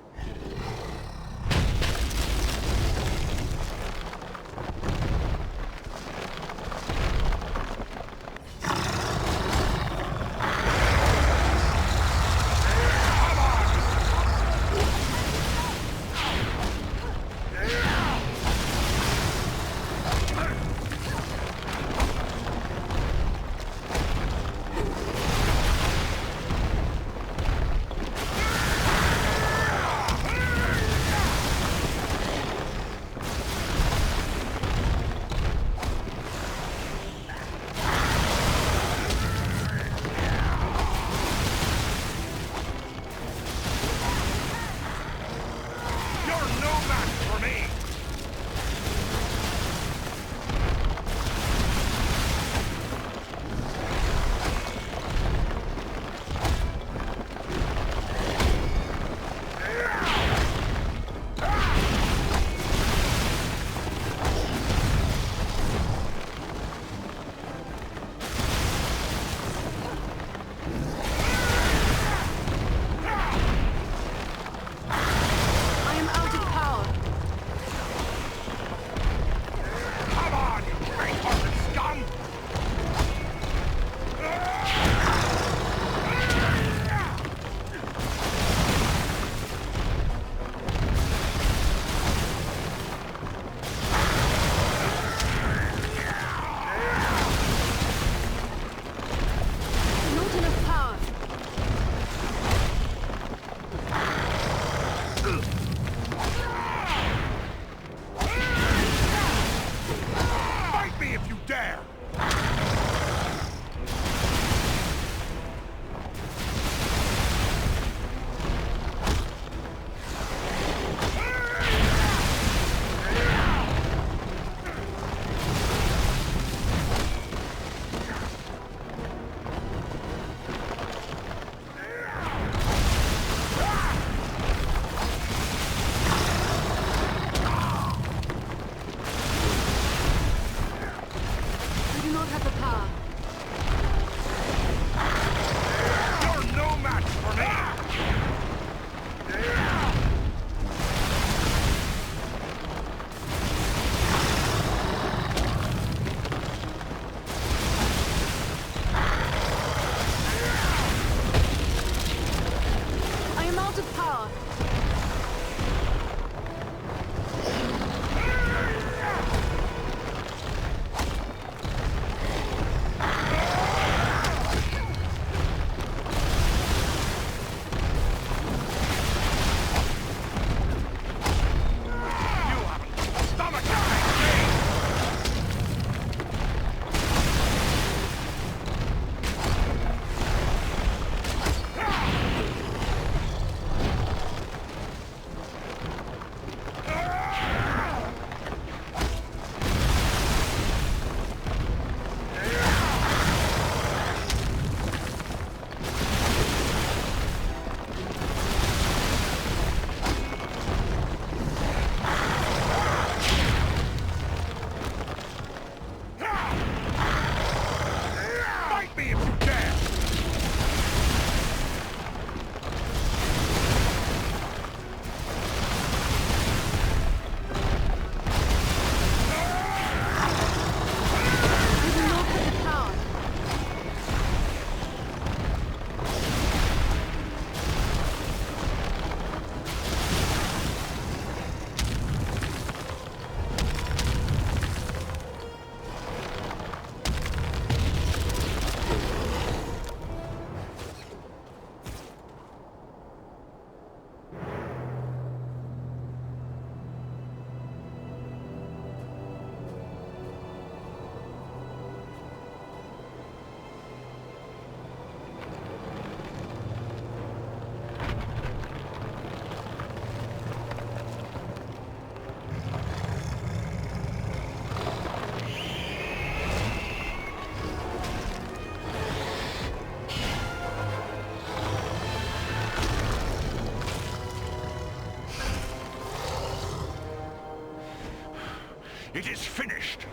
It is finished.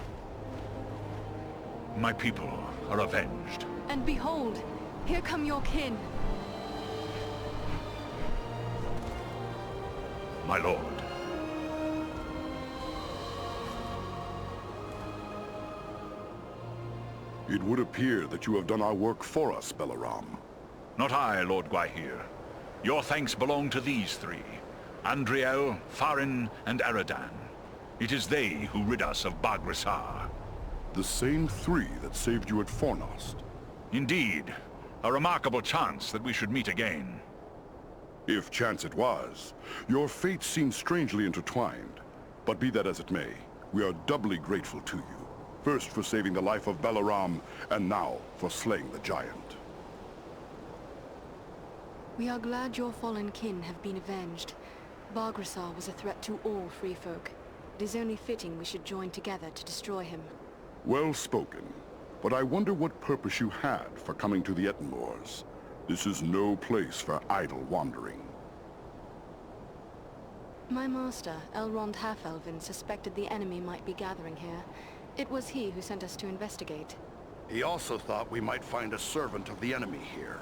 My people are avenged. And behold, here come your kin. my lord. It would appear that you have done our work for us, Balaram. Not I, Lord Gwaihir. Your thanks belong to these three. Andriel, Farin, and Aradan. It is they who rid us of Baghrissar. The same three that saved you at Fornost. Indeed. A remarkable chance that we should meet again. If chance it was, your fates seem strangely intertwined. But be that as it may, we are doubly grateful to you. First for saving the life of Balaram, and now for slaying the giant. We are glad your fallen kin have been avenged. Baghrissar was a threat to all free folk. It is only fitting we should join together to destroy him. Well spoken. But I wonder what purpose you had for coming to the Ettenmoors. This is no place for idle wandering. My master, Elrond Half-Elven, suspected the enemy might be gathering here. It was he who sent us to investigate. He also thought we might find a servant of the enemy here.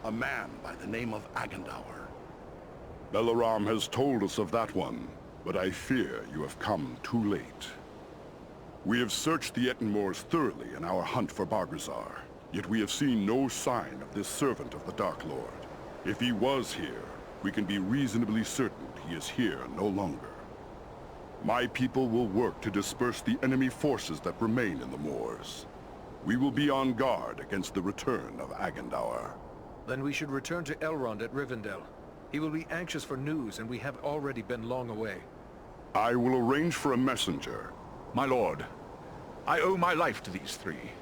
A man by the name of Agandaur. Balaram has told us of that one, but I fear you have come too late. We have searched the Ettenmoors thoroughly in our hunt for Baghrissar, yet we have seen no sign of this servant of the Dark Lord. If he was here, we can be reasonably certain he is here no longer. My people will work to disperse the enemy forces that remain in the moors. We will be on guard against the return of Agandaur. Then we should return to Elrond at Rivendell. He will be anxious for news, and we have already been long away. I will arrange for a messenger. My lord, I owe my life to these three,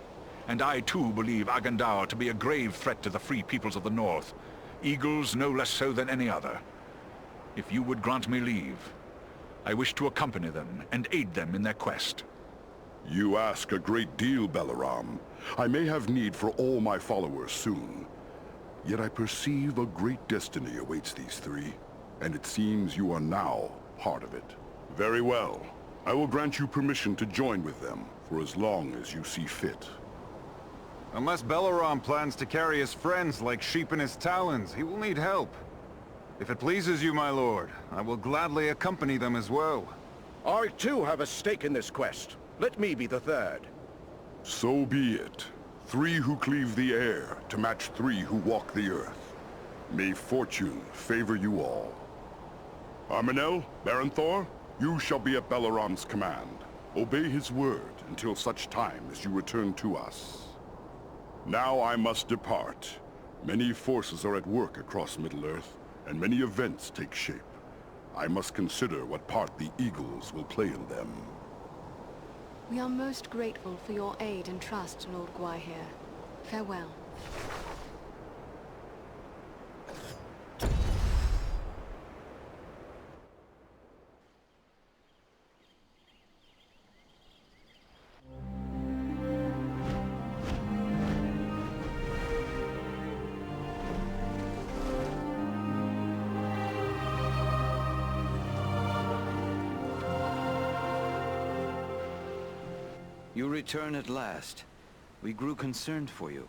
and I too believe Agandaur to be a grave threat to the free peoples of the North, Eagles no less so than any other. If you would grant me leave, I wish to accompany them and aid them in their quest. You ask a great deal, Balaram. I may have need for all my followers soon. Yet I perceive a great destiny awaits these three, and it seems you are now part of it. Very well. I will grant you permission to join with them for as long as you see fit. Unless Balaram plans to carry his friends like sheep in his talons, he will need help. If it pleases you, my lord, I will gladly accompany them as well. I too have a stake in this quest. Let me be the third. So be it. Three who cleave the air to match three who walk the earth. May fortune favor you all. Arminel, Baranthor, you shall be at Balaram's command. Obey his word until such time as you return to us. Now I must depart. Many forces are at work across Middle-earth, and many events take shape. I must consider what part the Eagles will play in them. We are most grateful for your aid and trust, Lord Gwaihir. Farewell. You return at last. We grew concerned for you.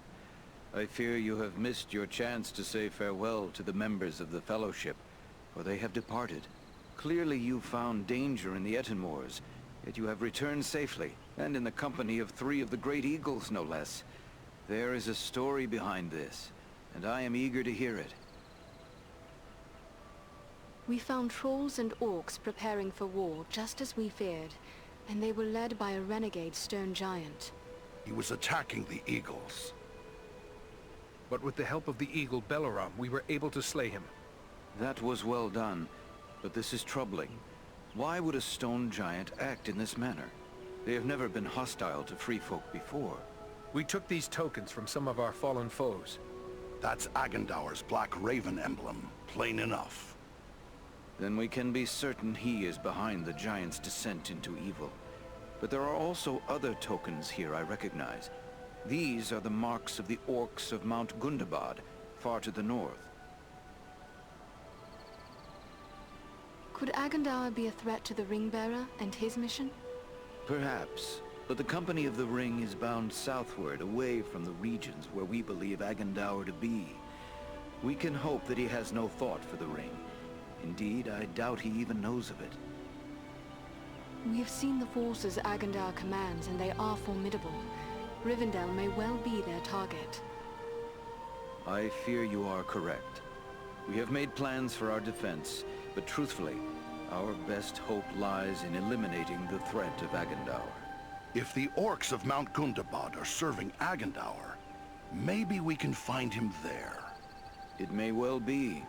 I fear you have missed your chance to say farewell to the members of the Fellowship, for they have departed. Clearly you found danger in the Ettenmoors, yet you have returned safely, and in the company of three of the Great Eagles, no less. There is a story behind this, and I am eager to hear it. We found trolls and orcs preparing for war, just as we feared, and they were led by a renegade stone giant. He was attacking the Eagles. But with the help of the Eagle Balaram, we were able to slay him. That was well done, but this is troubling. Why would a stone giant act in this manner? They have never been hostile to free folk before. We took these tokens from some of our fallen foes. That's Agandaur's Black Raven emblem, plain enough. Then we can be certain he is behind the giant's descent into evil. But there are also other tokens here I recognize. These are the marks of the orcs of Mount Gundabad, far to the north. Could Agandaur be a threat to the Ringbearer and his mission? Perhaps, but the Company of the Ring is bound southward, away from the regions where we believe Agandaur to be. We can hope that he has no thought for the Ring. Indeed, I doubt he even knows of it. We have seen the forces Agandaur commands, and they are formidable. Rivendell may well be their target. I fear you are correct. We have made plans for our defense, but truthfully, our best hope lies in eliminating the threat of Agandaur. If the orcs of Mount Gundabad are serving Agandaur, maybe we can find him there. It may well be.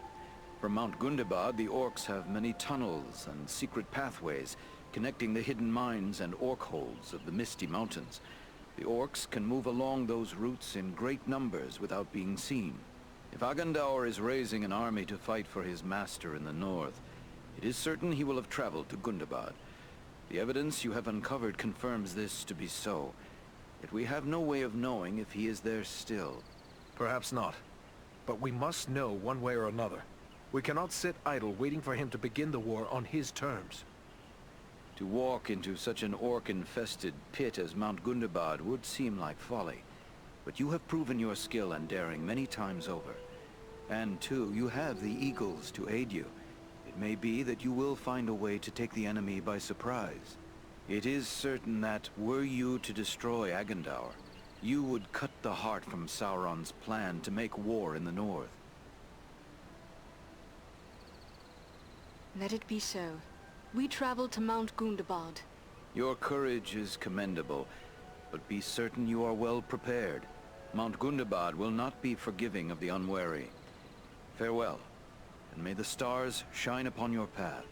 From Mount Gundabad, the orcs have many tunnels and secret pathways connecting the hidden mines and orc holds of the Misty Mountains. The orcs can move along those routes in great numbers without being seen. If Agandaur is raising an army to fight for his master in the north, it is certain he will have traveled to Gundabad. The evidence you have uncovered confirms this to be so, yet we have no way of knowing if he is there still. Perhaps not. But we must know one way or another. We cannot sit idle waiting for him to begin the war on his terms. To walk into such an orc-infested pit as Mount Gundabad would seem like folly. But you have proven your skill and daring many times over. And too, you have the eagles to aid you. It may be that you will find a way to take the enemy by surprise. It is certain that, were you to destroy Agandaur, you would cut the heart from Sauron's plan to make war in the north. Let it be so. We travel to Mount Gundabad. Your courage is commendable, but be certain you are well prepared. Mount Gundabad will not be forgiving of the unwary. Farewell, and may the stars shine upon your path.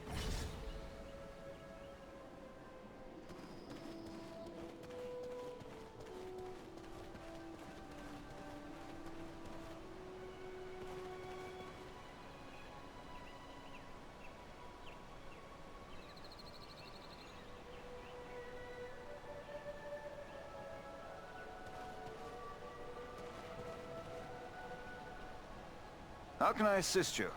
How can I assist you?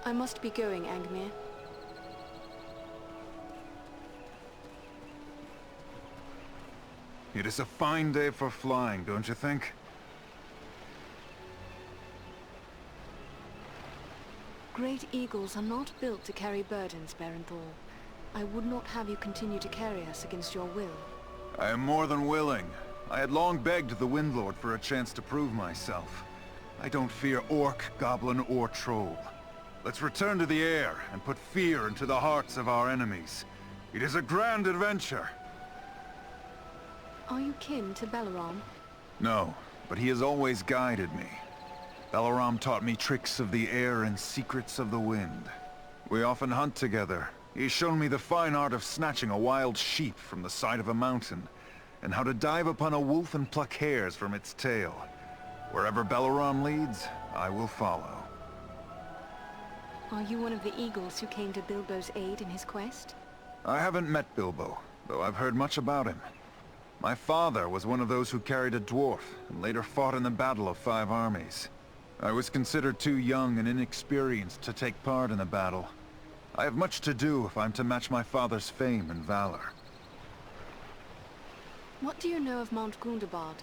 I must be going, Angmir. It is a fine day for flying, don't you think? Great eagles are not built to carry burdens, Berenthor. I would not have you continue to carry us against your will. I am more than willing. I had long begged the Windlord for a chance to prove myself. I don't fear orc, goblin, or troll. Let's return to the air and put fear into the hearts of our enemies. It is a grand adventure. Are you kin to Balaram? No, but he has always guided me. Balaram taught me tricks of the air and secrets of the wind. We often hunt together. He's shown me the fine art of snatching a wild sheep from the side of a mountain, and how to dive upon a wolf and pluck hairs from its tail. Wherever Balaram leads, I will follow. Are you one of the eagles who came to Bilbo's aid in his quest? I haven't met Bilbo, though I've heard much about him. My father was one of those who carried a dwarf, and later fought in the Battle of 5 Armies. I was considered too young and inexperienced to take part in the battle. I have much to do if I'm to match my father's fame and valor. What do you know of Mount Gundabad?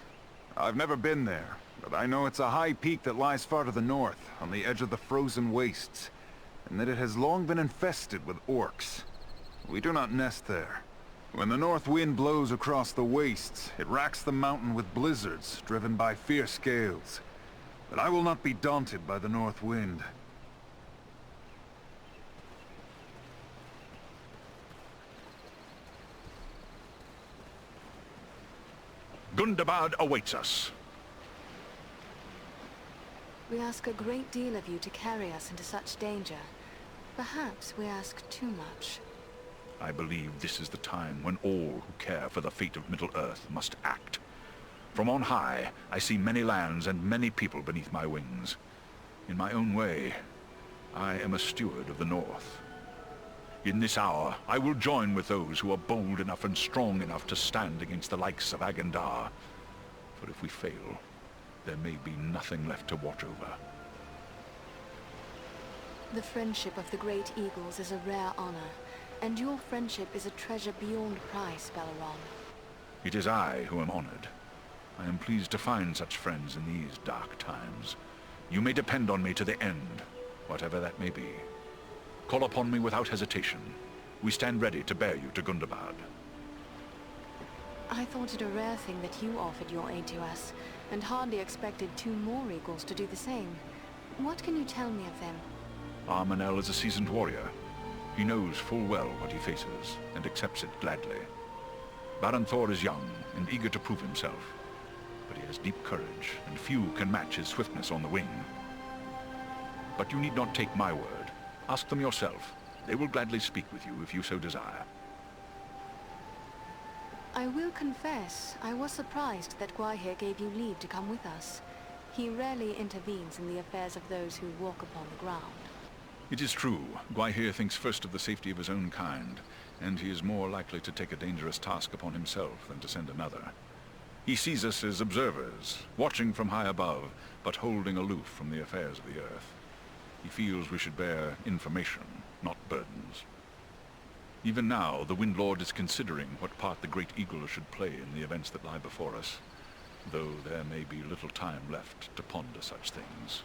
I've never been there, but I know it's a high peak that lies far to the north, on the edge of the frozen wastes, and that it has long been infested with orcs. We do not nest there. When the north wind blows across the wastes, it racks the mountain with blizzards, driven by fierce gales. But I will not be daunted by the north wind. Gundabad awaits us. We ask a great deal of you to carry us into such danger. Perhaps we ask too much. I believe this is the time when all who care for the fate of Middle-earth must act. From on high, I see many lands and many people beneath my wings. In my own way, I am a steward of the North. In this hour, I will join with those who are bold enough and strong enough to stand against the likes of Agandaur. For if we fail, there may be nothing left to watch over. The friendship of the great eagles is a rare honor, and your friendship is a treasure beyond price, Balaram. It is I who am honored. I am pleased to find such friends in these dark times. You may depend on me to the end, whatever that may be. Call upon me without hesitation. We stand ready to bear you to Gundabad. I thought it a rare thing that you offered your aid to us, and hardly expected 2 more eagles to do the same. What can you tell me of them? Armanel is a seasoned warrior. He knows full well what he faces, and accepts it gladly. Baron Thor is young, and eager to prove himself. But he has deep courage, and few can match his swiftness on the wing. But you need not take my word. Ask them yourself. They will gladly speak with you if you so desire. I will confess, I was surprised that Gwaihir gave you leave to come with us. He rarely intervenes in the affairs of those who walk upon the ground. It is true, Gwaihir thinks first of the safety of his own kind, and he is more likely to take a dangerous task upon himself than to send another. He sees us as observers, watching from high above, but holding aloof from the affairs of the earth. He feels we should bear information, not burdens. Even now, the Wind Lord is considering what part the Great Eagle should play in the events that lie before us, though there may be little time left to ponder such things.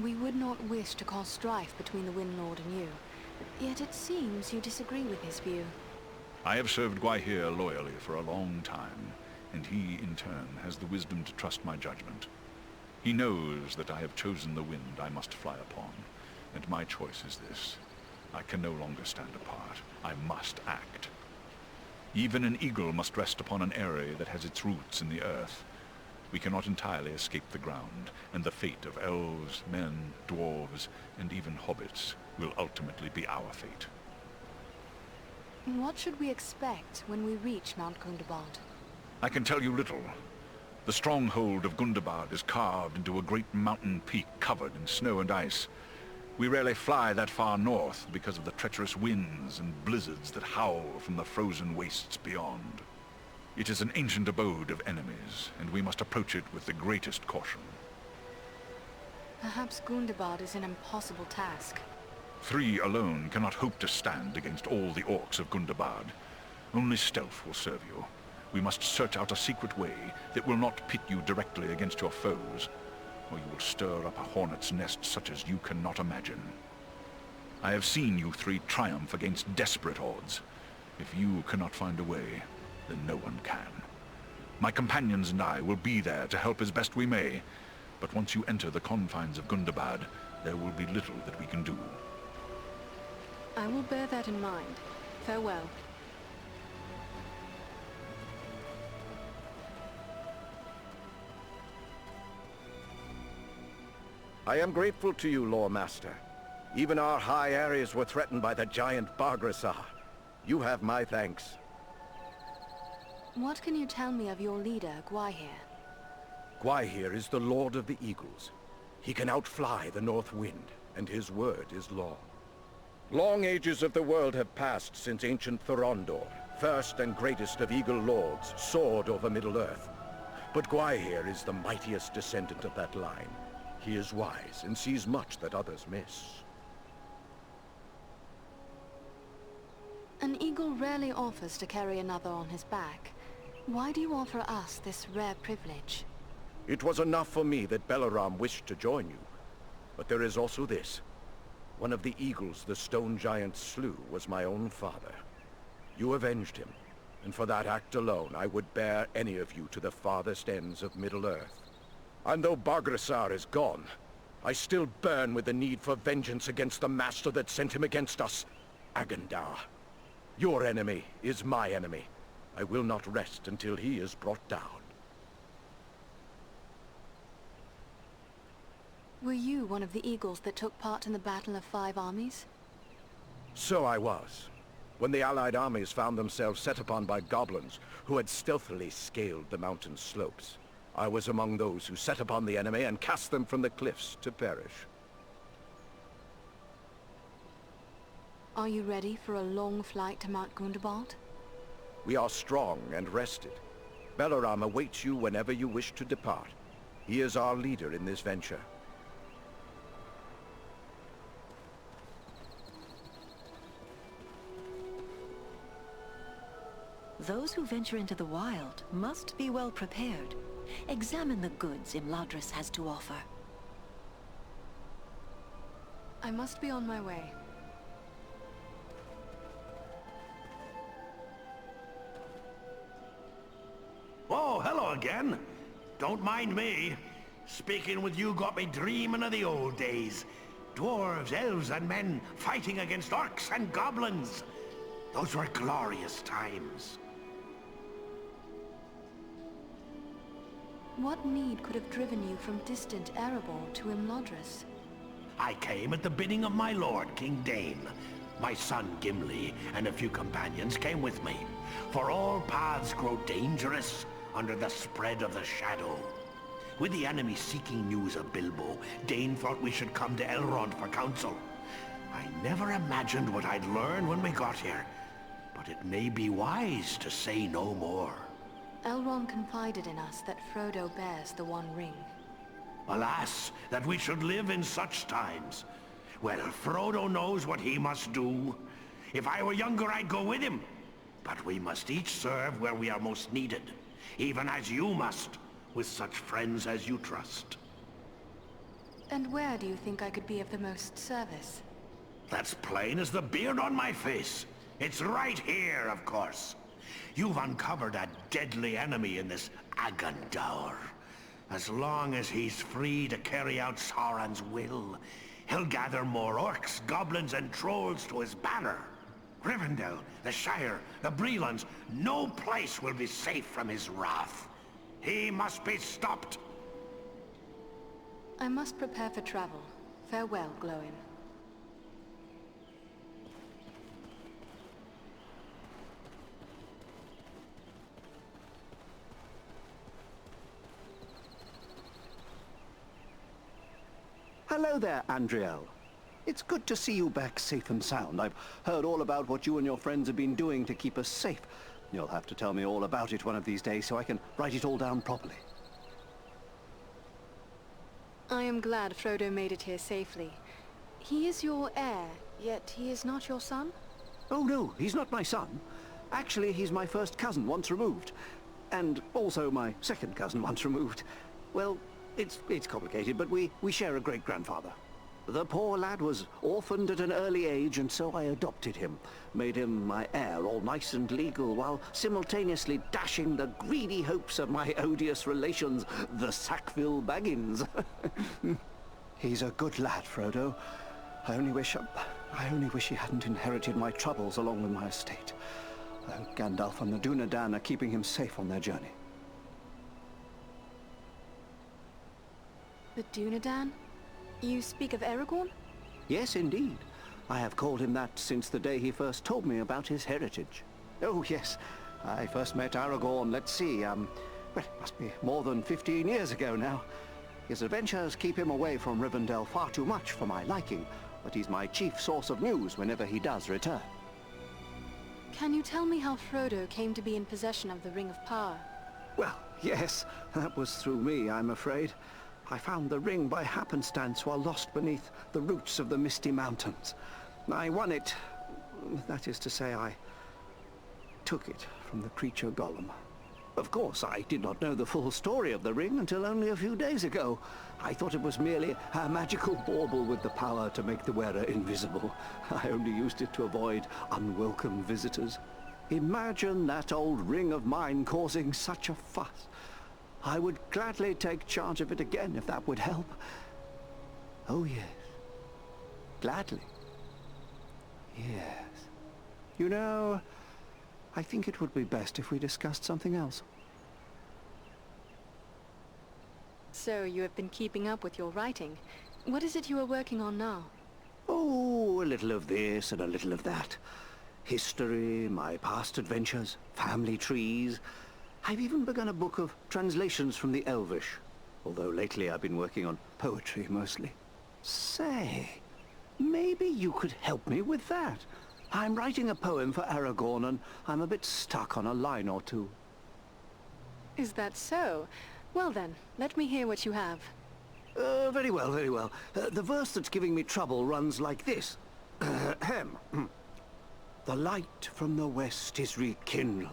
We would not wish to cause strife between the Wind Lord and you, yet it seems you disagree with his view. I have served Gwaihir loyally for a long time, and he, in turn, has the wisdom to trust my judgment. He knows that I have chosen the wind I must fly upon, and my choice is this. I can no longer stand apart. I must act. Even an eagle must rest upon an eyrie that has its roots in the earth. We cannot entirely escape the ground, and the fate of elves, men, dwarves, and even hobbits will ultimately be our fate. What should we expect when we reach Mount Gundabad? I can tell you little. The stronghold of Gundabad is carved into a great mountain peak covered in snow and ice. We rarely fly that far north because of the treacherous winds and blizzards that howl from the frozen wastes beyond. It is an ancient abode of enemies, and we must approach it with the greatest caution. Perhaps Gundabad is an impossible task. 3 alone cannot hope to stand against all the orcs of Gundabad. Only stealth will serve you. We must search out a secret way that will not pit you directly against your foes, or you will stir up a hornet's nest such as you cannot imagine. I have seen you 3 triumph against desperate odds. If you cannot find a way, then no one can. My companions and I will be there to help as best we may, but once you enter the confines of Gundabad, there will be little that we can do. I will bear that in mind. Farewell. I am grateful to you, Lore Master. Even our high areas were threatened by the giant Bargrasar. You have my thanks. What can you tell me of your leader, Gwaihir? Gwaihir is the Lord of the Eagles. He can outfly the North Wind, and his word is law. Long ages of the world have passed since ancient Thorondor, first and greatest of Eagle Lords, soared over Middle-earth. But Gwaihir is the mightiest descendant of that line. He is wise and sees much that others miss. An eagle rarely offers to carry another on his back. Why do you offer us this rare privilege? It was enough for me that Belaram wished to join you. But there is also this. One of the eagles the stone giant slew was my own father. You avenged him, and for that act alone I would bear any of you to the farthest ends of Middle-earth. And though Bargrasar is gone, I still burn with the need for vengeance against the master that sent him against us, Agandar. Your enemy is my enemy. I will not rest until he is brought down. Were you one of the eagles that took part in the Battle of 5 Armies? So I was. When the Allied armies found themselves set upon by goblins who had stealthily scaled the mountain slopes, I was among those who set upon the enemy and cast them from the cliffs to perish. Are you ready for a long flight to Mount Gundabad? We are strong and rested. Belaram awaits you whenever you wish to depart. He is our leader in this venture. Those who venture into the wild must be well prepared. Examine the goods Imladris has to offer. I must be on my way. Oh, hello again. Don't mind me. Speaking with you got me dreaming of the old days. Dwarves, elves, and men fighting against orcs and goblins. Those were glorious times. What need could have driven you from distant Erebor to Imladris? I came at the bidding of my lord, King Dane. My son Gimli and a few companions came with me. For all paths grow dangerous under the spread of the shadow. With the enemy seeking news of Bilbo, Dane thought we should come to Elrond for counsel. I never imagined what I'd learn when we got here, but it may be wise to say no more. Elrond confided in us that Frodo bears the One Ring. Alas, that we should live in such times. Well, Frodo knows what he must do. If I were younger, I'd go with him. But we must each serve where we are most needed, even as you must, with such friends as you trust. And where do you think I could be of the most service? That's plain as the beard on my face. It's right here, of course. You've uncovered a deadly enemy in this Agandaur. As long as he's free to carry out Sauron's will, he'll gather more orcs, goblins, and trolls to his banner. Rivendell, the Shire, the Brelons, no place will be safe from his wrath. He must be stopped. I must prepare for travel. Farewell, Glóin. Hello there, Andriel. It's good to see you back safe and sound. I've heard all about what you and your friends have been doing to keep us safe. You'll have to tell me all about it one of these days so I can write it all down properly. I am glad Frodo made it here safely. He is your heir, yet he is not your son? Oh no, he's not my son. Actually, he's my first cousin once removed. And also my second cousin once removed. Well, it's complicated, but we share a great-grandfather. The poor lad was orphaned at an early age, and so I adopted him. Made him my heir, all nice and legal, while simultaneously dashing the greedy hopes of my odious relations, the Sackville Baggins. He's a good lad, Frodo. I only wish he hadn't inherited my troubles along with my estate. Gandalf and the Dunedain are keeping him safe on their journey. The Dunedain? You speak of Aragorn? Yes, indeed. I have called him that since the day he first told me about his heritage. Oh, yes. I first met Aragorn, let's see, well, it must be more than 15 years ago now. His adventures keep him away from Rivendell far too much for my liking, but he's my chief source of news whenever he does return. Can you tell me how Frodo came to be in possession of the Ring of Power? Well, yes, that was through me, I'm afraid. I found the ring by happenstance while lost beneath the roots of the Misty Mountains. I won it. That is to say, I took it from the creature Gollum. Of course, I did not know the full story of the ring until only a few days ago. I thought it was merely a magical bauble with the power to make the wearer invisible. I only used it to avoid unwelcome visitors. Imagine that old ring of mine causing such a fuss. I would gladly take charge of it again if that would help. Oh yes, gladly. Yes. You know, I think it would be best if we discussed something else. So you have been keeping up with your writing. What is it you are working on now? Oh, a little of this and a little of that. History, my past adventures, family trees. I've even begun a book of translations from the Elvish, although lately I've been working on poetry mostly. Say, maybe you could help me with that. I'm writing a poem for Aragorn, and I'm a bit stuck on a line or two. Is that so? Well then, let me hear what you have. Very well, very well. The verse that's giving me trouble runs like this. The light from the west is rekindled.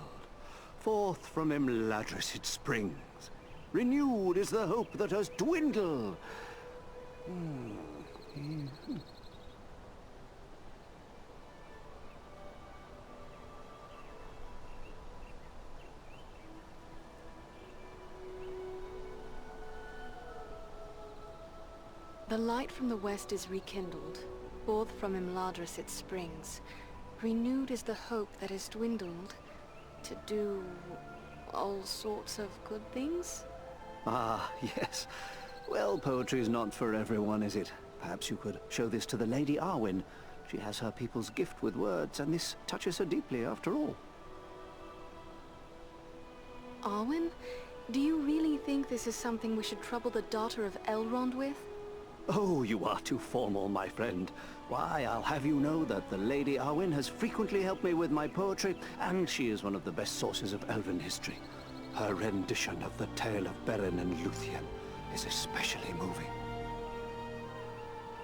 Forth from Imladris it springs. Renewed is the hope that has dwindled. The light from the west is rekindled. Forth from Imladris it springs. Renewed is the hope that has dwindled. To do all sorts of good things? Ah, yes. Well, poetry's not for everyone, is it? Perhaps you could show this to the Lady Arwen. She has her people's gift with words, and this touches her deeply after all. Arwen? Do you really think this is something we should trouble the daughter of Elrond with? Oh, you are too formal, my friend. Why, I'll have you know that the Lady Arwen has frequently helped me with my poetry, and she is one of the best sources of elven history. Her rendition of the tale of Beren and Luthien is especially moving.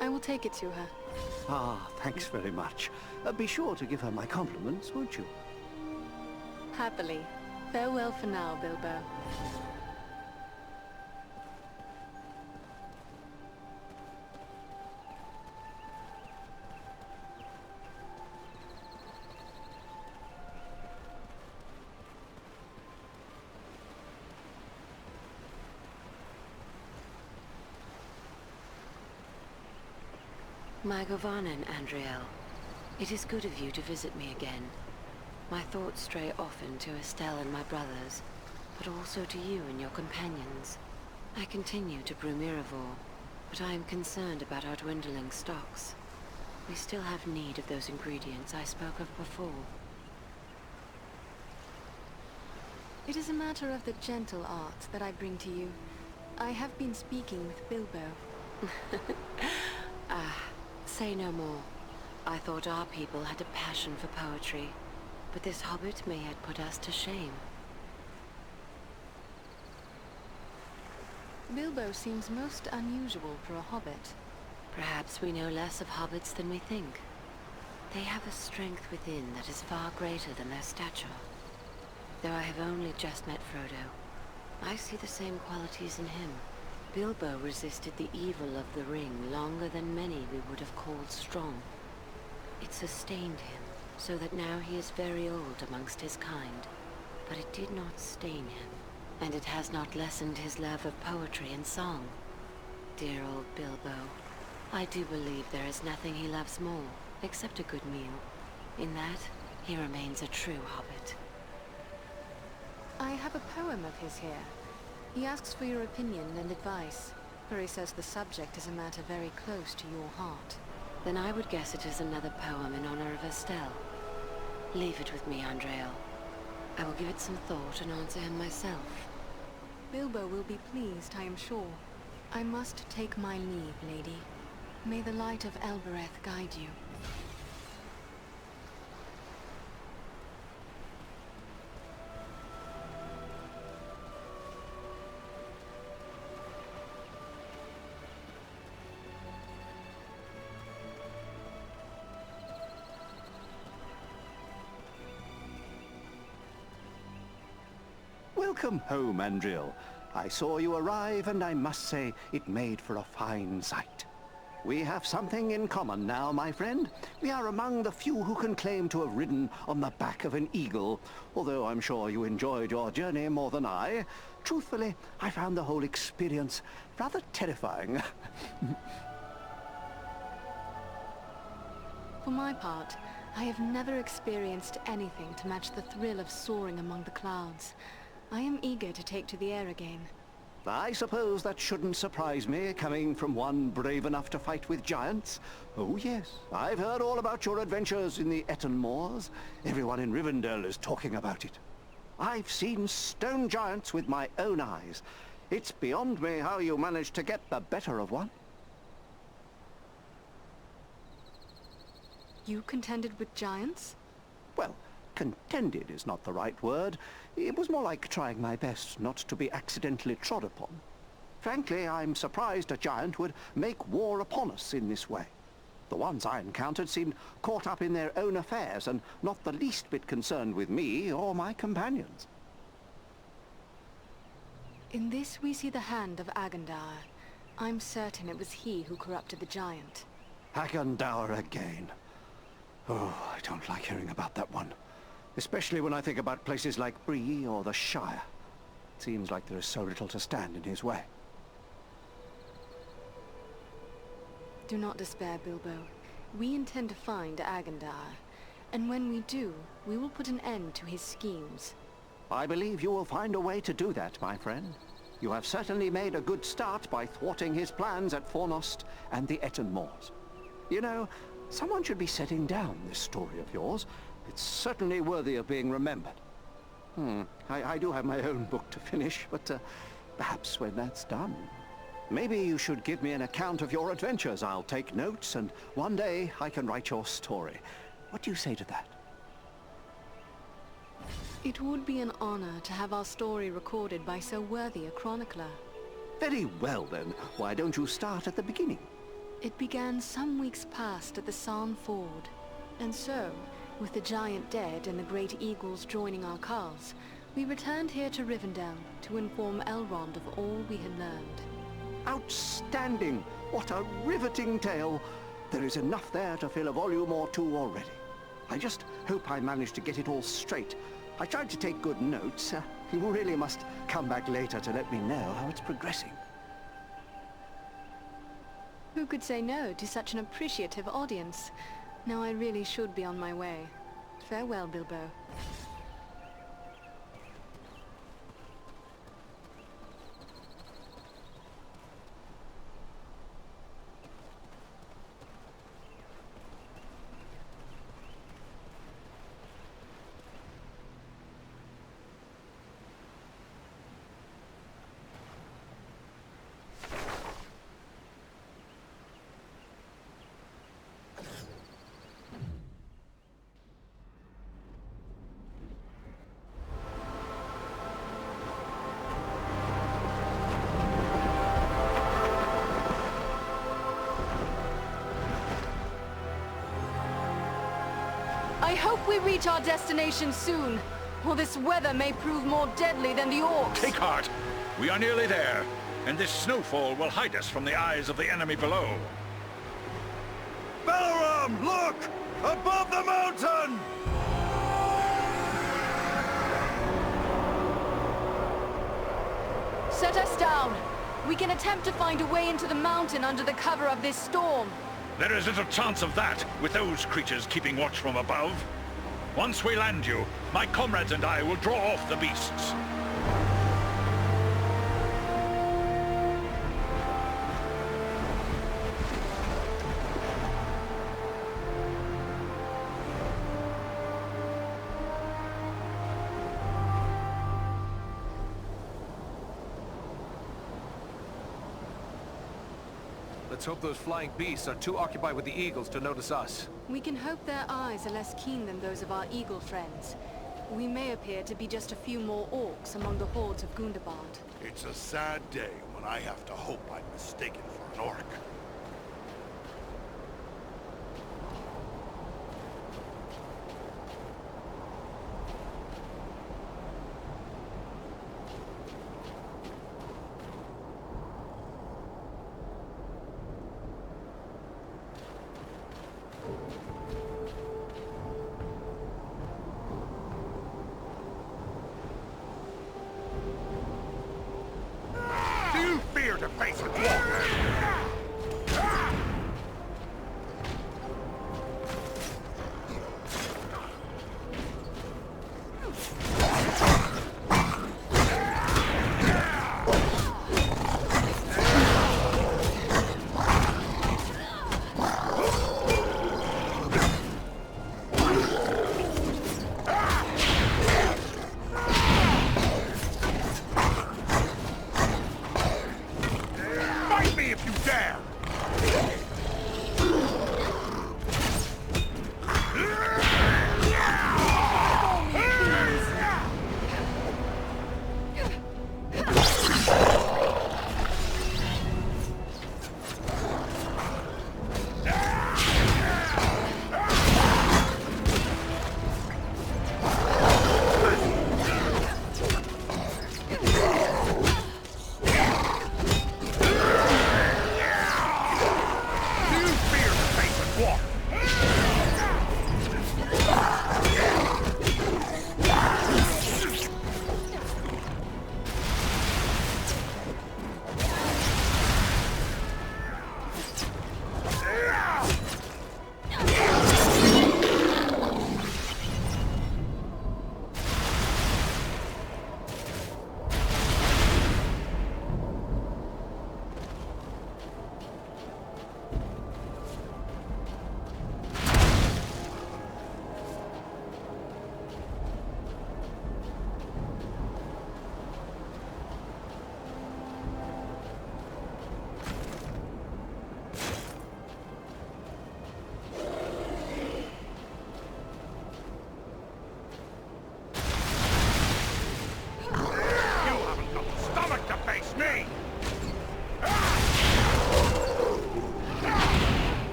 I will take it to her. Ah, thanks very much. Be sure to give her my compliments, won't you? Happily. Farewell for now, Bilbo. My Govanen, Andriel. It is good of you to visit me again. My thoughts stray often to Estelle and my brothers, but also to you and your companions. I continue to brew Miraval, but I am concerned about our dwindling stocks. We still have need of those ingredients I spoke of before. It is a matter of the gentle art that I bring to you. I have been speaking with Bilbo. Say no more. I thought our people had a passion for poetry, but this hobbit may yet put us to shame. Bilbo seems most unusual for a hobbit. Perhaps we know less of hobbits than we think. They have a strength within that is far greater than their stature. Though I have only just met Frodo, I see the same qualities in him. Bilbo resisted the evil of the ring longer than many we would have called strong. It sustained him, so that now he is very old amongst his kind. But it did not stain him, and it has not lessened his love of poetry and song. Dear old Bilbo. I do believe there is nothing he loves more, except a good meal. In that, he remains a true hobbit. I have a poem of his here. He asks for your opinion and advice, for he says the subject is a matter very close to your heart. Then I would guess it is another poem in honor of Estelle. Leave it with me, Andriel. I will give it some thought and answer him myself. Bilbo will be pleased, I am sure. I must take my leave, lady. May the light of Elbereth guide you. Welcome home, Andriel. I saw you arrive, and I must say it made for a fine sight. We have something in common now, my friend. We are among the few who can claim to have ridden on the back of an eagle, although I'm sure you enjoyed your journey more than I. Truthfully, I found the whole experience rather terrifying. For my part, I have never experienced anything to match the thrill of soaring among the clouds. I am eager to take to the air again. I suppose that shouldn't surprise me, coming from one brave enough to fight with giants. Oh yes, I've heard all about your adventures in the Eton Moors. Everyone in Rivendell is talking about it. I've seen stone giants with my own eyes. It's beyond me how you managed to get the better of one. You contended with giants? Well, contended is not the right word. It was more like trying my best not to be accidentally trod upon. Frankly, I'm surprised a giant would make war upon us in this way. The ones I encountered seemed caught up in their own affairs and not the least bit concerned with me or my companions. In this we see the hand of Agandaur. I'm certain it was he who corrupted the giant. Agandaur again. Oh, I don't like hearing about that one. Especially when I think about places like Bree or the Shire. It seems like there is so little to stand in his way. Do not despair, Bilbo. We intend to find Agandaur. And when we do, we will put an end to his schemes. I believe you will find a way to do that, my friend. You have certainly made a good start by thwarting his plans at Fornost and the Eton Moors. You know, someone should be setting down this story of yours. It's certainly worthy of being remembered. I do have my own book to finish, but perhaps when that's done. Maybe you should give me an account of your adventures. I'll take notes, and one day I can write your story. What do you say to that? It would be an honor to have our story recorded by so worthy a chronicler. Very well, then. Why don't you start at the beginning? It began some weeks past at the Sarn Ford. And so, with the giant dead and the great eagles joining our cause, we returned here to Rivendell to inform Elrond of all we had learned. Outstanding! What a riveting tale! There is enough there to fill a volume or two already. I just hope I managed to get it all straight. I tried to take good notes. You really must come back later to let me know how it's progressing. Who could say no to such an appreciative audience? Now I really should be on my way. Farewell, Bilbo. I hope we reach our destination soon, or this weather may prove more deadly than the orcs. Take heart! We are nearly there, and this snowfall will hide us from the eyes of the enemy below. Balaram, look! Above the mountain! Set us down. We can attempt to find a way into the mountain under the cover of this storm. There is little chance of that, with those creatures keeping watch from above. Once we land you, my comrades and I will draw off the beasts. Let's hope those flying beasts are too occupied with the eagles to notice us. We can hope their eyes are less keen than those of our eagle friends. We may appear to be just a few more orcs among the hordes of Gundabad. It's a sad day when I have to hope I'm mistaken for an orc. Do you fear to face a dwarf? Fight me if you dare!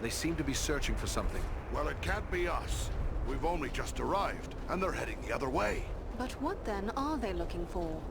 They seem to be searching for something. Well, it can't be us. We've only just arrived, and they're heading the other way. But what then are they looking for?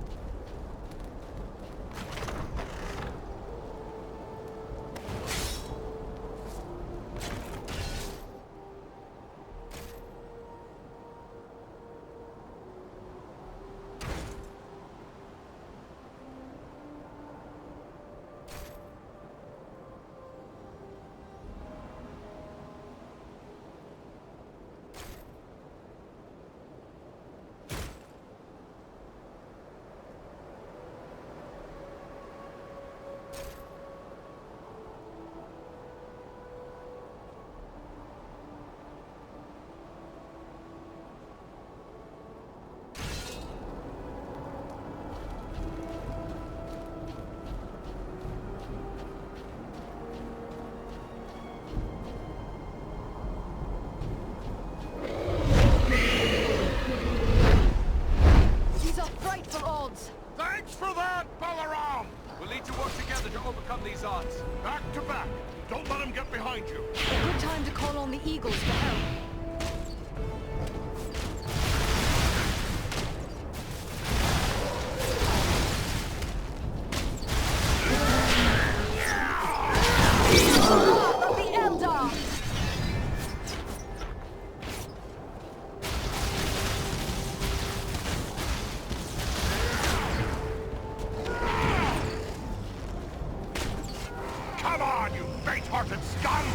Thanks for that, Balaram! We'll need to work together to overcome these odds. Back to back. Don't let them get behind you. A good time to call on the Eagles for help. Come on, you faint-hearted scum!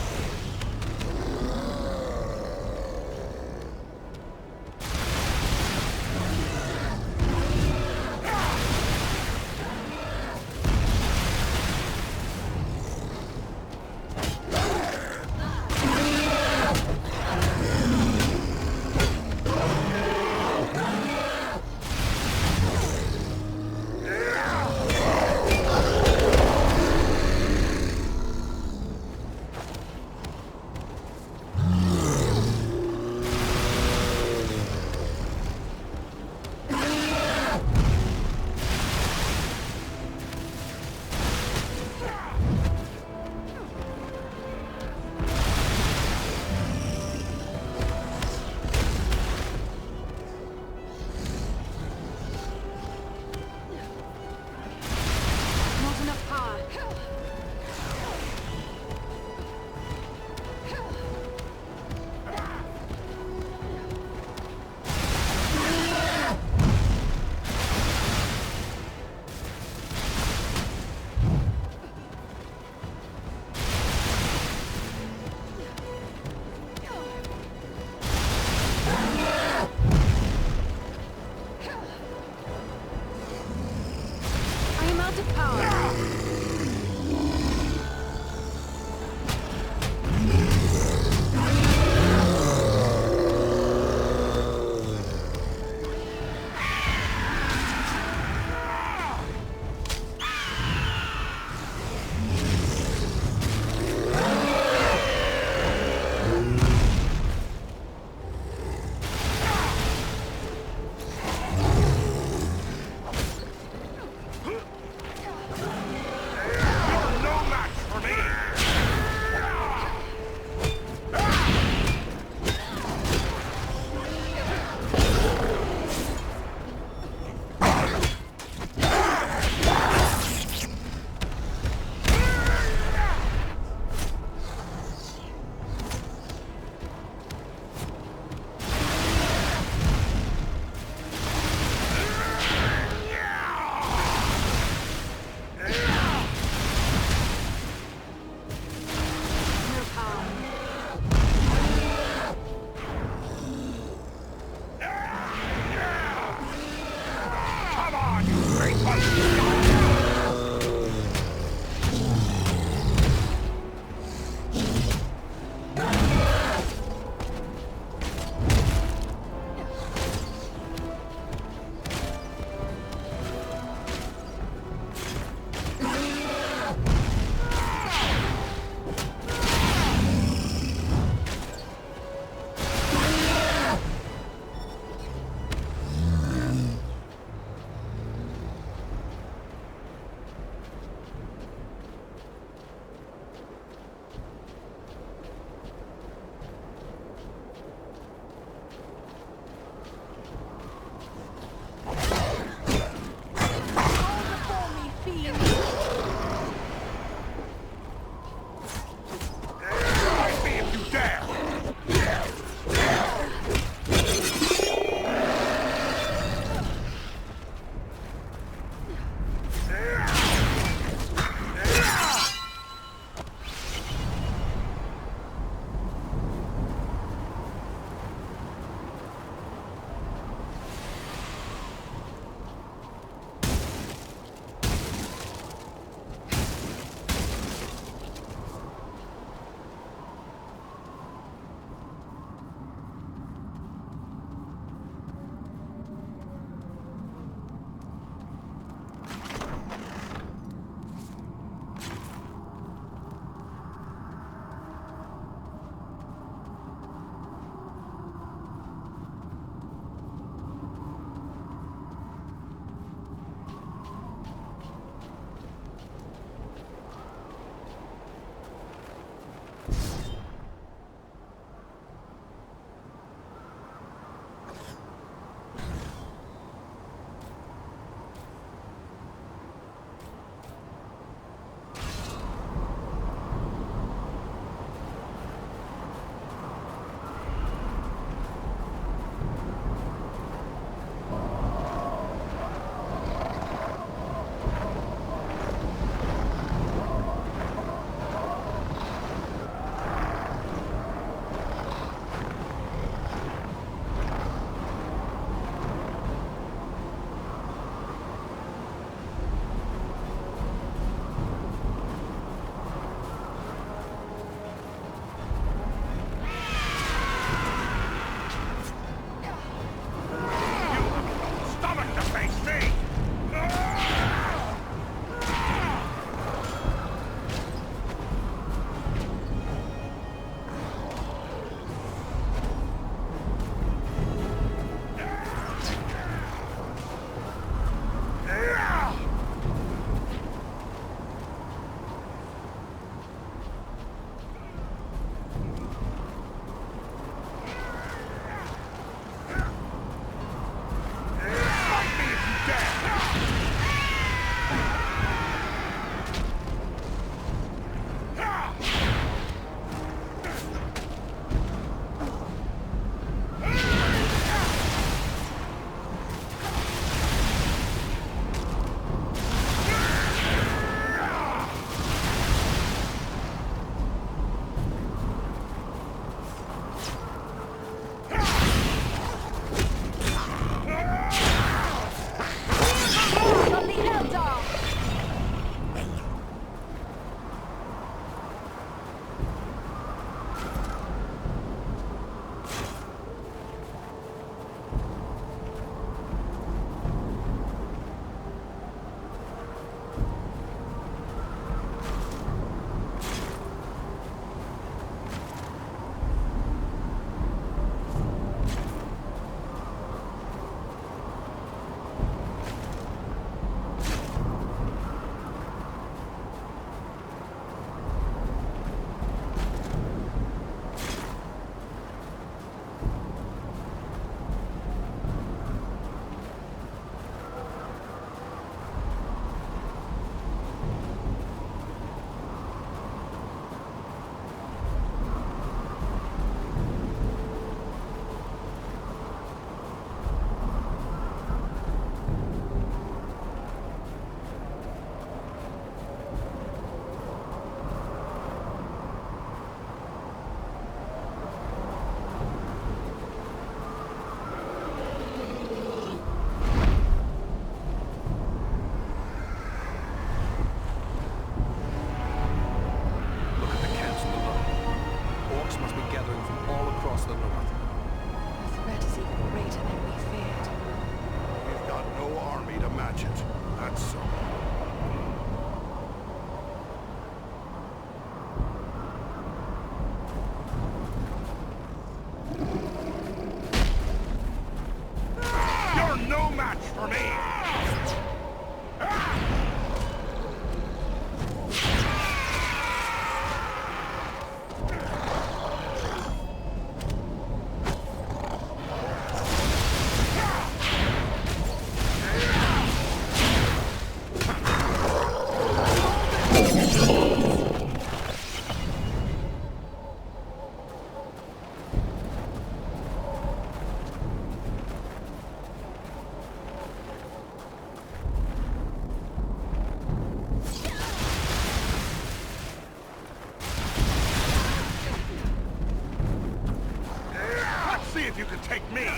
take me!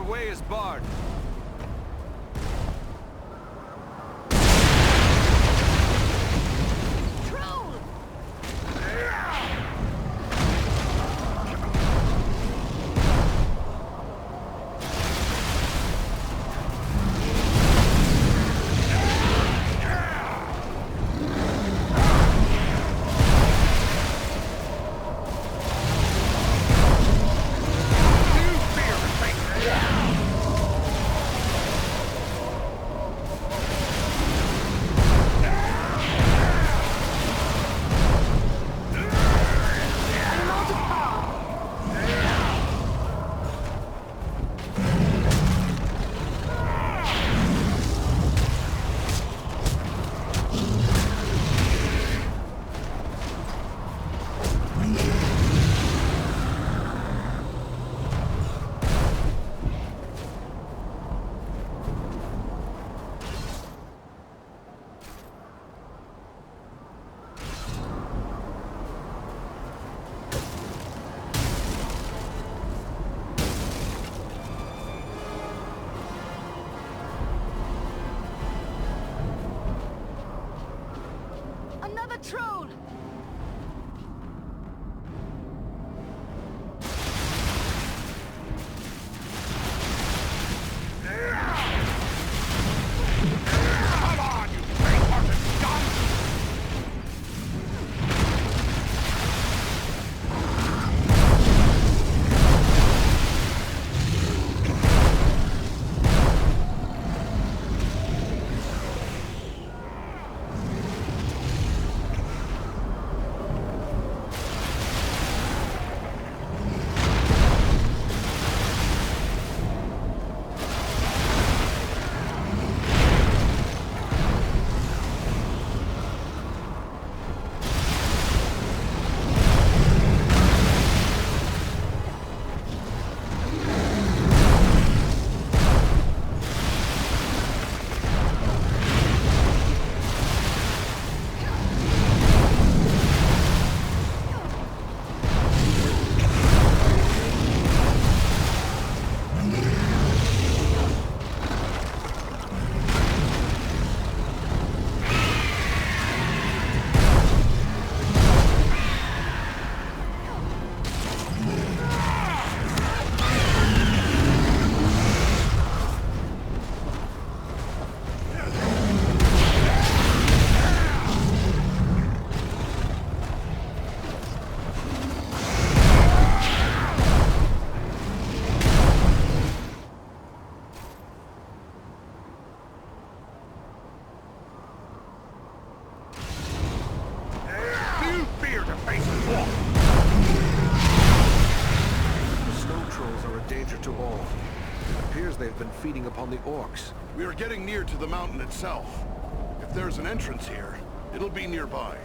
Our way is barred. Troll! danger to all. It appears they've been feeding upon the orcs. We are getting near to the mountain itself. If there's an entrance here, it'll be nearby.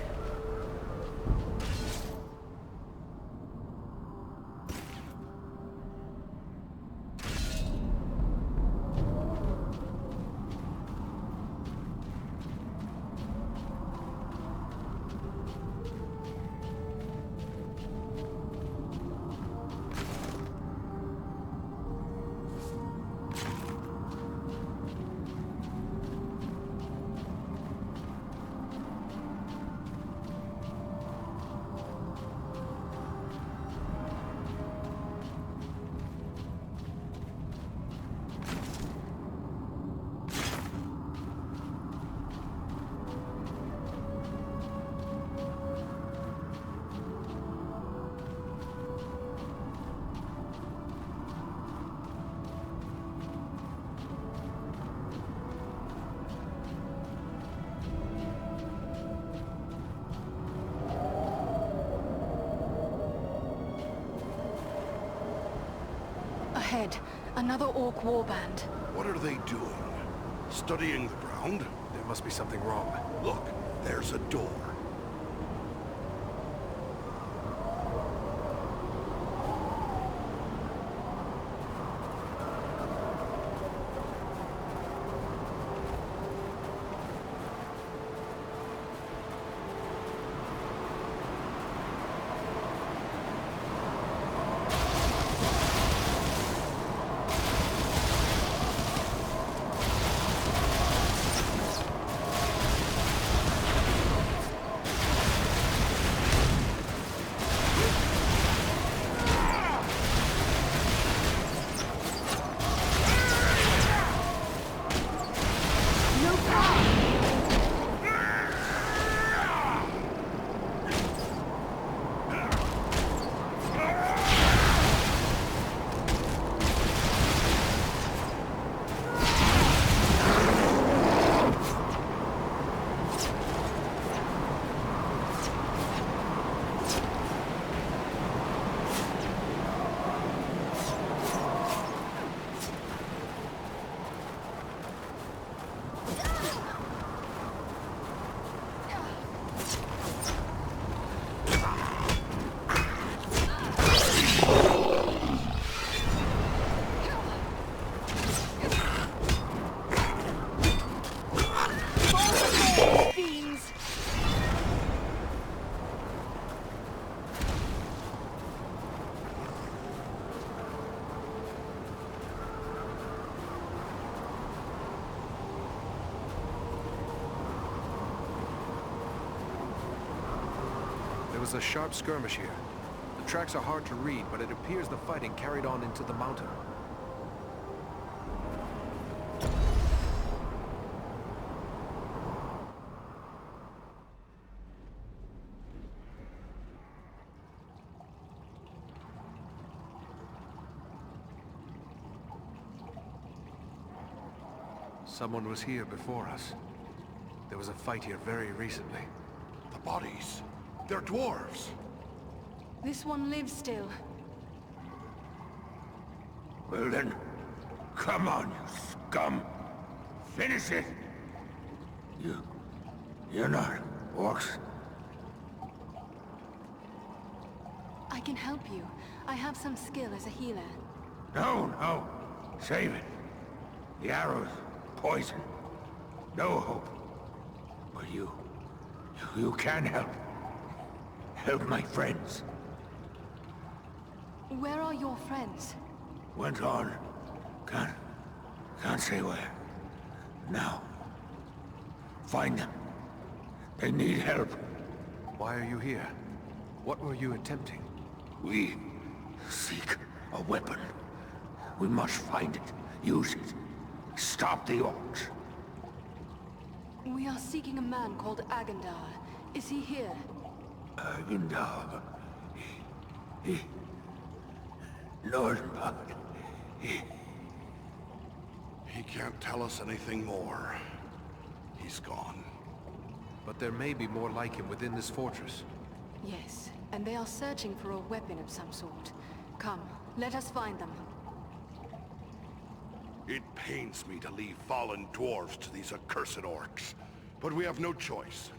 Ahead, another orc warband. What are they doing? Studying the ground? There must be something wrong. Look, there's a door. There was a sharp skirmish here. The tracks are hard to read, but it appears the fighting carried on into the mountain. Someone was here before us. There was a fight here very recently. The bodies. They're dwarves. This one lives still. Well then, come on, you scum. Finish it. You're not orcs. I can help you. I have some skill as a healer. No. Save it. The arrows, poison. No hope. But you can help. Help my friends. Where are your friends? Went on. Can't say where. Now. Find them. They need help. Why are you here? What were you attempting? We seek a weapon. We must find it. Use it. Stop the orcs. We are seeking a man called Agandar. Is he here? Agandar. He... Nordenbad. He can't tell us anything more. He's gone. But there may be more like him within this fortress. Yes, and they are searching for a weapon of some sort. Come, let us find them. It pains me to leave fallen dwarves to these accursed orcs. But we have no choice.